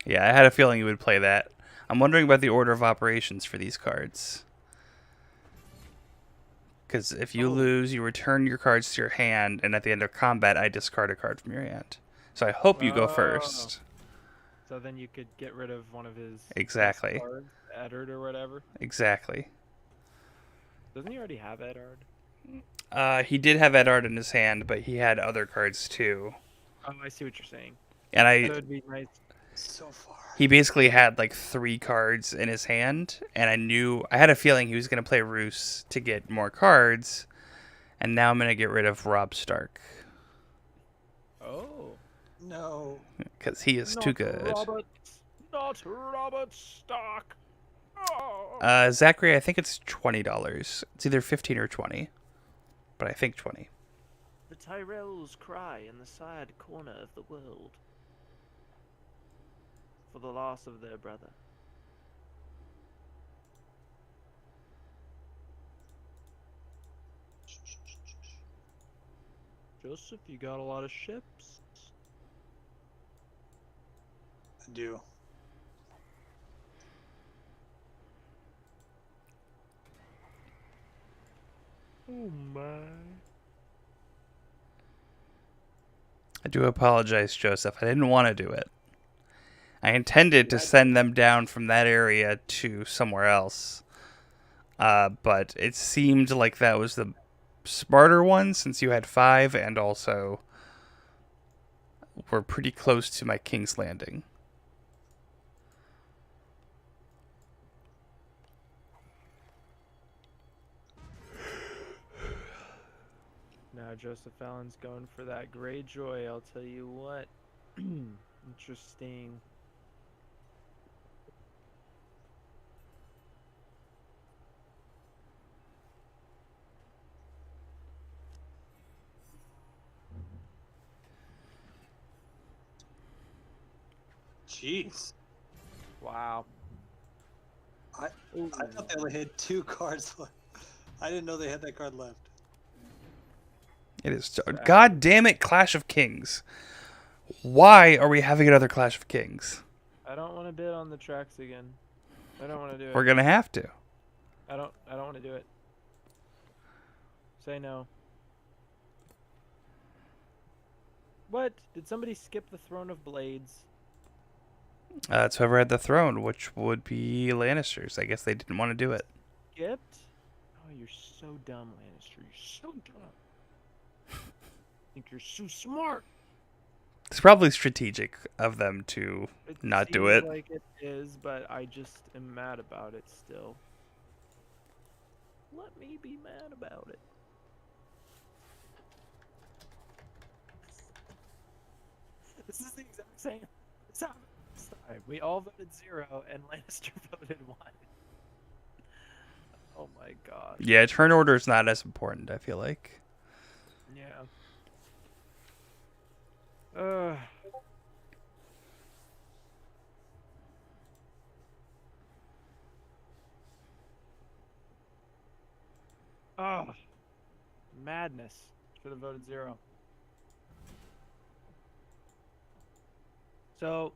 Speaker 1: Yeah, I had a feeling you would play that. I'm wondering about the order of operations for these cards. Because if you lose, you return your cards to your hand, and at the end of combat, I discard a card from your hand. So I hope you go first.
Speaker 2: So then you could get rid of one of his
Speaker 1: Exactly.
Speaker 2: cards, Eddard or whatever.
Speaker 1: Exactly.
Speaker 2: Doesn't he already have Eddard?
Speaker 1: He did have Eddard in his hand, but he had other cards too.
Speaker 2: Oh, I see what you're saying.
Speaker 1: And
Speaker 2: So it'd be nice.
Speaker 3: So far.
Speaker 1: he basically had like 3 cards in his hand, and I had a feeling he was going to play Roos to get more cards, and now I'm going to get rid of Robb Stark.
Speaker 2: Oh.
Speaker 3: No.
Speaker 1: Because he is too good.
Speaker 2: Not Robert Stark. Oh.
Speaker 1: Zachary, I think it's $20. It's either 15 or 20, but I think 20.
Speaker 2: The Tyrells cry in the side corner of the world for the loss of their brother. Joseph, you got a lot of ships?
Speaker 3: I do.
Speaker 2: Oh my.
Speaker 1: I do apologize, Joseph. I didn't want to do it. I intended to send them down from that area to somewhere else. But it seemed like that was the smarter one since you had 5 and also were pretty close to my King's Landing.
Speaker 2: Now Joseph Allen's going for that Greyjoy, I'll tell you what. Interesting.
Speaker 3: Jeez.
Speaker 2: Wow.
Speaker 3: I thought they only had 2 cards left. I didn't know they had that card left.
Speaker 1: It is. God damn it, Clash of Kings. Why are we having another Clash of Kings?
Speaker 2: I don't want to bid on the tracks again. I don't want to do it.
Speaker 1: We're gonna have to.
Speaker 2: I don't want to do it. Say no. What? Did somebody skip the Throne of Blades?
Speaker 1: It's whoever had the throne, which would be Lannisters. I guess they didn't want to do it.
Speaker 2: Skipped? Oh, you're so dumb, Lannister. You're so dumb. Think you're so smart.
Speaker 1: It's probably strategic of them to not do it.
Speaker 2: Like it is, but I just am mad about it still. Let me be mad about it. This is the exact same. It's happened this time. We all voted 0, and Lannister voted 1. Oh my god.
Speaker 1: Yeah, turn order is not as important, I feel like.
Speaker 2: Yeah. Oh, madness. Should have voted 0. So,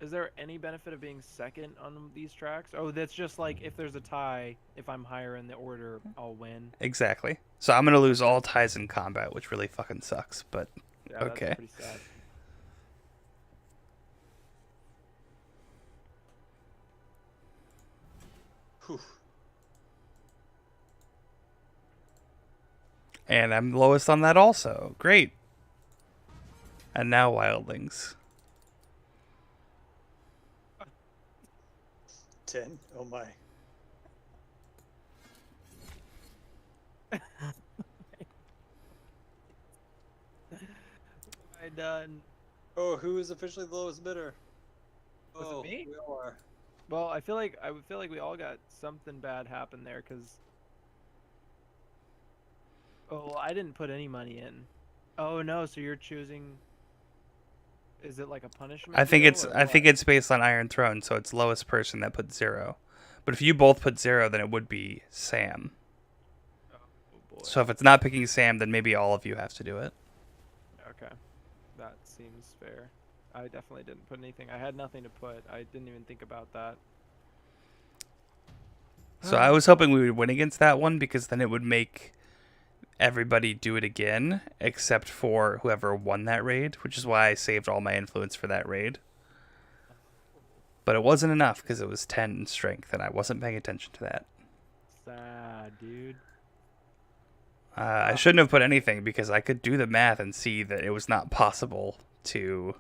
Speaker 2: is there any benefit of being second on these tracks? Oh, that's just like if there's a tie, if I'm higher in the order, I'll win.
Speaker 1: Exactly. So I'm gonna lose all ties in combat, which really fucking sucks, but
Speaker 2: Yeah,
Speaker 1: okay.
Speaker 2: That's pretty sad.
Speaker 3: Whew.
Speaker 1: And I'm lowest on that also. Great. And now Wildlings.
Speaker 3: 10? Oh my.
Speaker 2: What have I done?
Speaker 3: Oh, who is officially the lowest bidder?
Speaker 2: Was it me?
Speaker 3: We all are.
Speaker 2: Well, I would feel like we all got something bad happen there, cause. Oh, well, I didn't put any money in. Oh no, so you're choosing. Is it like a punishment?
Speaker 1: I think
Speaker 2: deal,
Speaker 1: it's
Speaker 2: or
Speaker 1: I think
Speaker 2: what?
Speaker 1: it's based on Iron Throne, so it's lowest person that put 0. But if you both put 0, then it would be Sam.
Speaker 2: Oh boy.
Speaker 1: So if it's not picking Sam, then maybe all of you have to do it.
Speaker 2: Okay, that seems fair. I definitely didn't put anything. I had nothing to put. I didn't even think about that.
Speaker 1: So I was hoping we would win against that one because then it would make everybody do it again except for whoever won that raid, which is why I saved all my influence for that raid. But it wasn't enough because it was 10 in strength and I wasn't paying attention to that.
Speaker 2: Sad, dude.
Speaker 1: I shouldn't have put anything because I could do the math and see that it was not possible to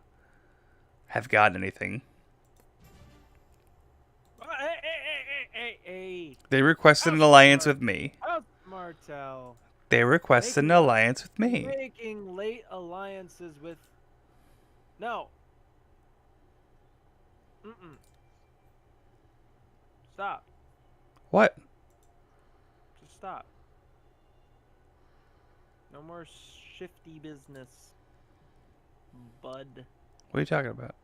Speaker 1: have gotten anything.
Speaker 2: Hey.
Speaker 1: They requested an alliance with me.
Speaker 2: House Martell.
Speaker 1: They requested an alliance with me.
Speaker 2: Making late alliances with. No. Stop.
Speaker 1: What?
Speaker 2: Just stop. No more shifty business, bud.
Speaker 1: What are you talking about?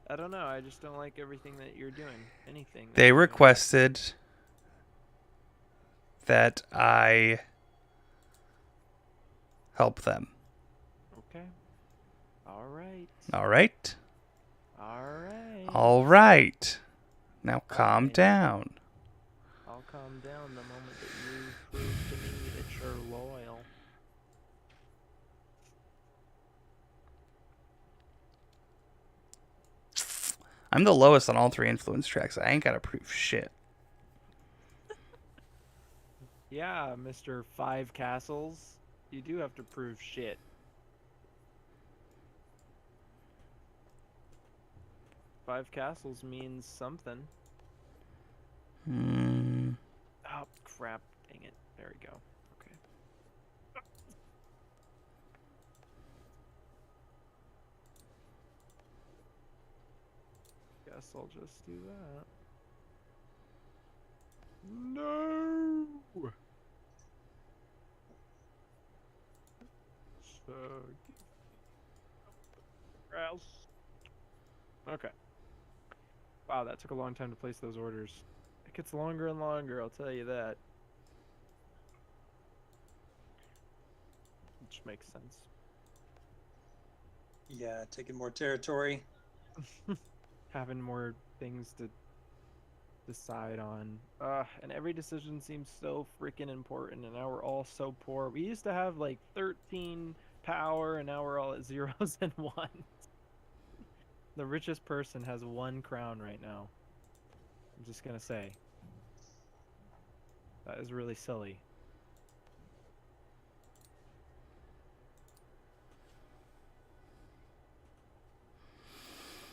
Speaker 2: I don't know. I just don't like everything that you're doing. Anything. that
Speaker 1: They
Speaker 2: you're doing.
Speaker 1: requested that I help them.
Speaker 2: Okay. All right.
Speaker 1: All right?
Speaker 2: All right.
Speaker 1: All right. Now calm
Speaker 2: Fine.
Speaker 1: down.
Speaker 2: I'll calm down the moment that you prove to me that you're loyal.
Speaker 1: I'm the lowest on all 3 influence tracks. I ain't got to prove shit.
Speaker 2: Yeah, Mr. Five Castles. You do have to prove shit. Five Castles means something. Oh, crap. Dang it. There we go. Okay. Guess I'll just do that. No! So, grouse. Okay. Wow, that took a long time to place those orders. It gets longer and longer, I'll tell you that. Which makes sense.
Speaker 3: Yeah, taking more territory.
Speaker 2: Having more things to decide on. And every decision seems so freaking important, and now we're all so poor. We used to have like 13 power, and now we're all at zeros and ones. The richest person has 1 crown right now. I'm just gonna say. That is really silly.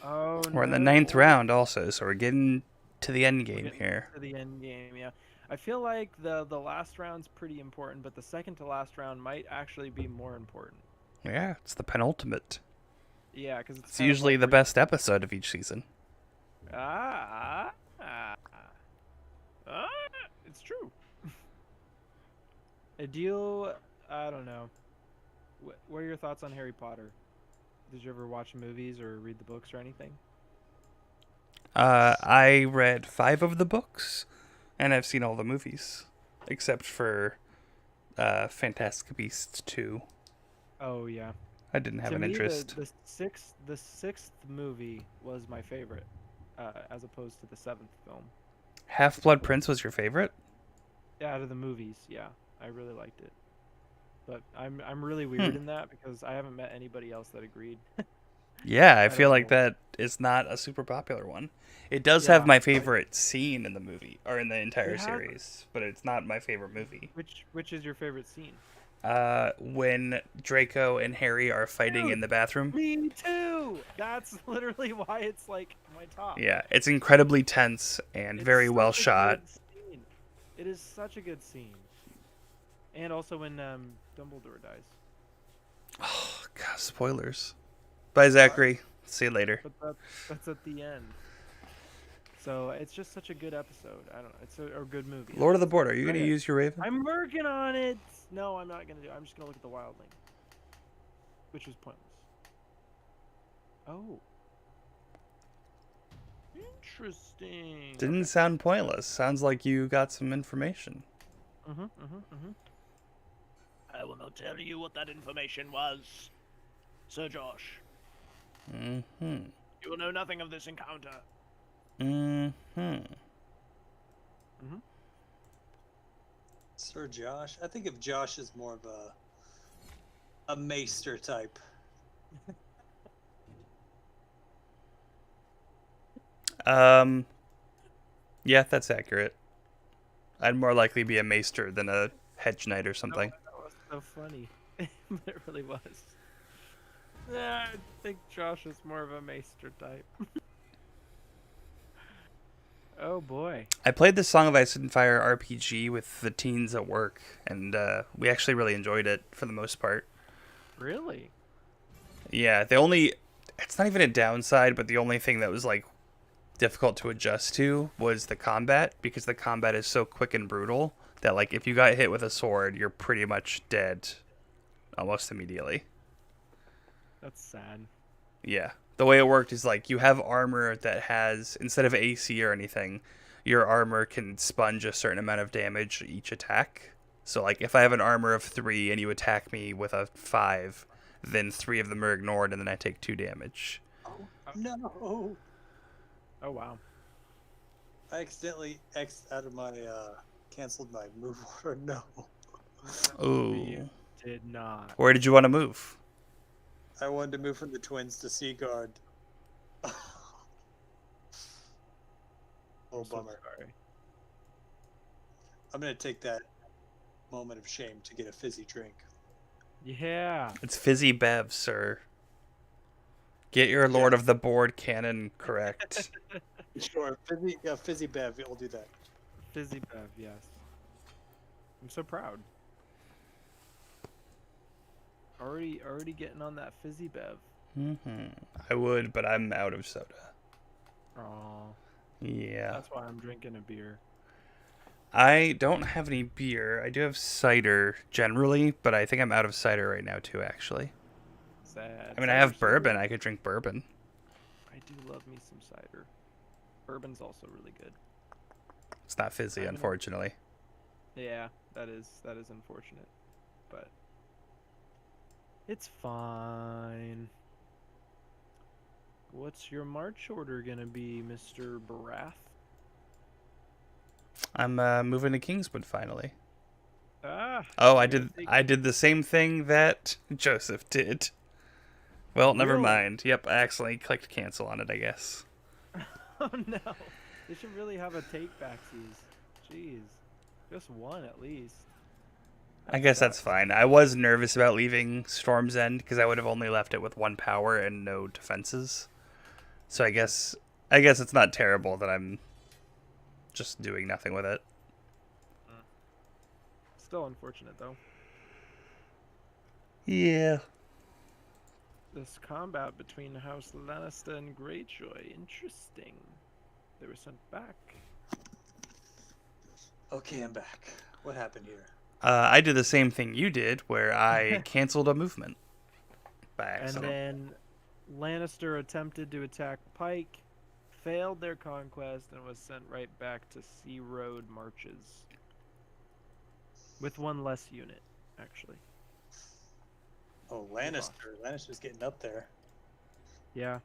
Speaker 2: Oh,
Speaker 1: We're in the
Speaker 2: no.
Speaker 1: 9th round also, so we're getting to the end game here.
Speaker 2: To the end game, yeah. I feel like the last round's pretty important, but the second to last round might actually be more important.
Speaker 1: Yeah, it's the penultimate.
Speaker 2: Yeah, because
Speaker 1: It's usually the best episode of each season.
Speaker 2: It's true. I don't know. What are your thoughts on Harry Potter? Did you ever watch movies or read the books or anything?
Speaker 1: I read 5 of the books, and I've seen all the movies, except for Fantastic Beasts 2.
Speaker 2: Oh yeah.
Speaker 1: I didn't have
Speaker 2: To
Speaker 1: an
Speaker 2: me,
Speaker 1: interest.
Speaker 2: the sixth movie was my favorite, as opposed to the 7th film.
Speaker 1: Half-Blood Prince was your favorite?
Speaker 2: Yeah, out of the movies, yeah, I really liked it. But I'm really weird in that because I haven't met anybody else that agreed.
Speaker 1: Yeah, I
Speaker 2: I
Speaker 1: feel
Speaker 2: don't
Speaker 1: like
Speaker 2: know.
Speaker 1: that is not a super popular one. It does
Speaker 2: Yeah,
Speaker 1: have my
Speaker 2: but-
Speaker 1: favorite scene in the movie, or in the entire
Speaker 2: It has-
Speaker 1: series, but it's not my favorite movie.
Speaker 2: Which is your favorite scene?
Speaker 1: When Draco and Harry are fighting in the bathroom.
Speaker 2: Me too. That's literally why it's like my top.
Speaker 1: Yeah, it's incredibly tense and
Speaker 2: It's
Speaker 1: very well
Speaker 2: such a
Speaker 1: shot.
Speaker 2: good scene. It is such a good scene. And also when Dumbledore dies.
Speaker 1: Oh, God, spoilers. Bye, Zachary. See you later.
Speaker 2: But that's at the end. So it's just such a good episode. I don't know. It's a good movie.
Speaker 1: Lord of the Board, are you going to
Speaker 2: ahead.
Speaker 1: use your Raven?
Speaker 2: I'm working on it. No, I'm not gonna do it. I'm just gonna look at the wildling, which was pointless. Oh, interesting.
Speaker 1: Didn't sound pointless. Sounds like you got some information.
Speaker 2: I will not tell you what that information was, Sir Josh.
Speaker 1: Mm-hmm.
Speaker 2: You will know nothing of this encounter.
Speaker 1: Mm-hmm.
Speaker 3: Sir Josh. I think of Josh as more of a maester type.
Speaker 1: Yeah, that's accurate. I'd more likely be a maester than a hedge knight or something.
Speaker 2: That was so funny. But it really was. Yeah, I think Josh is more of a maester type. Oh boy.
Speaker 1: I played the Song of Ice and Fire RPG with the teens at work, and we actually really enjoyed it for the most part.
Speaker 2: Really?
Speaker 1: Yeah, it's not even a downside, but the only thing that was like difficult to adjust to was the combat, because the combat is so quick and brutal that like if you got hit with a sword, you're pretty much dead almost immediately.
Speaker 2: That's sad.
Speaker 1: Yeah. The way it worked is like you have armor that has, instead of AC or anything, your armor can sponge a certain amount of damage each attack. So like if I have an armor of 3 and you attack me with a 5, then 3 of them are ignored and then I take 2 damage.
Speaker 3: Oh no!
Speaker 2: Oh wow.
Speaker 3: I accidentally X'd out of my canceled my move order. No.
Speaker 1: Ooh.
Speaker 2: You did not.
Speaker 1: Where did you want to move?
Speaker 3: I wanted to move from the Twins to Seaguard. Oh,
Speaker 2: I'm so
Speaker 3: bummer.
Speaker 2: sorry.
Speaker 3: I'm gonna take that moment of shame to get a fizzy drink.
Speaker 2: Yeah.
Speaker 1: It's Fizzy Bev, sir. Get your Lord of the Board canon correct.
Speaker 3: Sure, fizzy bev. We'll do that.
Speaker 2: Fizzy Bev, yes. I'm so proud. Already getting on that Fizzy Bev.
Speaker 1: I would, but I'm out of soda.
Speaker 2: Oh,
Speaker 1: Yeah.
Speaker 2: that's why I'm drinking a beer.
Speaker 1: I don't have any beer. I do have cider generally, but I think I'm out of cider right now too, actually.
Speaker 2: Sad.
Speaker 1: I mean, I have
Speaker 2: Cider's so good.
Speaker 1: bourbon. I could drink bourbon.
Speaker 2: I do love me some cider. Bourbon's also really good.
Speaker 1: It's not fizzy,
Speaker 2: I mean,
Speaker 1: unfortunately.
Speaker 2: Yeah, that is unfortunate, but it's fine. What's your march order gonna be, Mr. Barath?
Speaker 1: I'm moving to Kingswood finally.
Speaker 2: Ah,
Speaker 1: Oh,
Speaker 2: you're gonna take
Speaker 1: I did the same thing that Joseph did. Well, never
Speaker 2: Really?
Speaker 1: mind. Yep, I accidentally clicked cancel on it, I guess.
Speaker 2: Oh no, they should really have a take backsies. Jeez, just one at least.
Speaker 1: I
Speaker 2: That
Speaker 1: guess that's
Speaker 2: sucks.
Speaker 1: fine. I was nervous about leaving Storm's End because I would have only left it with 1 power and no defenses. So I guess it's not terrible that I'm just doing nothing with it.
Speaker 2: Still unfortunate though.
Speaker 1: Yeah.
Speaker 2: This combat between House Lannister and Greyjoy, interesting. They were sent back.
Speaker 3: Okay, I'm back. What happened here?
Speaker 1: I did the same thing you did, where I canceled a movement by
Speaker 2: And
Speaker 1: accident.
Speaker 2: then Lannister attempted to attack Pike, failed their conquest, and was sent right back to Sea Road marches. With one less unit, actually.
Speaker 3: Oh, Lannister. Lannister's getting up there.
Speaker 2: Yeah.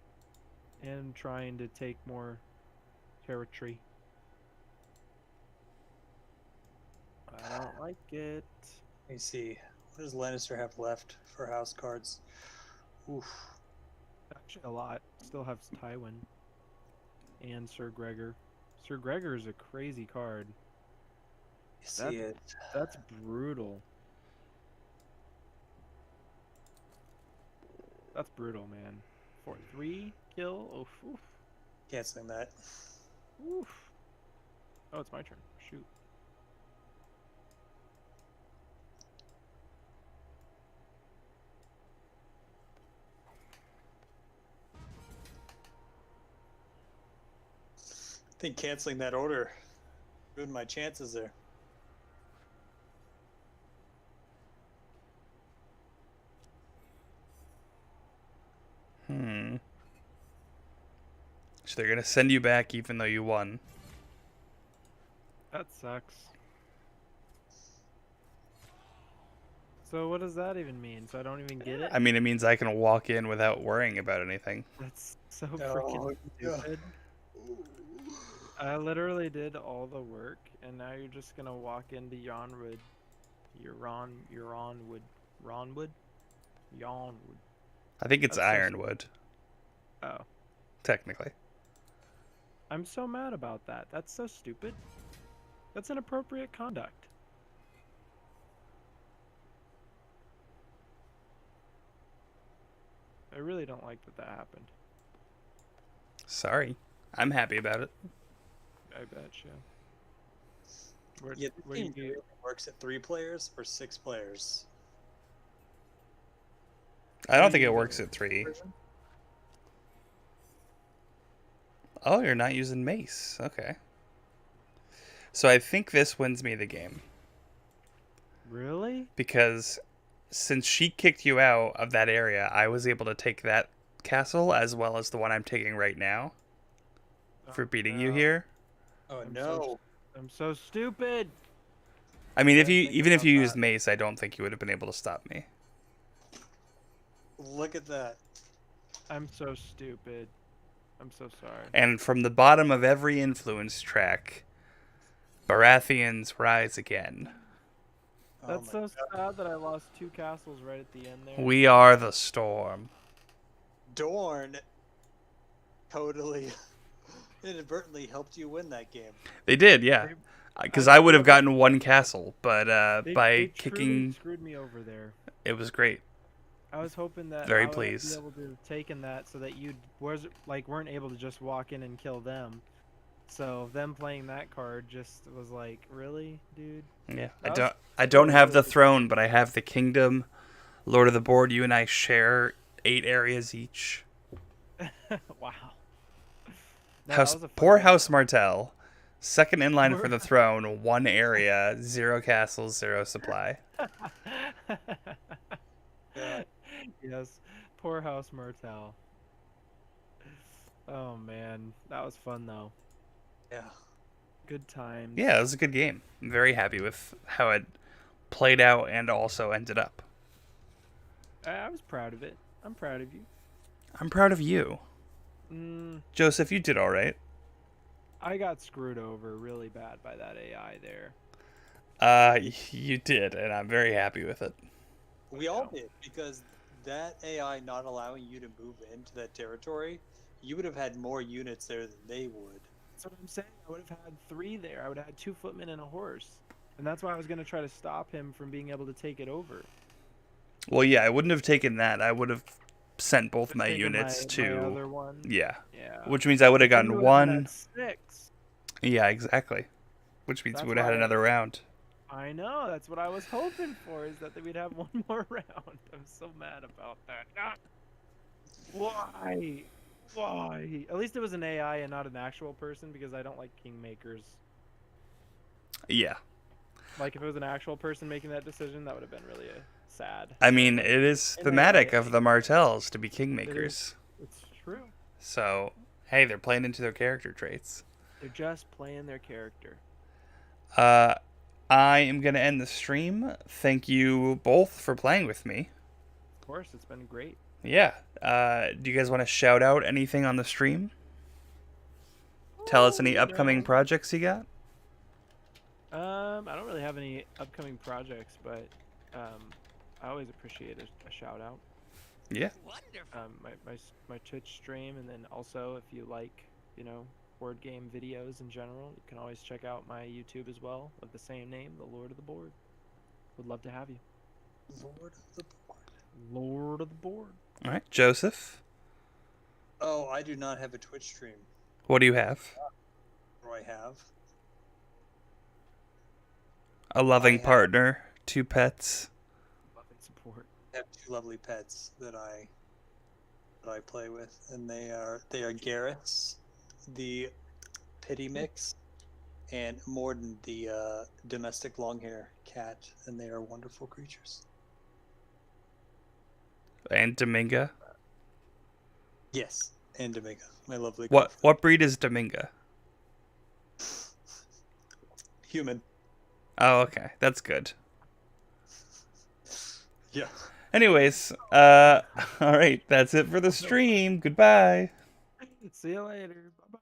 Speaker 2: And trying to take more territory. I don't like it.
Speaker 3: Let me see. What does Lannister have left for house cards? Oof.
Speaker 2: Actually, a lot. Still have Tywin. And Sir Gregor. Sir Gregor is a crazy card.
Speaker 3: You see it.
Speaker 2: That's brutal. That's brutal, man. For 3 kill? Oof, oof,
Speaker 3: Canceling that.
Speaker 2: oof. Oh, it's my turn. Shoot.
Speaker 3: I think canceling that order ruined my chances there.
Speaker 1: So they're gonna send you back even though you won.
Speaker 2: That sucks. So what does that even mean? So I don't even get it?
Speaker 1: I mean, it means I can walk in without worrying about anything.
Speaker 2: That's so
Speaker 3: Oh,
Speaker 2: freaking
Speaker 3: yeah.
Speaker 2: stupid. I literally did all the work, and now you're just gonna walk into Yonwood. Ronwood? Yonwood.
Speaker 1: I think it's
Speaker 2: That's so
Speaker 1: Ironwood,
Speaker 2: Oh.
Speaker 1: technically.
Speaker 2: I'm so mad about that. That's so stupid. That's inappropriate conduct. I really don't like that happened.
Speaker 1: Sorry. I'm happy about it.
Speaker 2: I bet you. Where,
Speaker 3: Yeah,
Speaker 2: where
Speaker 3: the
Speaker 2: you
Speaker 3: game
Speaker 2: go?
Speaker 3: really works at 3 players or 6 players.
Speaker 1: I don't think it works at 3. Oh, you're not using mace. Okay. So I think this wins me the game.
Speaker 2: Really?
Speaker 1: Because since she kicked you out of that area, I was able to take that castle as well as the one I'm taking right now for beating you
Speaker 2: no.
Speaker 1: here.
Speaker 3: Oh
Speaker 2: I'm
Speaker 3: no.
Speaker 2: I'm so stupid.
Speaker 1: I mean, if
Speaker 2: didn't
Speaker 1: you
Speaker 2: think
Speaker 1: even if
Speaker 2: about
Speaker 1: you
Speaker 2: that.
Speaker 1: used mace, I don't think you would have been able to stop me.
Speaker 3: Look at that.
Speaker 2: I'm so stupid. I'm so sorry.
Speaker 1: And from the bottom of every influence track, Baratheons rise again.
Speaker 2: That's
Speaker 3: Oh my
Speaker 2: so sad that I lost 2 castles right at the end there.
Speaker 1: We are the storm.
Speaker 3: Dorne totally inadvertently helped you win that game.
Speaker 1: They did, yeah. Because
Speaker 2: I
Speaker 1: I would have
Speaker 2: feel like-
Speaker 1: gotten 1 castle, but
Speaker 2: They
Speaker 1: by
Speaker 2: truly
Speaker 1: kicking,
Speaker 2: screwed me over there.
Speaker 1: it was great.
Speaker 2: I was hoping that
Speaker 1: Very
Speaker 2: I would
Speaker 1: pleased.
Speaker 2: be able to have taken that so that you weren't able to just walk in and kill them. So them playing that card just was like, really, dude?
Speaker 1: Yeah,
Speaker 2: That
Speaker 1: I don't have the
Speaker 2: really-
Speaker 1: throne, but I have the kingdom. Lord of the Board, you and I share 8 areas each.
Speaker 2: Wow. No, that was a fun
Speaker 1: Poor
Speaker 2: game,
Speaker 1: House
Speaker 2: though.
Speaker 1: Martell, second in line for
Speaker 2: Poor-
Speaker 1: the throne, 1 area, 0 castles, 0 supply.
Speaker 3: Yeah.
Speaker 2: Yes, poor House Martell. Oh man, that was fun though.
Speaker 3: Yeah.
Speaker 2: Good times.
Speaker 1: Yeah, it was a good game. I'm very happy with how it played out and also ended up.
Speaker 2: I was proud of it. I'm proud of you.
Speaker 1: I'm proud of you. Joseph, you did all right.
Speaker 2: I got screwed over really bad by that AI there.
Speaker 1: You did, and I'm very happy with it.
Speaker 3: We all did, because that AI not allowing you to move into that territory, you would have had more units there than they would.
Speaker 2: That's what I'm saying. I would have had 3 there. I would have had 2 footmen and a horse. And that's why I was going to try to stop him from being able to take it over.
Speaker 1: Well, yeah, I wouldn't have taken that. I would have sent both my
Speaker 2: Taking
Speaker 1: units to.
Speaker 2: my other one.
Speaker 1: Yeah.
Speaker 2: Yeah.
Speaker 1: Which means I would have
Speaker 2: Then
Speaker 1: gotten
Speaker 2: you would have been
Speaker 1: one.
Speaker 2: at 6.
Speaker 1: Yeah, exactly. Which means
Speaker 2: That's
Speaker 1: we would have had
Speaker 2: why-
Speaker 1: another round.
Speaker 2: I know. That's what I was hoping for, is that we'd have 1 more round. I'm so mad about that. Ah! Why? Why? At least it was an AI and not an actual person, because I don't like kingmakers.
Speaker 1: Yeah.
Speaker 2: Like, if it was an actual person making that decision, that would have been really sad.
Speaker 1: I mean, it is
Speaker 2: An
Speaker 1: thematic
Speaker 2: AI
Speaker 1: of the Martells to be kingmakers.
Speaker 2: It's true.
Speaker 1: So, hey, they're playing into their character traits.
Speaker 2: They're just playing their character.
Speaker 1: I am going to end the stream. Thank you both for playing with me.
Speaker 2: Of course, it's been great.
Speaker 1: Yeah. Do you guys want to shout out anything on the stream? Tell us any upcoming projects you got?
Speaker 2: I don't really have any upcoming projects, but I always appreciate a shout out.
Speaker 1: Yeah.
Speaker 2: My Twitch stream, and then also if you like, board game videos in general, you can always check out my YouTube as well of the same name, the Lord of the Board. Would love to have you.
Speaker 3: Lord of the Board.
Speaker 2: Lord of the Board.
Speaker 1: All right, Joseph.
Speaker 3: Oh, I do not have a Twitch stream.
Speaker 1: What do you have?
Speaker 3: What do I have?
Speaker 1: A loving
Speaker 3: I have-
Speaker 1: partner, 2 pets.
Speaker 2: Love and support.
Speaker 3: I have 2 lovely pets that I play with, and they are Garrett's, the pity mix, and Morden, the domestic long-hair cat, and they are wonderful creatures.
Speaker 1: And Dominga.
Speaker 3: Yes, and Dominga, my lovely.
Speaker 1: What breed is Dominga?
Speaker 3: Human.
Speaker 1: Oh, okay. That's good.
Speaker 3: Yeah.
Speaker 1: Anyways, all right. That's it for the stream. Goodbye.
Speaker 2: See you later. Bye-bye.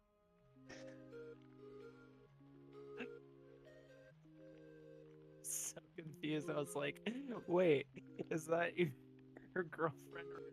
Speaker 2: So confused. I was like, wait, is that your girlfriend or dog?